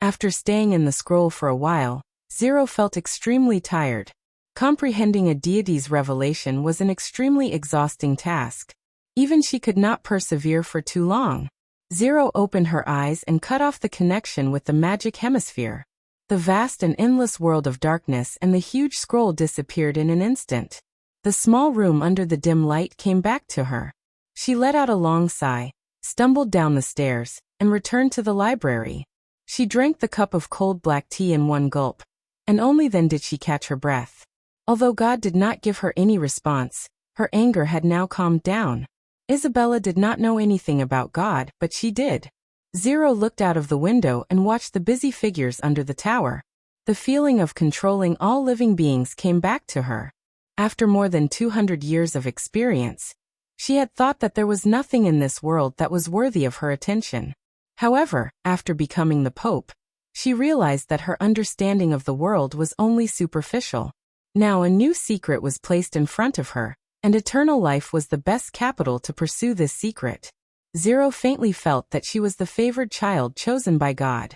After staying in the scroll for a while, Zero felt extremely tired. Comprehending a deity's revelation was an extremely exhausting task. Even she could not persevere for too long. Zero opened her eyes and cut off the connection with the magic hemisphere. The vast and endless world of darkness and the huge scroll disappeared in an instant. The small room under the dim light came back to her. She let out a long sigh, stumbled down the stairs, and returned to the library. She drank the cup of cold black tea in one gulp, and only then did she catch her breath. Although God did not give her any response, her anger had now calmed down. Isabella did not know anything about God, but she did. Zero looked out of the window and watched the busy figures under the tower. The feeling of controlling all living beings came back to her. After more than 200 years of experience, she had thought that there was nothing in this world that was worthy of her attention. However, after becoming the Pope, she realized that her understanding of the world was only superficial. Now a new secret was placed in front of her, and eternal life was the best capital to pursue this secret. Zero faintly felt that she was the favored child chosen by God.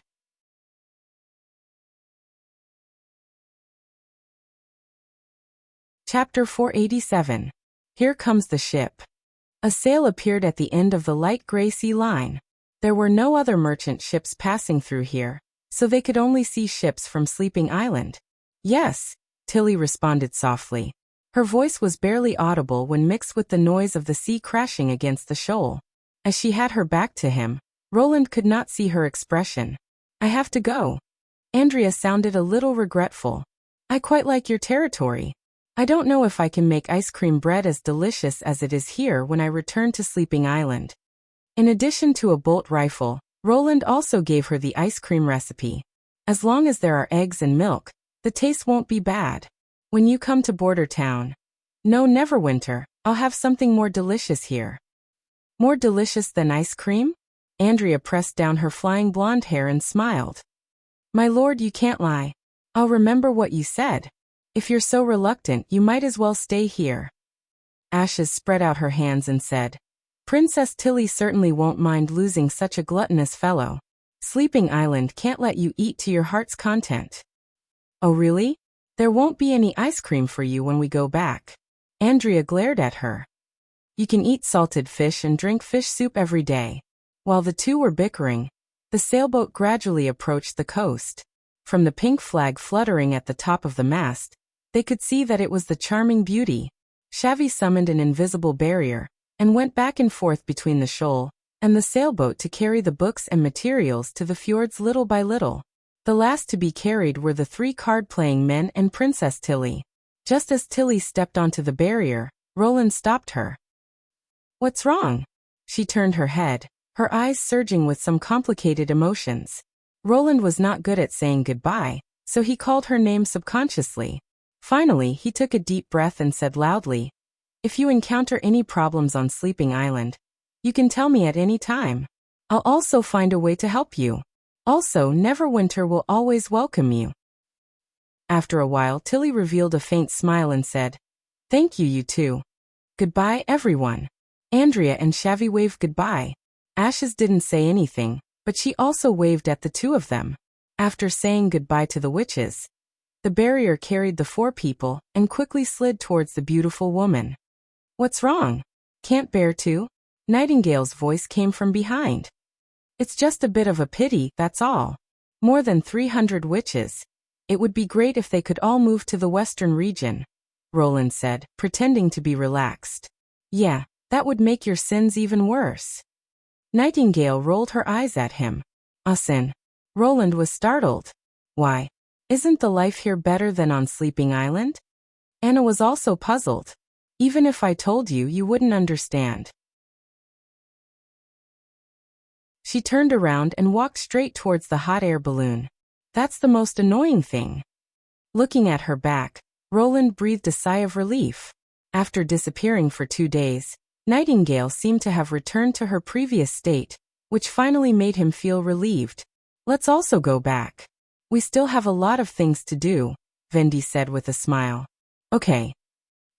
Chapter 487. Here Comes the Ship. A sail appeared at the end of the light gray sea line. There were no other merchant ships passing through here, so they could only see ships from Sleeping Island. Yes, Tilly responded softly. Her voice was barely audible when mixed with the noise of the sea crashing against the shoal. As she had her back to him, Roland could not see her expression. I have to go. Andrea sounded a little regretful. I quite like your territory. I don't know if I can make ice cream bread as delicious as it is here when I return to Sleeping Island. In addition to a bolt rifle, Roland also gave her the ice cream recipe. As long as there are eggs and milk, the taste won't be bad. When you come to Border Town. No, Neverwinter, I'll have something more delicious here. More delicious than ice cream? Andrea pressed down her flying blonde hair and smiled. My lord, you can't lie. I'll remember what you said. If you're so reluctant, you might as well stay here. Ashes spread out her hands and said, Princess Tilly certainly won't mind losing such a gluttonous fellow. Sleeping Island can't let you eat to your heart's content. Oh really? There won't be any ice cream for you when we go back. Andrea glared at her. You can eat salted fish and drink fish soup every day. While the two were bickering, the sailboat gradually approached the coast. From the pink flag fluttering at the top of the mast, they could see that it was the charming Beauty. Shavy summoned an invisible barrier, and went back and forth between the shoal, and the sailboat to carry the books and materials to the fjords little by little. The last to be carried were the 3 card-playing men and Princess Tilly. Just as Tilly stepped onto the barrier, Roland stopped her. "What's wrong?" She turned her head, her eyes surging with some complicated emotions. Roland was not good at saying goodbye, so he called her name subconsciously. Finally, he took a deep breath and said loudly, "If you encounter any problems on Sleeping Island, you can tell me at any time. I'll also find a way to help you. Also, Neverwinter will always welcome you." After a while, Tilly revealed a faint smile and said, "Thank you, you two. Goodbye, everyone." Andrea and Shavy waved goodbye. Ashes didn't say anything, but she also waved at the two of them. After saying goodbye to the witches, the barrier carried the 4 people and quickly slid towards the beautiful woman. "What's wrong? Can't bear to?" Nightingale's voice came from behind. "It's just a bit of a pity, that's all. More than 300 witches. It would be great if they could all move to the western region," Roland said, pretending to be relaxed. "Yeah, that would make your sins even worse." Nightingale rolled her eyes at him. "Sin." Roland was startled. "Why? Isn't the life here better than on Sleeping Island?" Anna was also puzzled. "Even if I told you, you wouldn't understand." She turned around and walked straight towards the hot air balloon. "That's the most annoying thing." Looking at her back, Roland breathed a sigh of relief. After disappearing for 2 days, Nightingale seemed to have returned to her previous state, which finally made him feel relieved. "Let's also go back. We still have a lot of things to do," Vendi said with a smile. "Okay."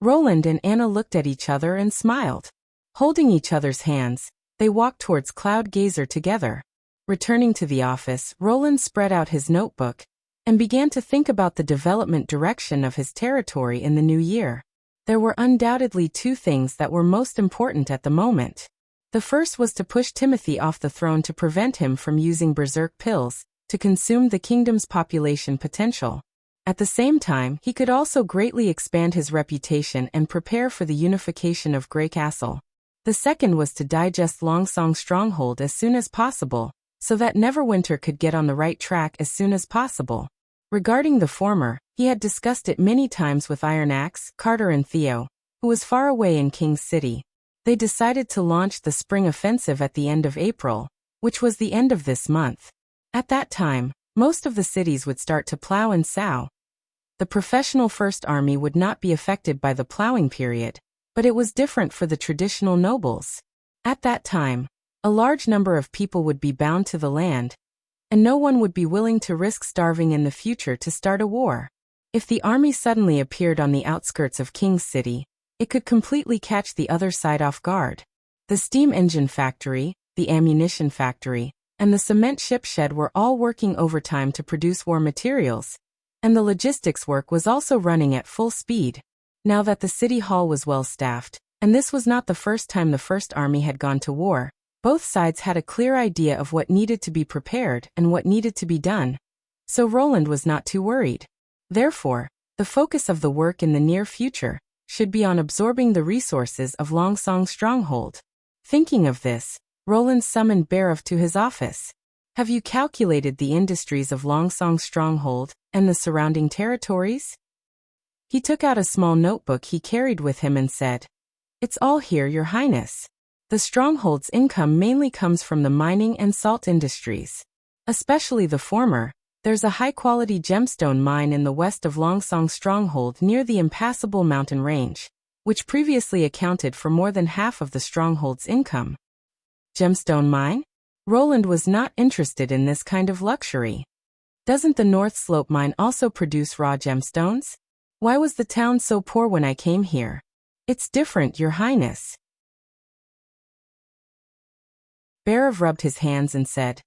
Roland and Anna looked at each other and smiled. Holding each other's hands, they walked towards Cloud Gazer together. Returning to the office, Roland spread out his notebook and began to think about the development direction of his territory in the new year. There were undoubtedly 2 things that were most important at the moment. The first was to push Timothy off the throne to prevent him from using berserk pills to consume the kingdom's population potential. At the same time, he could also greatly expand his reputation and prepare for the unification of Grey Castle. The second was to digest Longsong Stronghold as soon as possible, so that Neverwinter could get on the right track as soon as possible. Regarding the former, he had discussed it many times with Iron Axe, Carter and Theo, who was far away in King's City. They decided to launch the spring offensive at the end of April, which was the end of this month. At that time, most of the cities would start to plow and sow. The professional First Army would not be affected by the plowing period, but it was different for the traditional nobles. At that time, a large number of people would be bound to the land, and no one would be willing to risk starving in the future to start a war. If the army suddenly appeared on the outskirts of King's City, it could completely catch the other side off guard. The steam engine factory, the ammunition factory, and the cement ship shed were all working overtime to produce war materials, and the logistics work was also running at full speed. Now that the city hall was well staffed, and this was not the first time the First Army had gone to war, both sides had a clear idea of what needed to be prepared and what needed to be done. So Roland was not too worried. Therefore, the focus of the work in the near future should be on absorbing the resources of Longsong Stronghold. Thinking of this, Roland summoned Barov to his office. "Have you calculated the industries of Longsong Stronghold and the surrounding territories?" He took out a small notebook he carried with him and said, "It's all here, Your Highness. The stronghold's income mainly comes from the mining and salt industries. Especially the former. There's a high-quality gemstone mine in the west of Longsong Stronghold near the impassable mountain range, which previously accounted for more than half of the stronghold's income." Gemstone mine? Roland was not interested in this kind of luxury. Doesn't the North Slope mine also produce raw gemstones? Why was the town so poor when I came here? It's different, Your Highness. Barov rubbed his hands and said,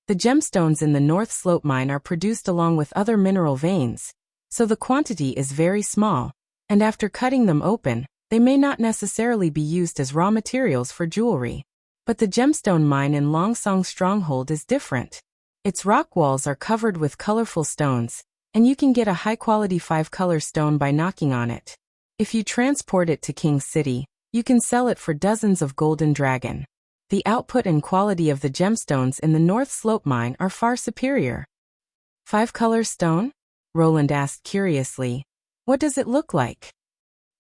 "The gemstones in the North Slope mine are produced along with other mineral veins, so the quantity is very small, and after cutting them open, they may not necessarily be used as raw materials for jewelry. But the gemstone mine in Longsong Stronghold is different. Its rock walls are covered with colorful stones, and you can get a high-quality 5-color stone by knocking on it. If you transport it to King's City, you can sell it for dozens of golden dragon. The output and quality of the gemstones in the North Slope mine are far superior. 5-color stone? Roland asked curiously. What does it look like?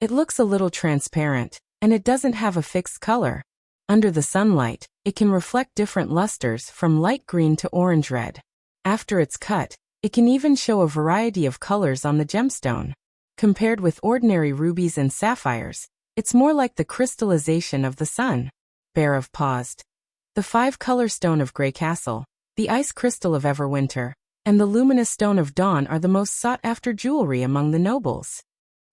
It looks a little transparent, and it doesn't have a fixed color. Under the sunlight, it can reflect different lusters from light green to orange red. After it's cut, it can even show a variety of colors on the gemstone. Compared with ordinary rubies and sapphires, it's more like the crystallization of the sun. Barov paused. The 5-color stone of Grey Castle, the ice crystal of Everwinter, and the luminous stone of dawn are the most sought-after jewelry among the nobles.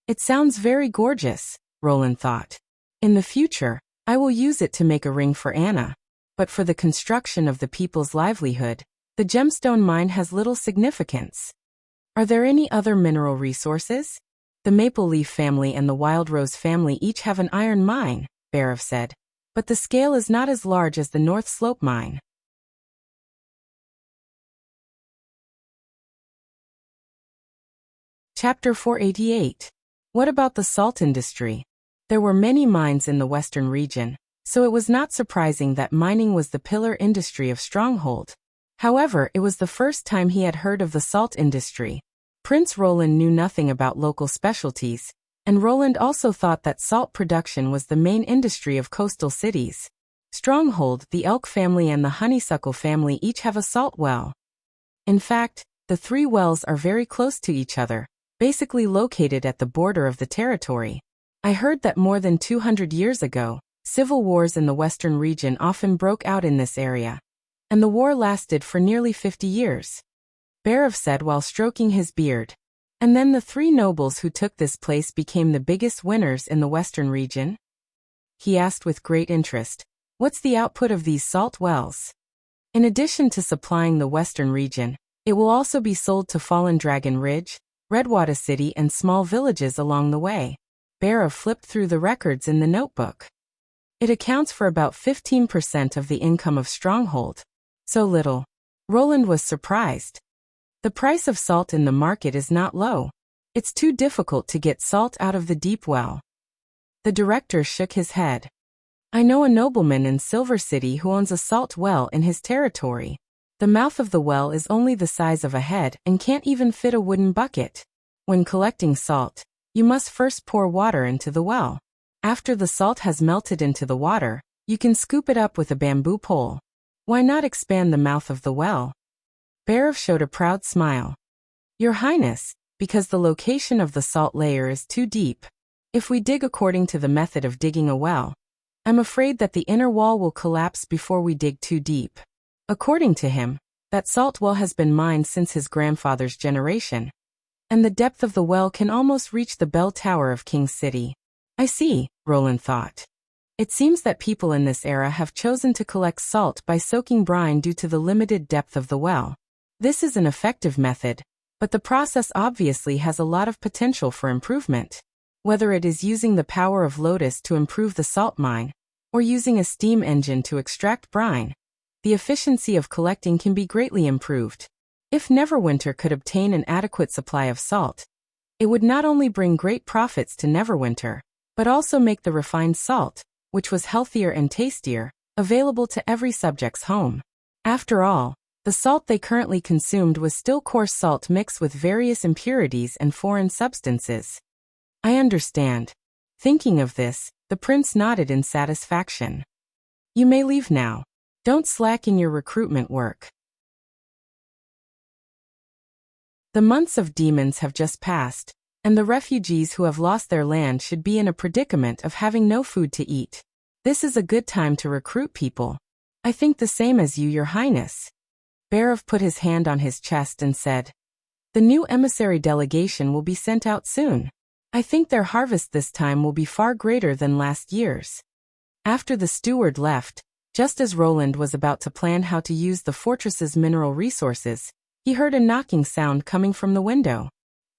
It sounds very gorgeous, Roland thought. In the future, I will use it to make a ring for Anna. But for the construction of the people's livelihood, the gemstone mine has little significance. Are there any other mineral resources? The Maple Leaf family and the Wild Rose family each have an iron mine, Barov said. But the scale is not as large as the North Slope mine. Chapter 488. What about the salt industry? There were many mines in the western region, so it was not surprising that mining was the pillar industry of Stronghold. However, it was the first time he had heard of the salt industry. Prince Roland knew nothing about local specialties, and Roland also thought that salt production was the main industry of coastal cities. Stronghold, the Elk family and the Honeysuckle family each have a salt well. In fact, the 3 wells are very close to each other, basically located at the border of the territory. I heard that more than 200 years ago, civil wars in the western region often broke out in this area, and the war lasted for nearly 50 years. Barov said while stroking his beard. And then the 3 nobles who took this place became the biggest winners in the western region? He asked with great interest. What's the output of these salt wells? In addition to supplying the western region, it will also be sold to Fallen Dragon Ridge, Redwater City and small villages along the way. Barov flipped through the records in the notebook. It accounts for about 15% of the income of Stronghold. So little. Roland was surprised. The price of salt in the market is not low. It's too difficult to get salt out of the deep well. The director shook his head. I know a nobleman in Silver City who owns a salt well in his territory. The mouth of the well is only the size of a head and can't even fit a wooden bucket. When collecting salt, you must first pour water into the well. After the salt has melted into the water, you can scoop it up with a bamboo pole. Why not expand the mouth of the well? Barov showed a proud smile. Your Highness, because the location of the salt layer is too deep. If we dig according to the method of digging a well, I'm afraid that the inner wall will collapse before we dig too deep. According to him, that salt well has been mined since his grandfather's generation, and the depth of the well can almost reach the bell tower of King's City. I see, Roland thought. It seems that people in this era have chosen to collect salt by soaking brine due to the limited depth of the well. This is an effective method, but the process obviously has a lot of potential for improvement. Whether it is using the power of Lotus to improve the salt mine, or using a steam engine to extract brine, the efficiency of collecting can be greatly improved. If Neverwinter could obtain an adequate supply of salt, it would not only bring great profits to Neverwinter, but also make the refined salt, which was healthier and tastier, available to every subject's home. After all, the salt they currently consumed was still coarse salt mixed with various impurities and foreign substances. I understand. Thinking of this, the prince nodded in satisfaction. You may leave now. Don't slack in your recruitment work. The months of demons have just passed, and the refugees who have lost their land should be in a predicament of having no food to eat. This is a good time to recruit people. I think the same as you, Your Highness. Barov put his hand on his chest and said, the new emissary delegation will be sent out soon. I think their harvest this time will be far greater than last year's. After the steward left, just as Roland was about to plan how to use the fortress's mineral resources, he heard a knocking sound coming from the window.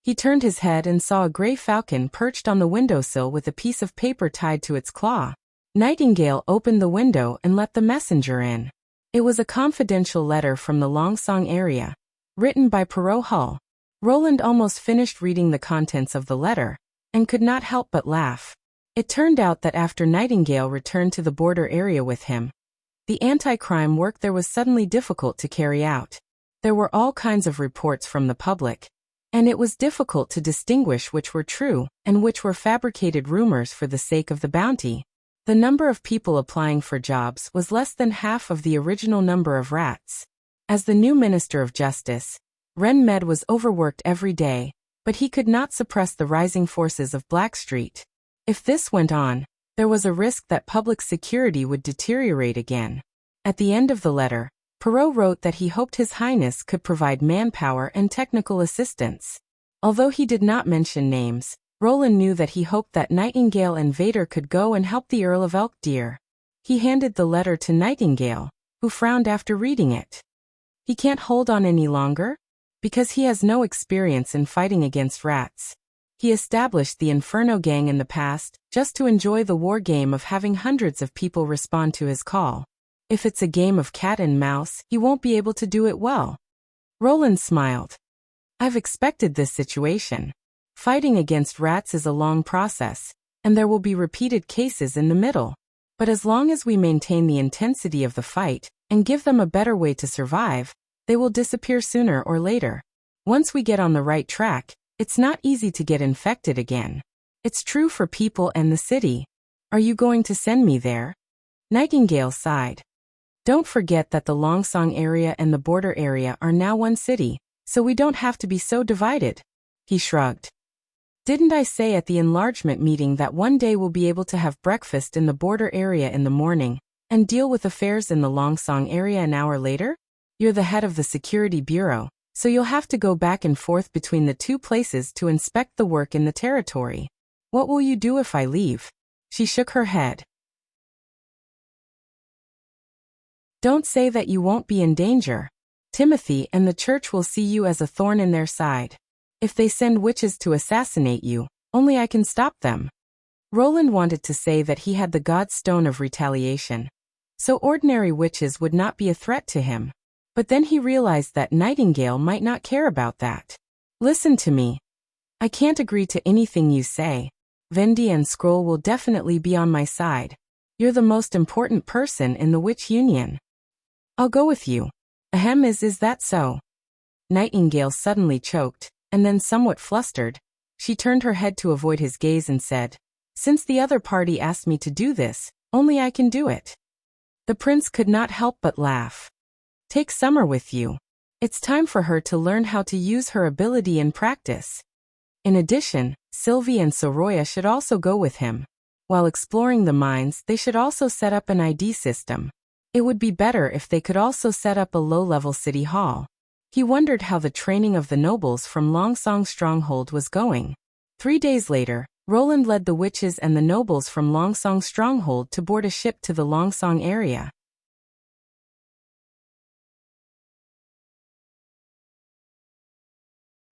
He turned his head and saw a gray falcon perched on the windowsill with a piece of paper tied to its claw. Nightingale opened the window and let the messenger in. It was a confidential letter from the Longsong area, written by Perot Hull. Roland almost finished reading the contents of the letter, and could not help but laugh. It turned out that after Nightingale returned to the border area with him, The anti-crime work there was suddenly difficult to carry out. There were all kinds of reports from the public, and it was difficult to distinguish which were true and which were fabricated rumors for the sake of the bounty. The number of people applying for jobs was less than half of the original number of rats. As the new Minister of Justice, Ren Med was overworked every day, but he could not suppress the rising forces of Blackstreet. If this went on, there was a risk that public security would deteriorate again. At the end of the letter, Perrault wrote that he hoped His Highness could provide manpower and technical assistance. Although he did not mention names, Roland knew that he hoped that Nightingale and Vader could go and help the Earl of Elkdeer. He handed the letter to Nightingale, who frowned after reading it. He can't hold on any longer? Because he has no experience in fighting against rats. He established the Inferno Gang in the past, just to enjoy the war game of having hundreds of people respond to his call. If it's a game of cat and mouse, he won't be able to do it well. Roland smiled. I've expected this situation. Fighting against rats is a long process, and there will be repeated cases in the middle. But as long as we maintain the intensity of the fight, and give them a better way to survive, they will disappear sooner or later. Once we get on the right track, it's not easy to get infected again. It's true for people and the city. Are you going to send me there? Nightingale sighed. Don't forget that the Longsong area and the border area are now one city, so we don't have to be so divided. He shrugged. Didn't I say at the enlargement meeting that one day we'll be able to have breakfast in the border area in the morning, and deal with affairs in the Longsong area an hour later? You're the head of the Security Bureau, so you'll have to go back and forth between the two places to inspect the work in the territory. What will you do if I leave? She shook her head. Don't say that you won't be in danger. Timothy and the church will see you as a thorn in their side. If they send witches to assassinate you, only I can stop them. Roland wanted to say that he had the God's Stone of Retaliation, so ordinary witches would not be a threat to him. But then he realized that Nightingale might not care about that. Listen to me. I can't agree to anything you say. Vendi and Scroll will definitely be on my side. You're the most important person in the Witch Union. I'll go with you. Ahem, is that so? Nightingale suddenly choked, and then somewhat flustered. She turned her head to avoid his gaze and said, Since the other party asked me to do this, only I can do it. The prince could not help but laugh. Take Summer with you. It's time for her to learn how to use her ability in practice. In addition, Sylvie and Soroya should also go with him. While exploring the mines, they should also set up an ID system. It would be better if they could also set up a low-level city hall. He wondered how the training of the nobles from Longsong Stronghold was going. 3 days later, Roland led the witches and the nobles from Longsong Stronghold to board a ship to the Longsong area.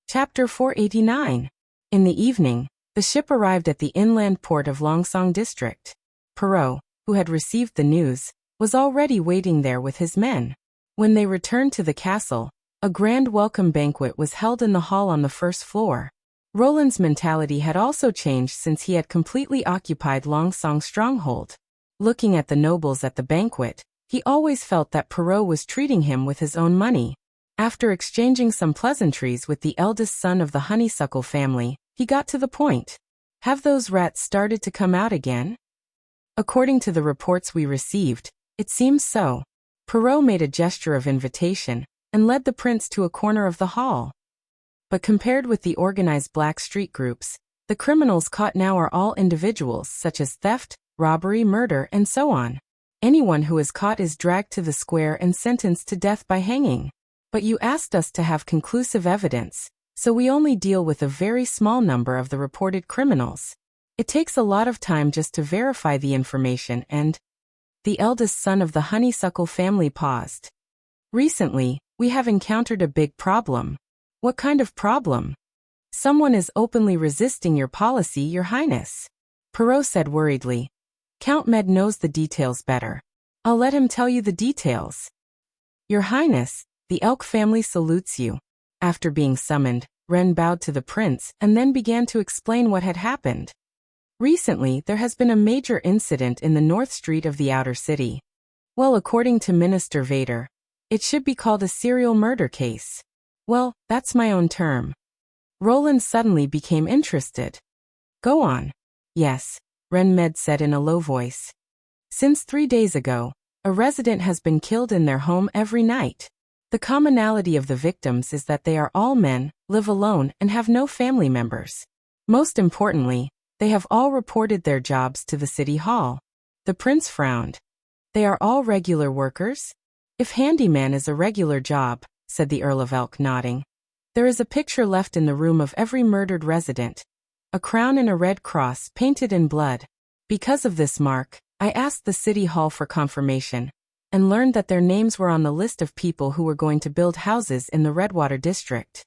Chapter 489. In the evening, the ship arrived at the inland port of Longsong District. Perrault, who had received the news, was already waiting there with his men. When they returned to the castle, a grand welcome banquet was held in the hall on the first floor. Roland's mentality had also changed since he had completely occupied Longsong Stronghold. Looking at the nobles at the banquet, he always felt that Perrault was treating him with his own money. After exchanging some pleasantries with the eldest son of the Honeysuckle family, he got to the point. Have those rats started to come out again? According to the reports we received, it seems so. Perrault made a gesture of invitation and led the prince to a corner of the hall. But compared with the organized black street groups, the criminals caught now are all individuals such as theft, robbery, murder, and so on. Anyone who is caught is dragged to the square and sentenced to death by hanging. But you asked us to have conclusive evidence, so we only deal with a very small number of the reported criminals. It takes a lot of time just to verify the information and... The eldest son of the Honeysuckle family paused. Recently, we have encountered a big problem. What kind of problem? Someone is openly resisting your policy, Your Highness. Perrault said worriedly. Count Med knows the details better. I'll let him tell you the details. Your Highness, the Elk family salutes you. After being summoned, Ren bowed to the prince and then began to explain what had happened. Recently, there has been a major incident in the North Street of the outer city. Well, according to Minister Vader, it should be called a serial murder case. Well, that's my own term. Roland suddenly became interested. Go on. Yes, Renmed said in a low voice. Since 3 days ago, a resident has been killed in their home every night. The commonality of the victims is that they are all men, live alone, and have no family members. Most importantly, they have all reported their jobs to the city hall. The prince frowned. They are all regular workers? If handyman is a regular job, said the Earl of Elk, nodding. There is a picture left in the room of every murdered resident. A crown and a red cross painted in blood. Because of this mark, I asked the city hall for confirmation, and learned that their names were on the list of people who were going to build houses in the Redwater district.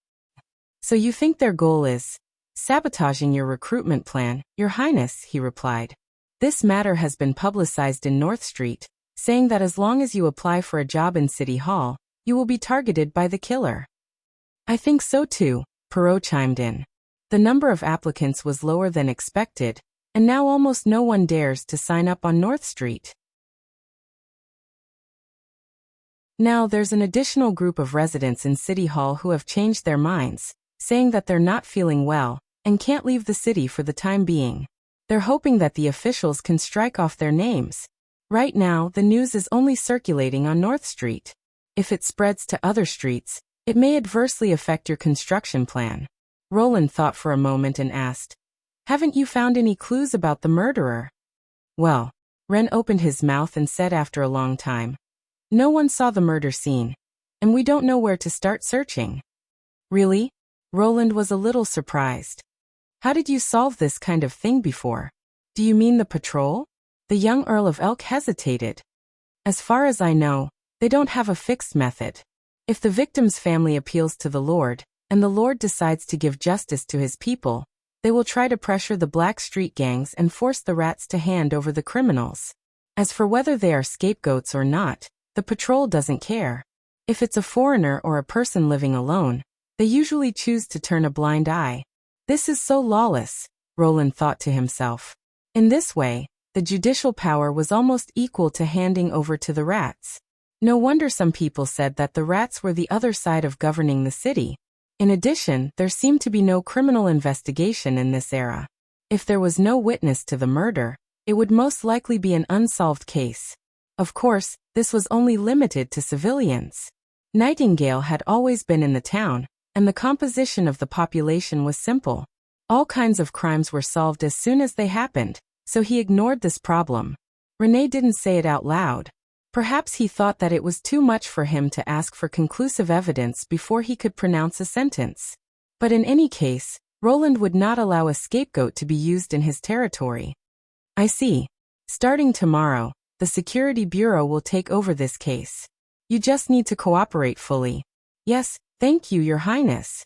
So you think their goal is sabotaging your recruitment plan, Your Highness, he replied. This matter has been publicized in North Street, saying that as long as you apply for a job in City Hall, you will be targeted by the killer. I think so too, Perot chimed in. The number of applicants was lower than expected, and now almost no one dares to sign up on North Street. Now there's an additional group of residents in City Hall who have changed their minds, saying that they're not feeling well, and can't leave the city for the time being. They're hoping that the officials can strike off their names. Right now, the news is only circulating on North Street. If it spreads to other streets, it may adversely affect your construction plan. Roland thought for a moment and asked, Haven't you found any clues about the murderer? Well, Ren opened his mouth and said after a long time, No one saw the murder scene, and we don't know where to start searching. Really? Roland was a little surprised. How did you solve this kind of thing before? Do you mean the patrol? The young Earl of Elk hesitated. As far as I know, they don't have a fixed method. If the victim's family appeals to the Lord, and the Lord decides to give justice to his people, they will try to pressure the black street gangs and force the rats to hand over the criminals. As for whether they are scapegoats or not, the patrol doesn't care. If it's a foreigner or a person living alone, they usually choose to turn a blind eye. This is so lawless, Roland thought to himself. In this way, the judicial power was almost equal to handing over to the rats. No wonder some people said that the rats were the other side of governing the city. In addition, there seemed to be no criminal investigation in this era. If there was no witness to the murder, it would most likely be an unsolved case. Of course, this was only limited to civilians. Nightingale had always been in the town, and the composition of the population was simple. All kinds of crimes were solved as soon as they happened, so he ignored this problem. René didn't say it out loud. Perhaps he thought that it was too much for him to ask for conclusive evidence before he could pronounce a sentence. But in any case, Roland would not allow a scapegoat to be used in his territory. I see. Starting tomorrow, the Security Bureau will take over this case. You just need to cooperate fully. Yes, thank you, Your Highness.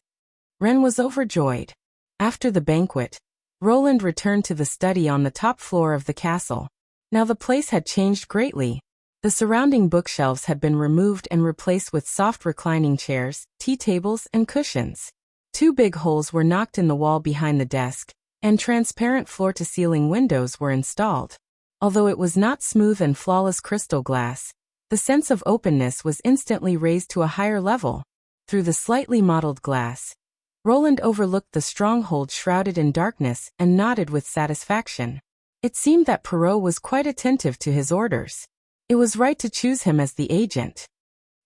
Ren was overjoyed. After the banquet, Roland returned to the study on the top floor of the castle. Now the place had changed greatly. The surrounding bookshelves had been removed and replaced with soft reclining chairs, tea tables, and cushions. 2 big holes were knocked in the wall behind the desk, and transparent floor-to-ceiling windows were installed. Although it was not smooth and flawless crystal glass, the sense of openness was instantly raised to a higher level. Through the slightly mottled glass, Roland overlooked the stronghold shrouded in darkness and nodded with satisfaction. It seemed that Perot was quite attentive to his orders. It was right to choose him as the agent.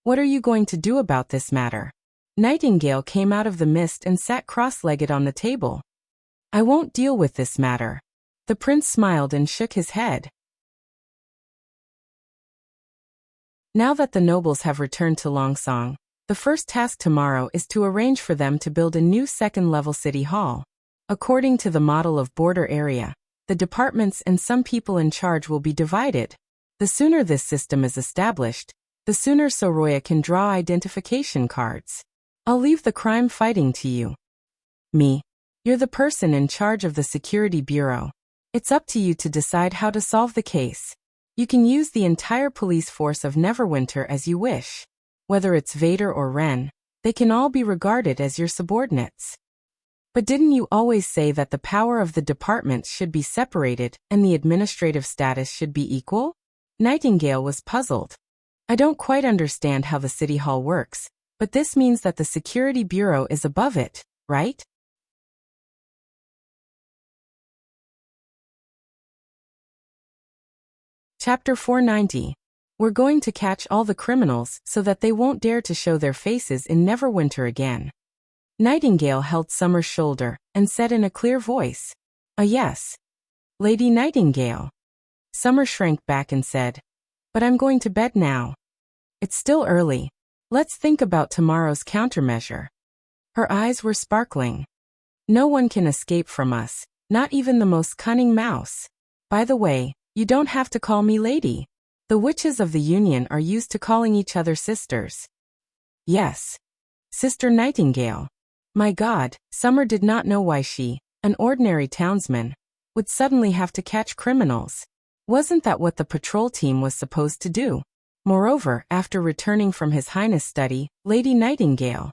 What are you going to do about this matter? Nightingale came out of the mist and sat cross-legged on the table. I won't deal with this matter. The prince smiled and shook his head. Now that the nobles have returned to Longsong, the first task tomorrow is to arrange for them to build a new second-level city hall. According to the model of border area, the departments and some people in charge will be divided. The sooner this system is established, the sooner Soroya can draw identification cards. I'll leave the crime fighting to you. Me. You're the person in charge of the Security Bureau. It's up to you to decide how to solve the case. You can use the entire police force of Neverwinter as you wish. Whether it's Vader or Ren, they can all be regarded as your subordinates. But didn't you always say that the power of the departments should be separated and the administrative status should be equal? Nightingale was puzzled. I don't quite understand how the City Hall works, but this means that the Security Bureau is above it, right? Chapter 490. We're going to catch all the criminals so that they won't dare to show their faces in Neverwinter again. Nightingale held Summer's shoulder and said in a clear voice, yes. Lady Nightingale. Summer shrank back and said, but I'm going to bed now. It's still early. Let's think about tomorrow's countermeasure. Her eyes were sparkling. No one can escape from us, not even the most cunning mouse. By the way, you don't have to call me lady. The witches of the Union are used to calling each other sisters. Yes. Sister Nightingale. My God, Summer did not know why she, an ordinary townsman, would suddenly have to catch criminals. Wasn't that what the patrol team was supposed to do? Moreover, after returning from His Highness' study, Lady Nightingale.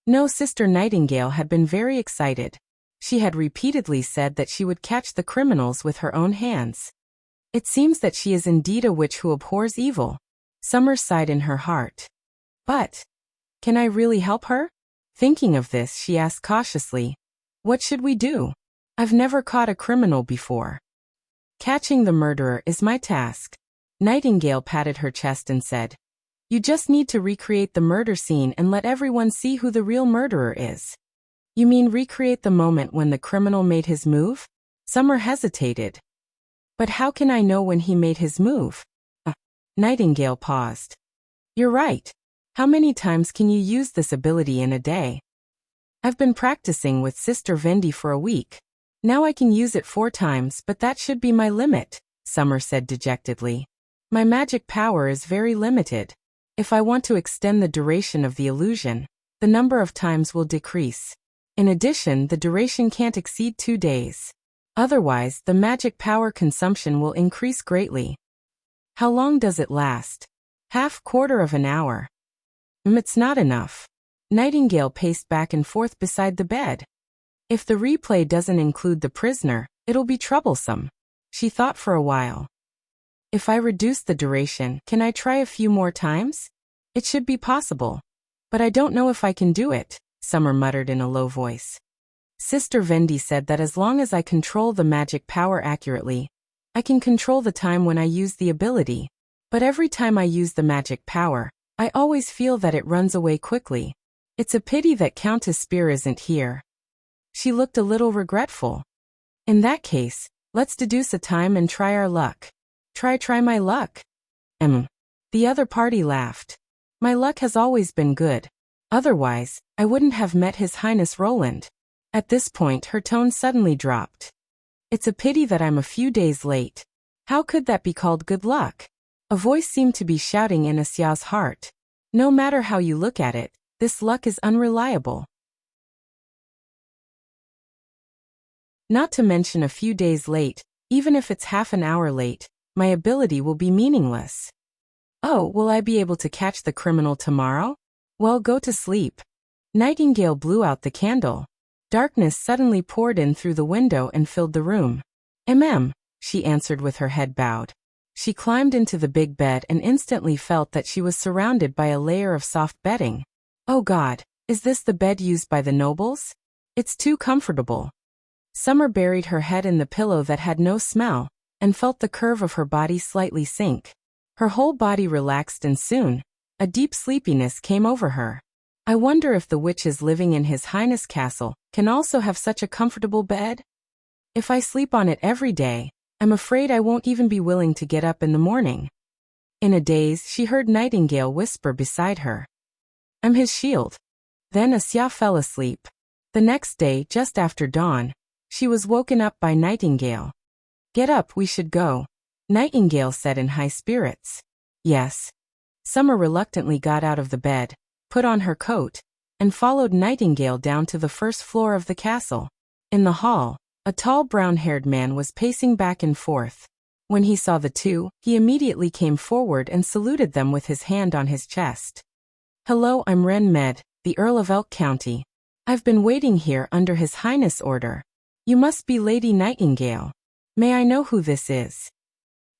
No, Sister Nightingale had been very excited. She had repeatedly said that she would catch the criminals with her own hands. It seems that she is indeed a witch who abhors evil. Summer sighed in her heart. But, can I really help her? Thinking of this, she asked cautiously, what should we do? I've never caught a criminal before. Catching the murderer is my task. Nightingale patted her chest and said, you just need to recreate the murder scene and let everyone see who the real murderer is. You mean recreate the moment when the criminal made his move? Summer hesitated. But how can I know when he made his move? Nightingale paused. You're right. How many times can you use this ability in a day? I've been practicing with Sister Vendi for a week. Now I can use it 4 times, but that should be my limit, Summer said dejectedly. My magic power is very limited. If I want to extend the duration of the illusion, the number of times will decrease. In addition, the duration can't exceed 2 days. Otherwise, the magic power consumption will increase greatly. How long does it last? Quarter of an hour. It's not enough. Nightingale paced back and forth beside the bed. If the replay doesn't include the prisoner, it'll be troublesome. She thought for a while. If I reduce the duration, can I try a few more times? It should be possible. But I don't know if I can do it, Summer muttered in a low voice. Sister Vendi said that as long as I control the magic power accurately, I can control the time when I use the ability. But every time I use the magic power, I always feel that it runs away quickly. It's a pity that Countess Spear isn't here. She looked a little regretful. In that case, let's deduce a time and try our luck. Try my luck? The other party laughed. My luck has always been good. Otherwise, I wouldn't have met His Highness Roland. At this point, her tone suddenly dropped. It's a pity that I'm a few days late. How could that be called good luck? A voice seemed to be shouting in Asia's heart. No matter how you look at it, this luck is unreliable. Not to mention a few days late, even if it's half an hour late, my ability will be meaningless. Oh, will I be able to catch the criminal tomorrow? Well, go to sleep. Nightingale blew out the candle. Darkness suddenly poured in through the window and filled the room. She answered with her head bowed. She climbed into the big bed and instantly felt that she was surrounded by a layer of soft bedding. Oh God, is this the bed used by the nobles? It's too comfortable. Summer buried her head in the pillow that had no smell, and felt the curve of her body slightly sink. Her whole body relaxed and soon, a deep sleepiness came over her. I wonder if the witches living in His Highness Castle can also have such a comfortable bed? If I sleep on it every day, I'm afraid I won't even be willing to get up in the morning. In a daze, she heard Nightingale whisper beside her. I'm his shield. Then Asia fell asleep. The next day, just after dawn, she was woken up by Nightingale. Get up, we should go, Nightingale said in high spirits. Yes. Summer reluctantly got out of the bed, put on her coat, and followed Nightingale down to the first floor of the castle. In the hall, a tall brown-haired man was pacing back and forth. When he saw the two, he immediately came forward and saluted them with his hand on his chest. Hello, I'm Ren Med, the Earl of Elk County. I've been waiting here under His Highness' order. You must be Lady Nightingale. May I know who this is?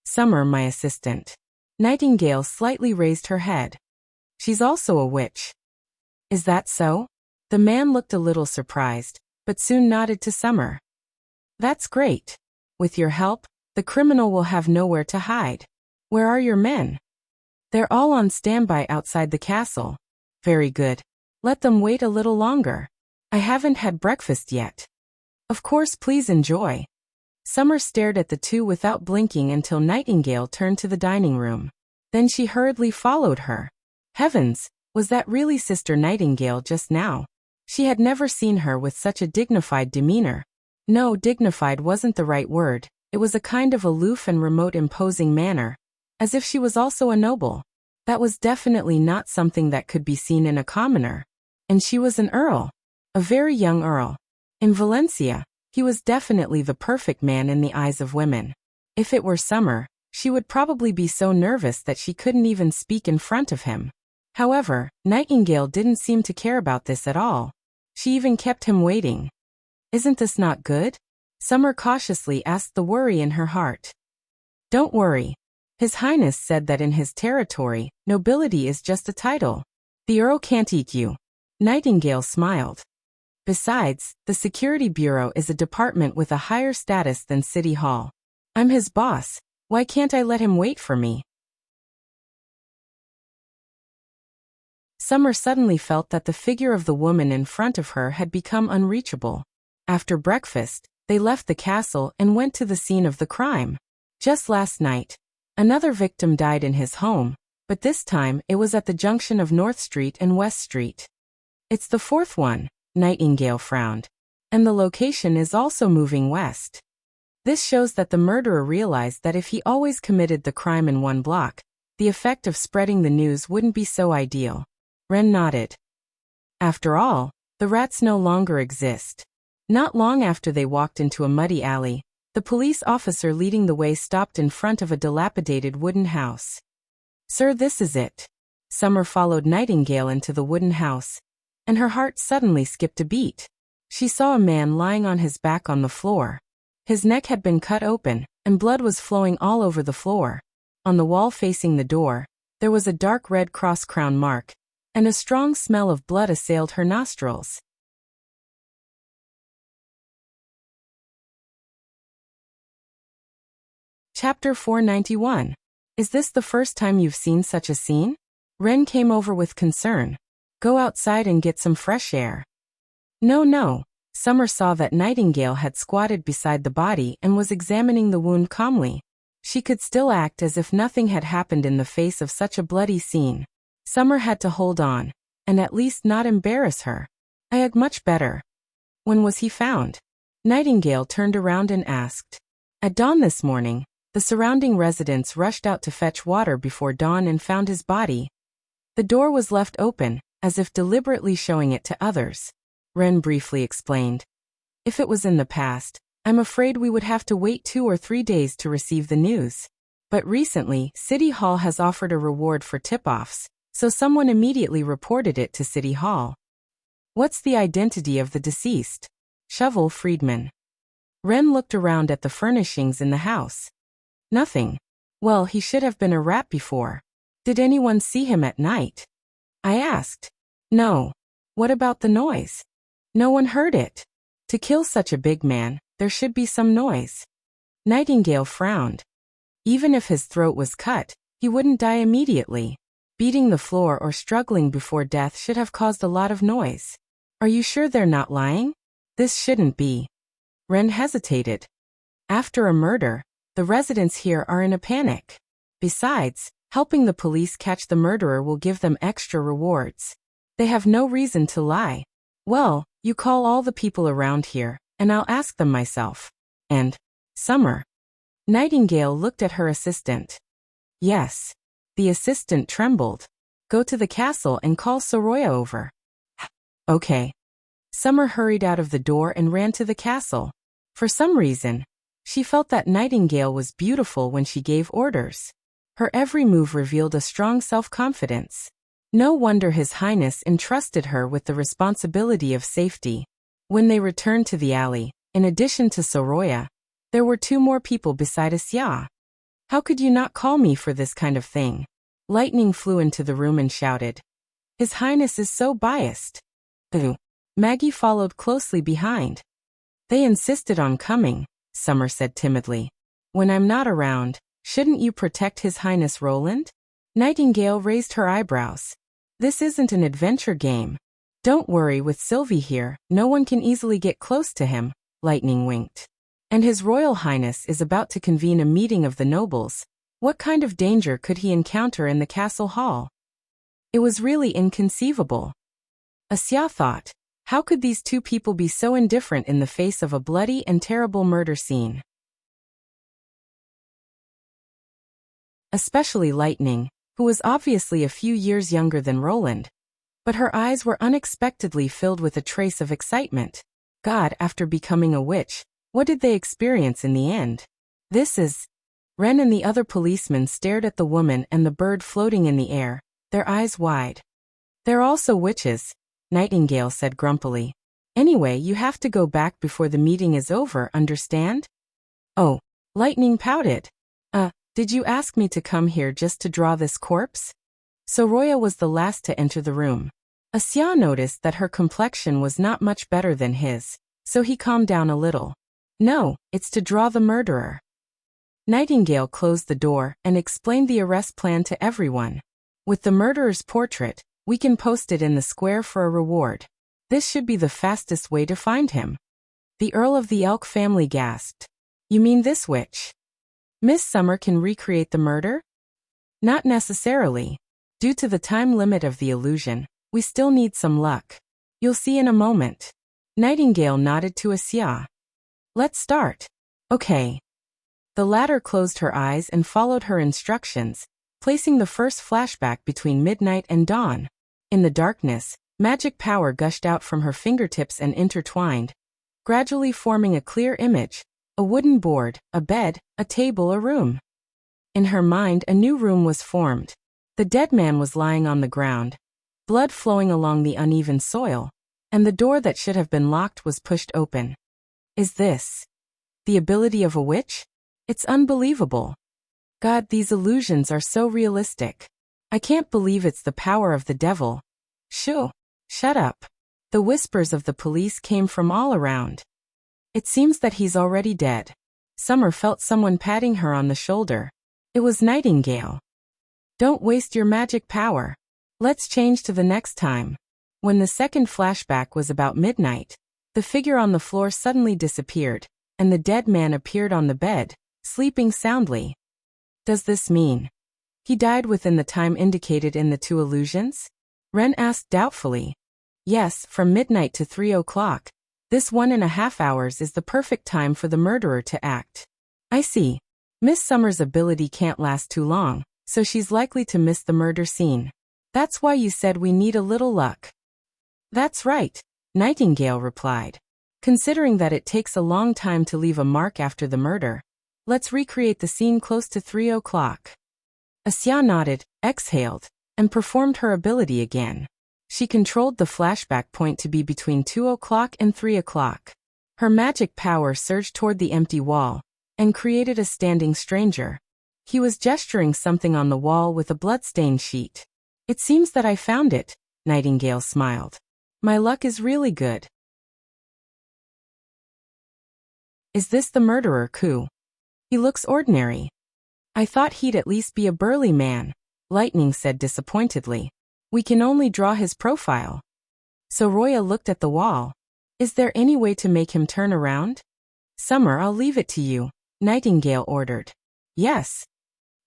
Summer, my assistant. Nightingale slightly raised her head. She's also a witch. Is that so? The man looked a little surprised, but soon nodded to Summer. That's great. With your help, the criminal will have nowhere to hide. Where are your men? They're all on standby outside the castle. Very good. Let them wait a little longer. I haven't had breakfast yet. Of course, please enjoy. Summer stared at the two without blinking until Nightingale turned to the dining room. Then she hurriedly followed her. Heavens, was that really Sister Nightingale just now? She had never seen her with such a dignified demeanor. No, dignified wasn't the right word. It was a kind of aloof and remote imposing manner, as if she was also a noble. That was definitely not something that could be seen in a commoner. And she was an earl. A very young earl. In Valencia, he was definitely the perfect man in the eyes of women. If it were Summer, she would probably be so nervous that she couldn't even speak in front of him. However, Nightingale didn't seem to care about this at all. She even kept him waiting. Isn't this not good? Summer cautiously asked the worry in her heart. Don't worry. His Highness said that in his territory, nobility is just a title. The Earl can't eat you. Nightingale smiled. Besides, the Security Bureau is a department with a higher status than City Hall. I'm his boss. Why can't I let him wait for me? Summer suddenly felt that the figure of the woman in front of her had become unreachable. After breakfast, they left the castle and went to the scene of the crime. Just last night, another victim died in his home, but this time it was at the junction of North Street and West Street. It's the fourth one, Nightingale frowned. And the location is also moving west. This shows that the murderer realized that if he always committed the crime in one block, the effect of spreading the news wouldn't be so ideal. Ren nodded. After all, the rats no longer exist. Not long after they walked into a muddy alley, the police officer leading the way stopped in front of a dilapidated wooden house. Sir, this is it. Summer followed Nightingale into the wooden house, and her heart suddenly skipped a beat. She saw a man lying on his back on the floor. His neck had been cut open, and blood was flowing all over the floor. On the wall facing the door, there was a dark red cross-crown mark, and a strong smell of blood assailed her nostrils. Chapter 491. Is this the first time you've seen such a scene? Ren came over with concern. Go outside and get some fresh air. No. Summer saw that Nightingale had squatted beside the body and was examining the wound calmly. She could still act as if nothing had happened in the face of such a bloody scene. Summer had to hold on, and at least not embarrass her. I had much better. When was he found? Nightingale turned around and asked. At dawn this morning. The surrounding residents rushed out to fetch water before dawn and found his body. The door was left open, as if deliberately showing it to others. Ren briefly explained. If it was in the past, I'm afraid we would have to wait 2 or 3 days to receive the news. But recently, City Hall has offered a reward for tip-offs, so someone immediately reported it to City Hall. What's the identity of the deceased? Shovel Friedman. Ren looked around at the furnishings in the house. Nothing. Well, he should have been a rat before. Did anyone see him at night? I asked. No. What about the noise? No one heard it. To kill such a big man, there should be some noise. Nightingale frowned. Even if his throat was cut, he wouldn't die immediately. Beating the floor or struggling before death should have caused a lot of noise. Are you sure they're not lying? This shouldn't be. Ren hesitated. After a murder, the residents here are in a panic. Besides, helping the police catch the murderer will give them extra rewards. They have no reason to lie. Well, you call all the people around here, and I'll ask them myself. And, Summer. Nightingale looked at her assistant. Yes. The assistant trembled. Go to the castle and call Soroya over. Okay. Summer hurried out of the door and ran to the castle. For some reason, she felt that Nightingale was beautiful when she gave orders. Her every move revealed a strong self-confidence. No wonder His Highness entrusted her with the responsibility of safety. When they returned to the alley, in addition to Soroya, there were 2 more people beside Asya. How could you not call me for this kind of thing? Lightning flew into the room and shouted. His Highness is so biased. Ooh. Maggie followed closely behind. They insisted on coming, Summer said timidly. When I'm not around, shouldn't you protect His Highness Roland? Nightingale raised her eyebrows. This isn't an adventure game. Don't worry, with Sylvie here, no one can easily get close to him, Lightning winked. And His Royal Highness is about to convene a meeting of the nobles. What kind of danger could he encounter in the castle hall? It was really inconceivable. Wuxia thought, how could these two people be so indifferent in the face of a bloody and terrible murder scene? Especially Lightning, who was obviously a few years younger than Roland. But her eyes were unexpectedly filled with a trace of excitement. God, after becoming a witch, what did they experience in the end? This is... Ren and the other policemen stared at the woman and the bird floating in the air, their eyes wide. They're also witches, Nightingale said grumpily. Anyway, you have to go back before the meeting is over, understand? Oh, Lightning pouted. Did you ask me to come here just to draw this corpse? Soroya was the last to enter the room. Wuxia noticed that her complexion was not much better than his, so he calmed down a little. No, it's to draw the murderer. Nightingale closed the door and explained the arrest plan to everyone. With the murderer's portrait, we can post it in the square for a reward. This should be the fastest way to find him. The Earl of the Elk family gasped. You mean this witch? Miss Summer can recreate the murder? Not necessarily. Due to the time limit of the illusion, we still need some luck. You'll see in a moment. Nightingale nodded to Wuxia. Let's start. Okay. The latter closed her eyes and followed her instructions, placing the first flashback between midnight and dawn. In the darkness, magic power gushed out from her fingertips and intertwined, gradually forming a clear image. A wooden board, a bed, a table, a room. In her mind, a new room was formed. The dead man was lying on the ground, blood flowing along the uneven soil, and the door that should have been locked was pushed open. Is this the ability of a witch? It's unbelievable. God, these illusions are so realistic. I can't believe it's the power of the devil. Shoo! Shut up. The whispers of the police came from all around. It seems that he's already dead. Summer felt someone patting her on the shoulder. It was Nightingale. Don't waste your magic power. Let's change to the next time. When the second flashback was about midnight, the figure on the floor suddenly disappeared, and the dead man appeared on the bed, sleeping soundly. Does this mean he died within the time indicated in the two illusions? Ren asked doubtfully. Yes, from midnight to 3 o'clock. This 1.5 hours is the perfect time for the murderer to act. I see. Miss Summer's ability can't last too long, so she's likely to miss the murder scene. That's why you said we need a little luck. That's right, Nightingale replied. Considering that it takes a long time to leave a mark after the murder, let's recreate the scene close to 3 o'clock. Wuxia nodded, exhaled, and performed her ability again. She controlled the flashback point to be between 2 o'clock and 3 o'clock. Her magic power surged toward the empty wall and created a standing stranger. He was gesturing something on the wall with a bloodstained sheet. It seems that I found it, Nightingale smiled. My luck is really good. Is this the murderer, Ku? He looks ordinary. I thought he'd at least be a burly man, Lightning said disappointedly. We can only draw his profile. Soroya looked at the wall. Is there any way to make him turn around? Summer, I'll leave it to you, Nightingale ordered. Yes.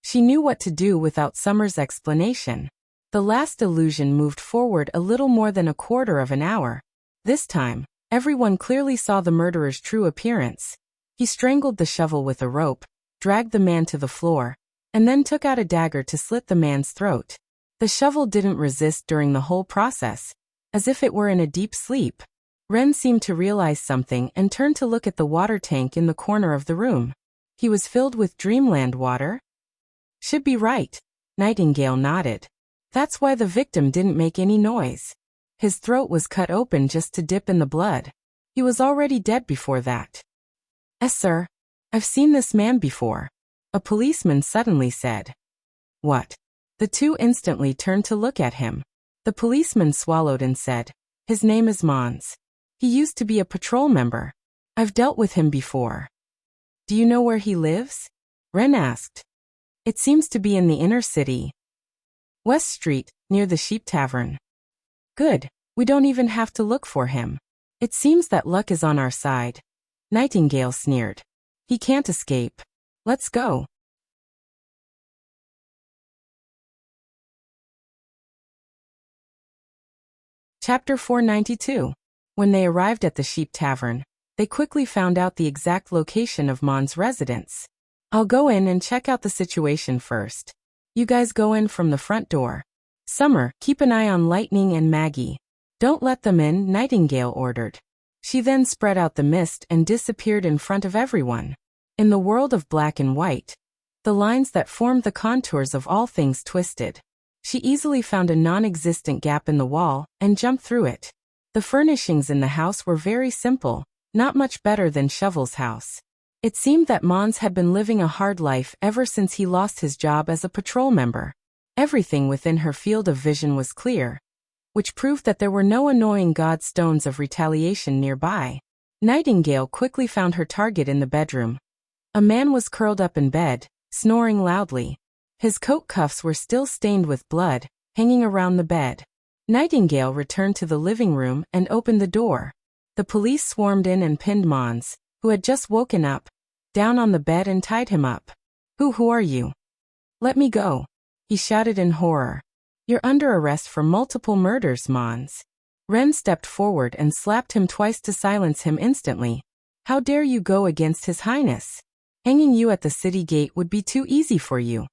She knew what to do without Summer's explanation. The last illusion moved forward a little more than a quarter of an hour. This time, everyone clearly saw the murderer's true appearance. He strangled the shovel with a rope, dragged the man to the floor, and then took out a dagger to slit the man's throat. The shovel didn't resist during the whole process, as if it were in a deep sleep. Ren seemed to realize something and turned to look at the water tank in the corner of the room. He was filled with dreamland water? Should be right, Nightingale nodded. That's why the victim didn't make any noise. His throat was cut open just to dip in the blood. He was already dead before that. Sir. I've seen this man before. A policeman suddenly said. What? The two instantly turned to look at him. The policeman swallowed and said, His name is Mons. He used to be a patrol member. I've dealt with him before. Do you know where he lives? Ren asked. It seems to be in the inner city. West Street, near the Sheep Tavern. Good, we don't even have to look for him. It seems that luck is on our side. Nightingale sneered. He can't escape. Let's go. Chapter 492. When they arrived at the Sheep Tavern, they quickly found out the exact location of Mon's residence. I'll go in and check out the situation first. You guys go in from the front door. Summer, keep an eye on Lightning and Maggie. Don't let them in, Nightingale ordered. She then spread out the mist and disappeared in front of everyone. In the world of black and white, the lines that formed the contours of all things twisted. She easily found a non-existent gap in the wall and jumped through it. The furnishings in the house were very simple, not much better than Shovel's house. It seemed that Mons had been living a hard life ever since he lost his job as a patrol member. Everything within her field of vision was clear, which proved that there were no annoying god stones of retaliation nearby. Nightingale quickly found her target in the bedroom. A man was curled up in bed, snoring loudly. His coat cuffs were still stained with blood, hanging around the bed. Nightingale returned to the living room and opened the door. The police swarmed in and pinned Mons, who had just woken up, down on the bed and tied him up. Who are you? Let me go, he shouted in horror. You're under arrest for multiple murders, Mons. Ren stepped forward and slapped him twice to silence him instantly. How dare you go against His Highness? Hanging you at the city gate would be too easy for you.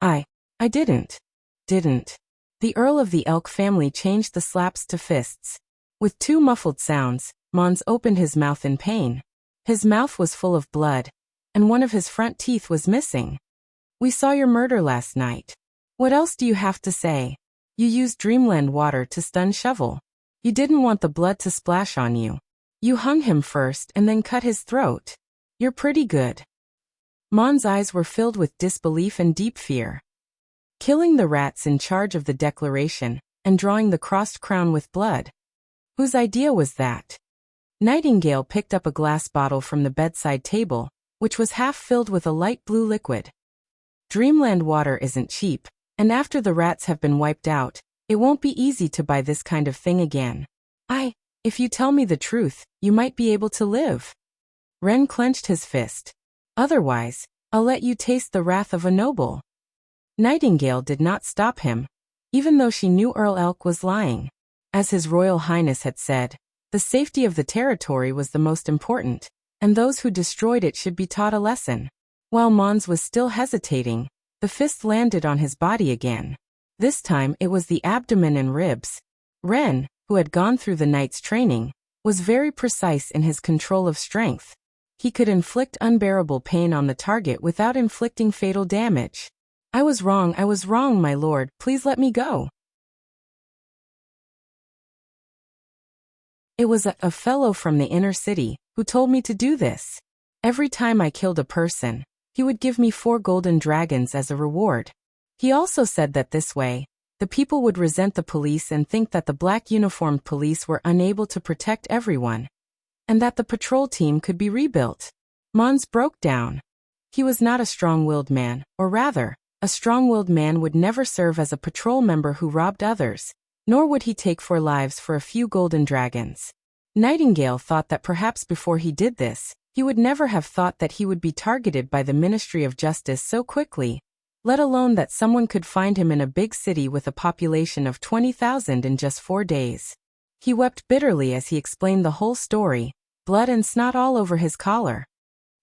I didn't. The Earl of the Elk family changed the slaps to fists. With two muffled sounds, Mons opened his mouth in pain. His mouth was full of blood, and one of his front teeth was missing. We saw your murder last night. What else do you have to say? You used Dreamland water to stun Shovel. You didn't want the blood to splash on you. You hung him first and then cut his throat. You're pretty good. Mon's eyes were filled with disbelief and deep fear. Killing the rats in charge of the declaration, and drawing the crossed crown with blood. Whose idea was that? Nightingale picked up a glass bottle from the bedside table, which was half filled with a light blue liquid. Dreamland water isn't cheap, and after the rats have been wiped out, it won't be easy to buy this kind of thing again. If you tell me the truth, you might be able to live. Ren clenched his fist. Otherwise, I'll let you taste the wrath of a noble. Nightingale did not stop him, even though she knew Earl Elk was lying. As His Royal Highness had said, the safety of the territory was the most important, and those who destroyed it should be taught a lesson. While Mons was still hesitating, the fist landed on his body again. This time it was the abdomen and ribs. Ren, who had gone through the knight's training, was very precise in his control of strength. He could inflict unbearable pain on the target without inflicting fatal damage. I was wrong, my lord, please let me go. It was a fellow from the inner city who told me to do this. Every time I killed a person, he would give me 4 golden dragons as a reward. He also said that this way, the people would resent the police and think that the black uniformed police were unable to protect everyone, and that the patrol team could be rebuilt. Mons broke down. He was not a strong-willed man, or rather, a strong-willed man would never serve as a patrol member who robbed others, nor would he take 4 lives for a few golden dragons. Nightingale thought that perhaps before he did this, he would never have thought that he would be targeted by the Ministry of Justice so quickly, let alone that someone could find him in a big city with a population of 20,000 in just 4 days. He wept bitterly as he explained the whole story, blood and snot all over his collar.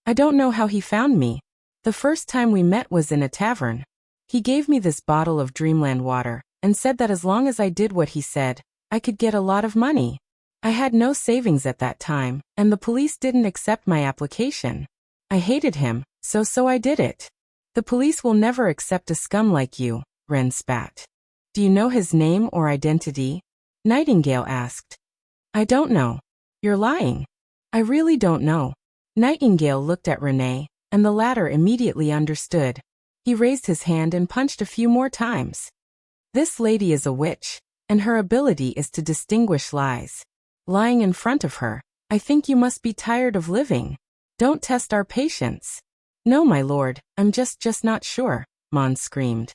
I don't know how he found me. The first time we met was in a tavern. He gave me this bottle of Dreamland water, and said that as long as I did what he said, I could get a lot of money. I had no savings at that time, and the police didn't accept my application. I hated him, so I did it. The police will never accept a scum like you, Ren spat. Do you know his name or identity? Nightingale asked. I don't know. You're lying. I really don't know. Nightingale looked at Renee, and the latter immediately understood. He raised his hand and punched a few more times. This lady is a witch, and her ability is to distinguish lies. Lying in front of her, I think you must be tired of living. Don't test our patience. No, my lord, I'm just not sure, Mon screamed.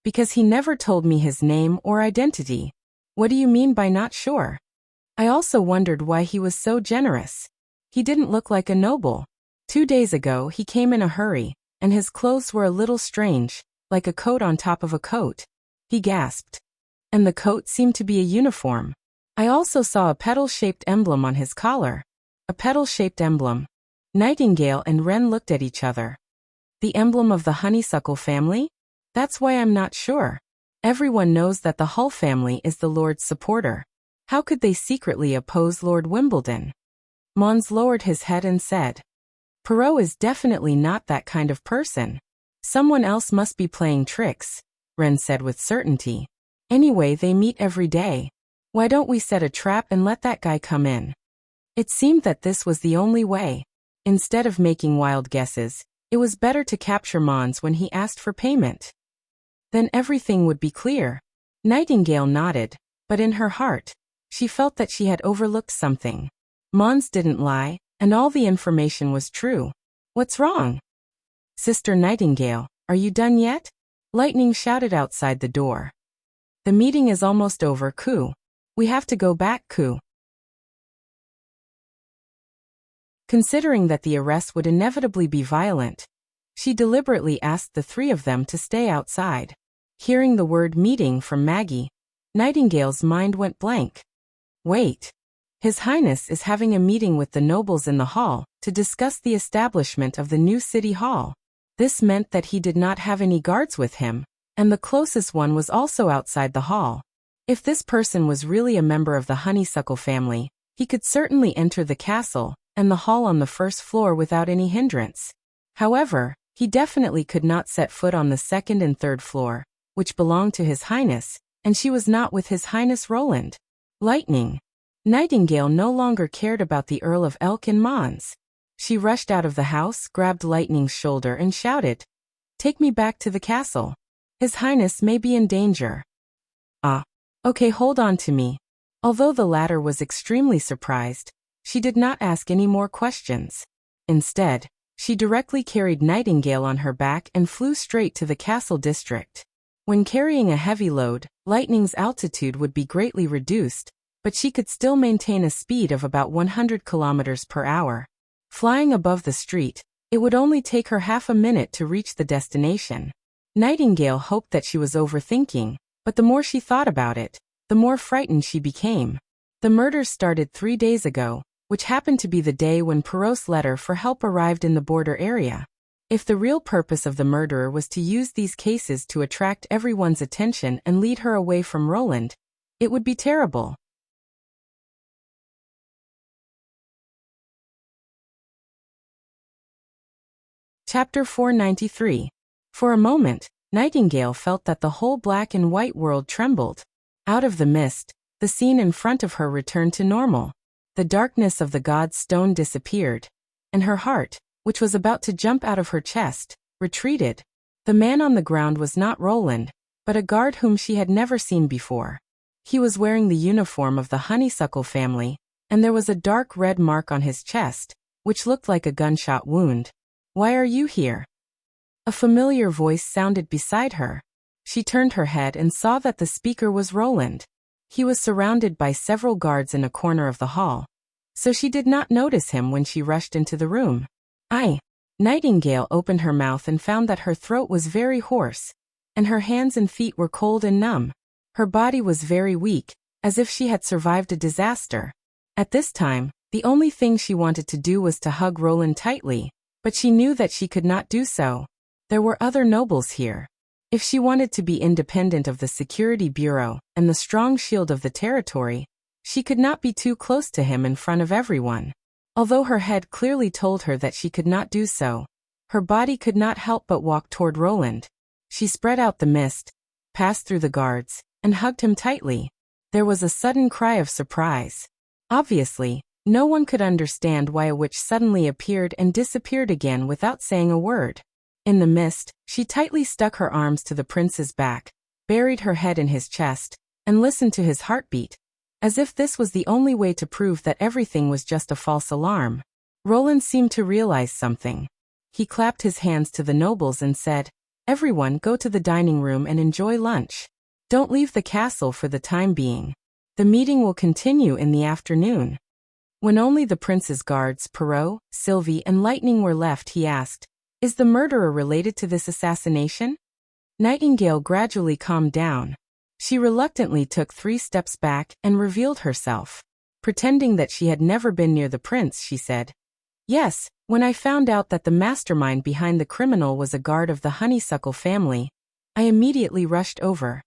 Because he never told me his name or identity. What do you mean by not sure? I also wondered why he was so generous. He didn't look like a noble. 2 days ago he came in a hurry, and his clothes were a little strange, like a coat on top of a coat. He gasped. And the coat seemed to be a uniform. I also saw a petal-shaped emblem on his collar. A petal-shaped emblem. Nightingale and Wren looked at each other. The emblem of the honeysuckle family? That's why I'm not sure. Everyone knows that the Hull family is the Lord's supporter. How could they secretly oppose Lord Wimbledon? Mons lowered his head and said, Perrault is definitely not that kind of person. Someone else must be playing tricks, Wren said with certainty. Anyway, they meet every day. Why don't we set a trap and let that guy come in? It seemed that this was the only way. Instead of making wild guesses, it was better to capture Mons when he asked for payment. Then everything would be clear. Nightingale nodded, but in her heart, she felt that she had overlooked something. Mons didn't lie, and all the information was true. What's wrong? Sister Nightingale, are you done yet? Lightning shouted outside the door. The meeting is almost over, Ku. We have to go back, Ku. Considering that the arrest would inevitably be violent, she deliberately asked the three of them to stay outside. Hearing the word meeting from Maggie, Nightingale's mind went blank. Wait. His Highness is having a meeting with the nobles in the hall to discuss the establishment of the new city hall. This meant that he did not have any guards with him, and the closest one was also outside the hall. If this person was really a member of the honeysuckle family, he could certainly enter the castle and the hall on the first floor without any hindrance. However, he definitely could not set foot on the second and third floor, which belonged to His Highness, and she was not with His Highness Roland. Lightning. Nightingale no longer cared about the Earl of Elk and Mons. She rushed out of the house, grabbed Lightning's shoulder and shouted, Take me back to the castle. His Highness may be in danger. Okay, hold on to me. Although the latter was extremely surprised, she did not ask any more questions. Instead, she directly carried Nightingale on her back and flew straight to the castle district. When carrying a heavy load, Lightning's altitude would be greatly reduced, but she could still maintain a speed of about 100 kilometers per hour. Flying above the street, it would only take her half a minute to reach the destination. Nightingale hoped that she was overthinking, but the more she thought about it, the more frightened she became. The murders started 3 days ago, which happened to be the day when Perrault's letter for help arrived in the border area. If the real purpose of the murderer was to use these cases to attract everyone's attention and lead her away from Roland, it would be terrible. Chapter 493. For a moment, Nightingale felt that the whole black and white world trembled. Out of the mist, the scene in front of her returned to normal. The darkness of the god's stone disappeared, and her heart, which was about to jump out of her chest, retreated. The man on the ground was not Roland, but a guard whom she had never seen before. He was wearing the uniform of the honeysuckle family, and there was a dark red mark on his chest, which looked like a gunshot wound. Why are you here? A familiar voice sounded beside her. She turned her head and saw that the speaker was Roland. He was surrounded by several guards in a corner of the hall, so she did not notice him when she rushed into the room. Nightingale opened her mouth and found that her throat was very hoarse, and her hands and feet were cold and numb. Her body was very weak, as if she had survived a disaster. At this time, the only thing she wanted to do was to hug Roland tightly, but she knew that she could not do so. There were other nobles here. If she wanted to be independent of the security bureau and the strong shield of the territory, she could not be too close to him in front of everyone. Although her head clearly told her that she could not do so, her body could not help but walk toward Roland. She spread out the mist, passed through the guards, and hugged him tightly. There was a sudden cry of surprise. Obviously, No one could understand why a witch suddenly appeared and disappeared again without saying a word. In the mist, she tightly stuck her arms to the prince's back, buried her head in his chest, and listened to his heartbeat, as if this was the only way to prove that everything was just a false alarm. Roland seemed to realize something. He clapped his hands to the nobles and said, "Everyone go to the dining room and enjoy lunch. Don't leave the castle for the time being. The meeting will continue in the afternoon." When only the prince's guards, Perrault, Sylvie, and Lightning were left, he asked, "Is the murderer related to this assassination?" Nightingale gradually calmed down. She reluctantly took 3 steps back and revealed herself. Pretending that she had never been near the prince, she said, "Yes, when I found out that the mastermind behind the criminal was a guard of the Honeysuckle family, I immediately rushed over."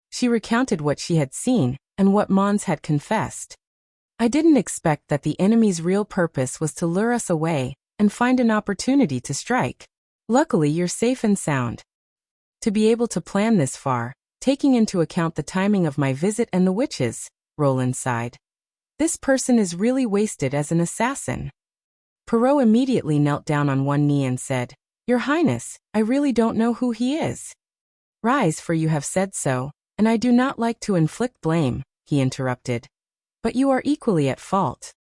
She recounted what she had seen and what Mons had confessed. "I didn't expect that the enemy's real purpose was to lure us away and find an opportunity to strike. Luckily, you're safe and sound. To be able to plan this far, taking into account the timing of my visit and the witches," Roland sighed. "This person is really wasted as an assassin." Perrault immediately knelt down on one knee and said, "Your Highness, I really don't know who he is." "Rise, for you have said so, and I do not like to inflict blame," he interrupted. "But you are equally at fault.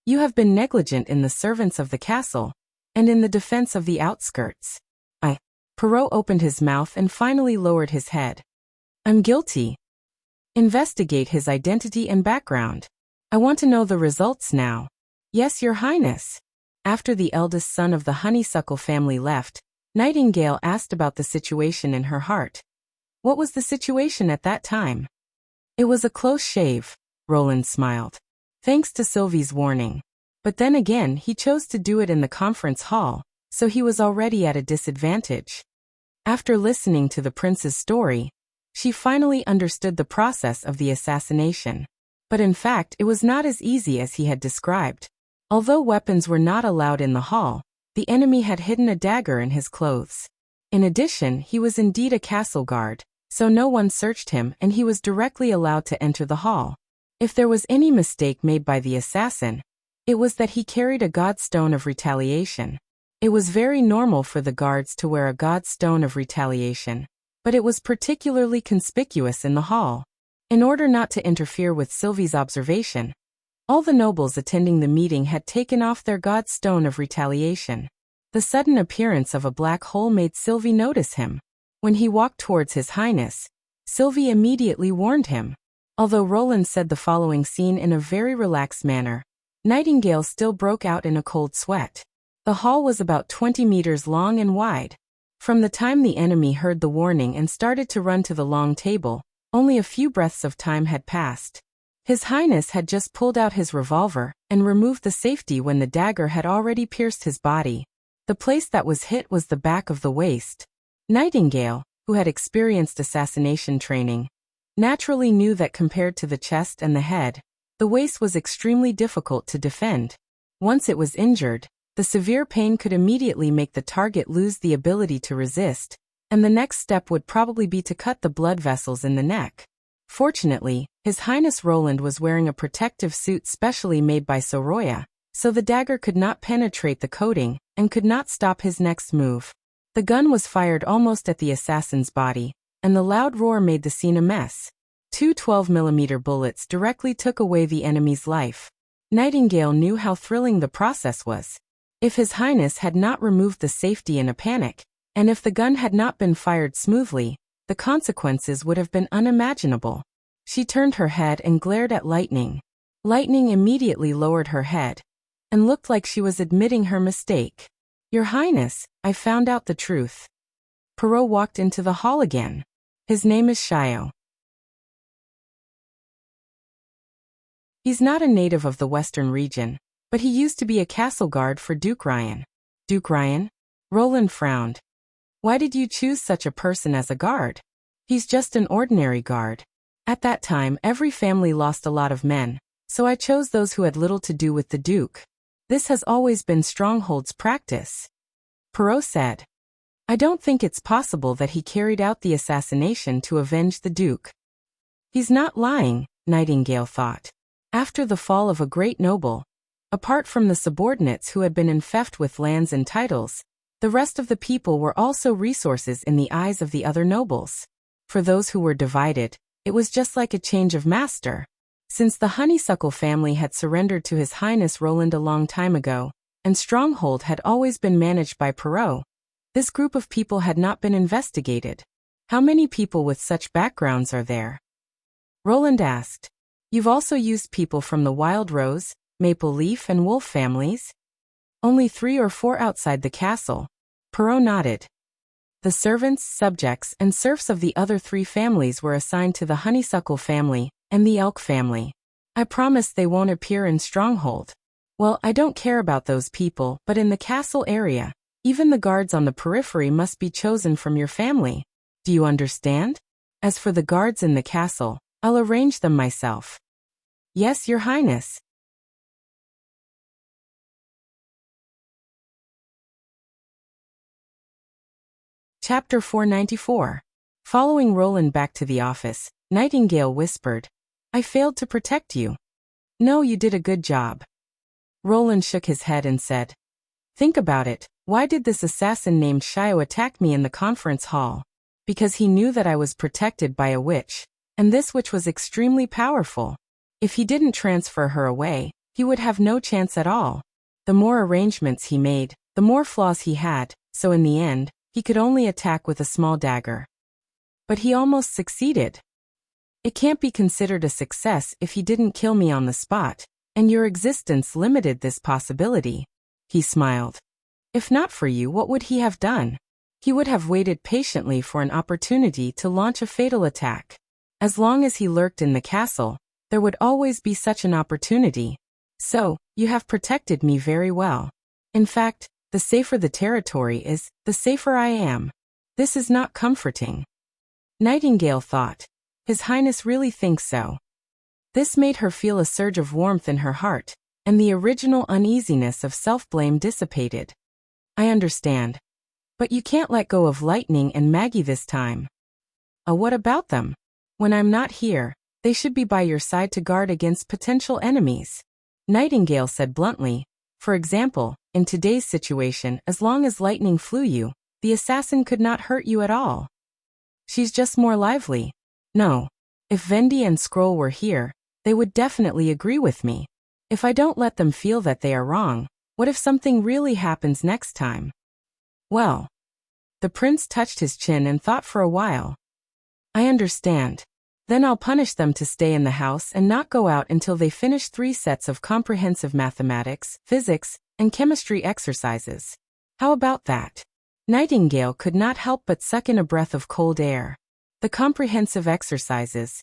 You have been negligent in the servants of the castle, and in the defense of the outskirts." Perrault opened his mouth and finally lowered his head. "I'm guilty. Investigate his identity and background. I want to know the results now." "Yes, Your Highness." After the eldest son of the Honeysuckle family left, Nightingale asked about the situation in her heart. "What was the situation at that time?" "It was a close shave," Roland smiled. "Thanks to Sylvie's warning. But then again, he chose to do it in the conference hall, so he was already at a disadvantage." After listening to the prince's story, she finally understood the process of the assassination. But in fact, it was not as easy as he had described. Although weapons were not allowed in the hall, the enemy had hidden a dagger in his clothes. In addition, he was indeed a castle guard, so no one searched him and he was directly allowed to enter the hall. If there was any mistake made by the assassin, it was that he carried a godstone of retaliation. It was very normal for the guards to wear a godstone of retaliation, but it was particularly conspicuous in the hall. In order not to interfere with Sylvie's observation, all the nobles attending the meeting had taken off their godstone of retaliation. The sudden appearance of a black hole made Sylvie notice him. When he walked towards His Highness, Sylvie immediately warned him. Although Roland said the following scene in a very relaxed manner, Nightingale still broke out in a cold sweat. The hall was about 20 meters long and wide. From the time the enemy heard the warning and started to run to the long table, only a few breaths of time had passed. His Highness had just pulled out his revolver and removed the safety when the dagger had already pierced his body. The place that was hit was the back of the waist. Nightingale, who had experienced assassination training, naturally knew that compared to the chest and the head, the waist was extremely difficult to defend. Once it was injured, the severe pain could immediately make the target lose the ability to resist, and the next step would probably be to cut the blood vessels in the neck. Fortunately, His Highness Roland was wearing a protective suit specially made by Soroya, so the dagger could not penetrate the coating and could not stop his next move. The gun was fired almost at the assassin's body, and the loud roar made the scene a mess. 2 12mm bullets directly took away the enemy's life. Nightingale knew how thrilling the process was. If His Highness had not removed the safety in a panic, and if the gun had not been fired smoothly, the consequences would have been unimaginable. She turned her head and glared at Lightning. Lightning immediately lowered her head and looked like she was admitting her mistake. "Your Highness, I found out the truth." Perrault walked into the hall again. "His name is Shio. He's not a native of the western region, but he used to be a castle guard for Duke Ryan." "Duke Ryan?" Roland frowned. "Why did you choose such a person as a guard?" "He's just an ordinary guard. At that time, every family lost a lot of men, so I chose those who had little to do with the Duke. This has always been Stronghold's practice." Perrault said, "I don't think it's possible that he carried out the assassination to avenge the Duke." "He's not lying," Nightingale thought. After the fall of a great noble, apart from the subordinates who had been infeft with lands and titles, the rest of the people were also resources in the eyes of the other nobles. For those who were divided, it was just like a change of master. Since the Honeysuckle family had surrendered to His Highness Roland a long time ago, and Stronghold had always been managed by Perrault, this group of people had not been investigated. How many people with such backgrounds are there? Roland asked. You've also used people from the Wild Rose, Maple Leaf and Wolf families? Only 3 or 4 outside the castle. Perrault nodded. The servants, subjects, and serfs of the other 3 families were assigned to the Honeysuckle family and the Elk family. I promise they won't appear in Stronghold. Well, I don't care about those people, but in the castle area, even the guards on the periphery must be chosen from your family. Do you understand? As for the guards in the castle, I'll arrange them myself. Yes, Your Highness. Chapter 494. Following Roland back to the office, Nightingale whispered, I failed to protect you. No, you did a good job. Roland shook his head and said, Think about it. Why did this assassin named Shio attack me in the conference hall? Because he knew that I was protected by a witch, and this witch was extremely powerful. If he didn't transfer her away, he would have no chance at all. The more arrangements he made, the more flaws he had, so in the end, he could only attack with a small dagger. But he almost succeeded. It can't be considered a success if he didn't kill me on the spot, and your existence limited this possibility. He smiled. If not for you, what would he have done? He would have waited patiently for an opportunity to launch a fatal attack. As long as he lurked in the castle, there would always be such an opportunity. So, you have protected me very well. In fact, the safer the territory is, the safer I am. This is not comforting. Nightingale thought. His Highness really thinks so. This made her feel a surge of warmth in her heart, and the original uneasiness of self-blame dissipated. I understand. But you can't let go of Lightning and Maggie this time. What about them? When I'm not here, they should be by your side to guard against potential enemies. Nightingale said bluntly. For example, in today's situation, as long as Lightning flew you, the assassin could not hurt you at all. She's just more lively. No. If Vendi and Scroll were here, they would definitely agree with me. If I don't let them feel that they are wrong, what if something really happens next time? Well. The prince touched his chin and thought for a while. I understand. Then I'll punish them to stay in the house and not go out until they finish 3 sets of comprehensive mathematics, physics, and chemistry exercises. How about that? Nightingale could not help but suck in a breath of cold air. The comprehensive exercises.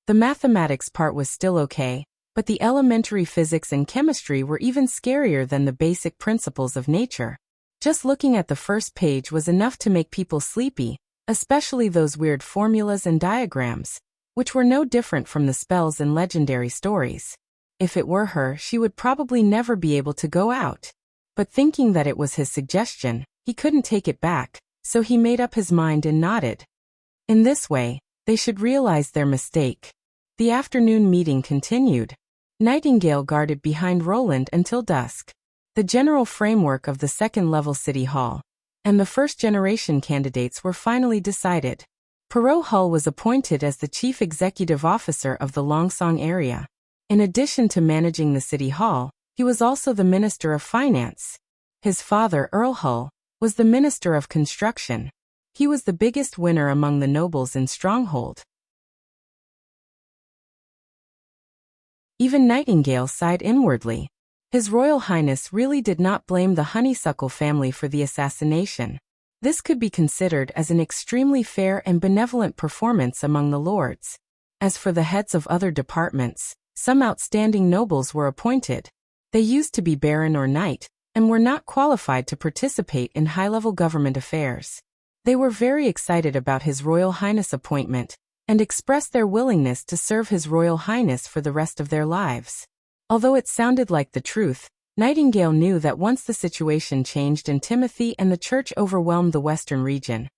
The mathematics part was still okay, but the elementary physics and chemistry were even scarier than the basic principles of nature. Just looking at the first page was enough to make people sleepy, especially those weird formulas and diagrams, which were no different from the spells in legendary stories. If it were her, she would probably never be able to go out. But thinking that it was his suggestion, he couldn't take it back, so he made up his mind and nodded. In this way, they should realize their mistake. The afternoon meeting continued. Nightingale guarded behind Roland until dusk. The general framework of the second-level City Hall and the first-generation candidates were finally decided. Perrault Hull was appointed as the chief executive officer of the Longsong area. In addition to managing the City Hall, he was also the Minister of Finance. His father, Earl Hull, was the Minister of Construction. He was the biggest winner among the nobles in Stronghold. Even Nightingale sighed inwardly. His Royal Highness really did not blame the Honeysuckle family for the assassination. This could be considered as an extremely fair and benevolent performance among the lords. As for the heads of other departments, some outstanding nobles were appointed. They used to be baron or knight, and were not qualified to participate in high-level government affairs. They were very excited about His Royal Highness' appointment, and expressed their willingness to serve His Royal Highness for the rest of their lives. Although it sounded like the truth, Nightingale knew that once the situation changed and Timothy and the church overwhelmed the western region,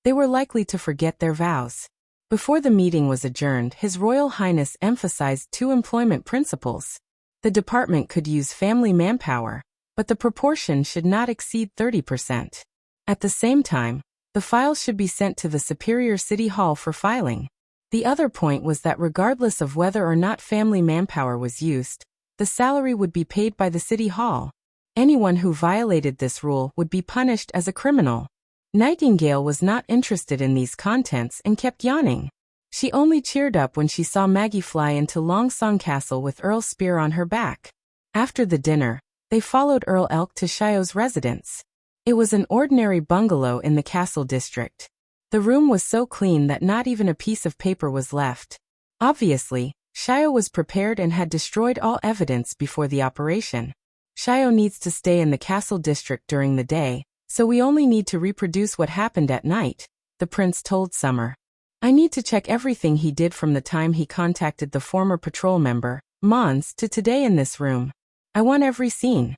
they were likely to forget their vows. Before the meeting was adjourned, His Royal Highness emphasized 2 employment principles. The department could use family manpower, but the proportion should not exceed 30%. At the same time, the files should be sent to the Superior City Hall for filing. The other point was that regardless of whether or not family manpower was used, the salary would be paid by the City Hall. Anyone who violated this rule would be punished as a criminal. Nightingale was not interested in these contents and kept yawning. She only cheered up when she saw Maggie fly into Longsong Castle with Earl's spear on her back. After the dinner, they followed Earl Elk to Shio's residence. It was an ordinary bungalow in the castle district. The room was so clean that not even a piece of paper was left. Obviously, Shio was prepared and had destroyed all evidence before the operation. Shio needs to stay in the castle district during the day, so we only need to reproduce what happened at night, the prince told Summer. I need to check everything he did from the time he contacted the former patrol member, Mons, to today in this room. I want every scene.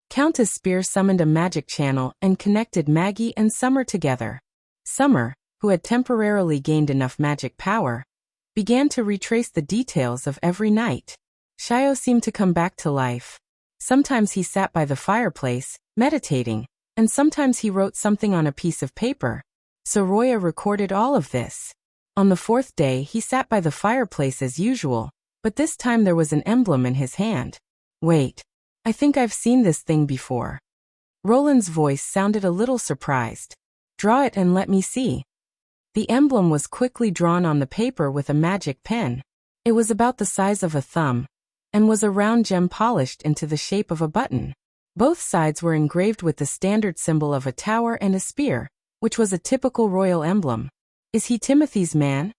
Countess Spear summoned a magic channel and connected Maggie and Summer together. Summer, who had temporarily gained enough magic power, began to retrace the details of every night. Shio seemed to come back to life. Sometimes he sat by the fireplace, meditating, and sometimes he wrote something on a piece of paper. Soroya recorded all of this. On the 4th day he sat by the fireplace as usual, but this time there was an emblem in his hand. Wait. I think I've seen this thing before. Roland's voice sounded a little surprised. Draw it and let me see. The emblem was quickly drawn on the paper with a magic pen. It was about the size of a thumb, and was a round gem polished into the shape of a button. Both sides were engraved with the standard symbol of a tower and a spear, which was a typical royal emblem. Is he Timothy's man?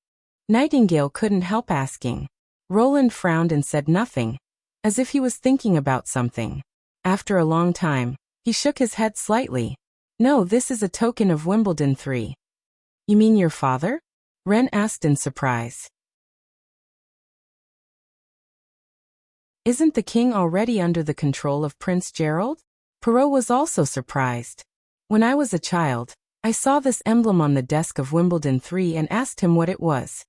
Nightingale couldn't help asking. Roland frowned and said nothing, as if he was thinking about something. After a long time, he shook his head slightly. No, this is a token of Wimbledon 3. You mean your father? Ren asked in surprise. Isn't the king already under the control of Prince Gerald? Perrault was also surprised. When I was a child, I saw this emblem on the desk of Wimbledon 3 and asked him what it was.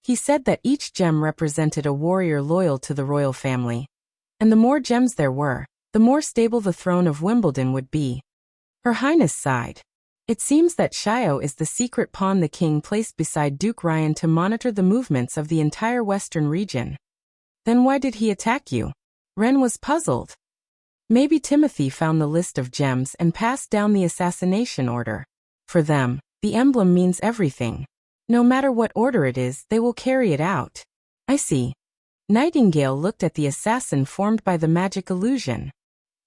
He said that each gem represented a warrior loyal to the royal family. And the more gems there were, the more stable the throne of Wimbledon would be. Her Highness sighed. It seems that Shio is the secret pawn the king placed beside Duke Ryan to monitor the movements of the entire western region. Then why did he attack you? Ren was puzzled. Maybe Timothy found the list of gems and passed down the assassination order. For them, the emblem means everything. No matter what order it is, they will carry it out. I see. Nightingale looked at the assassin formed by the magic illusion.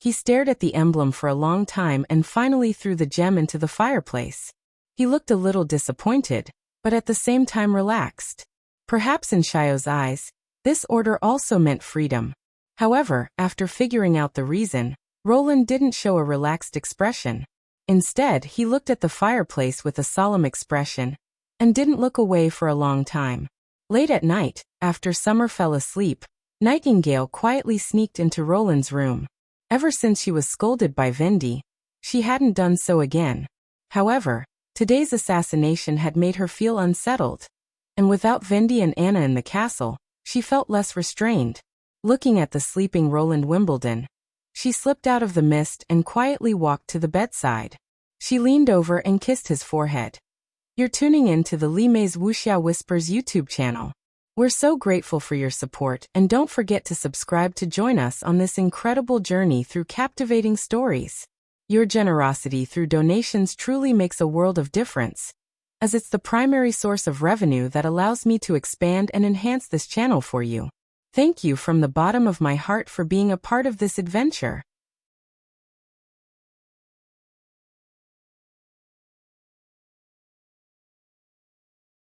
He stared at the emblem for a long time and finally threw the gem into the fireplace. He looked a little disappointed, but at the same time relaxed. Perhaps in Shio's eyes, this order also meant freedom. However, after figuring out the reason, Roland didn't show a relaxed expression. Instead, he looked at the fireplace with a solemn expression, and didn't look away for a long time. Late at night, after Summer fell asleep, Nightingale quietly sneaked into Roland's room. Ever since she was scolded by Vindy, she hadn't done so again. However, today's assassination had made her feel unsettled. And without Vindy and Anna in the castle, she felt less restrained. Looking at the sleeping Roland Wimbledon, she slipped out of the mist and quietly walked to the bedside. She leaned over and kissed his forehead. You're tuning in to the Li Mei's Wuxia Whispers YouTube channel. We're so grateful for your support, and don't forget to subscribe to join us on this incredible journey through captivating stories. Your generosity through donations truly makes a world of difference, as it's the primary source of revenue that allows me to expand and enhance this channel for you. Thank you from the bottom of my heart for being a part of this adventure.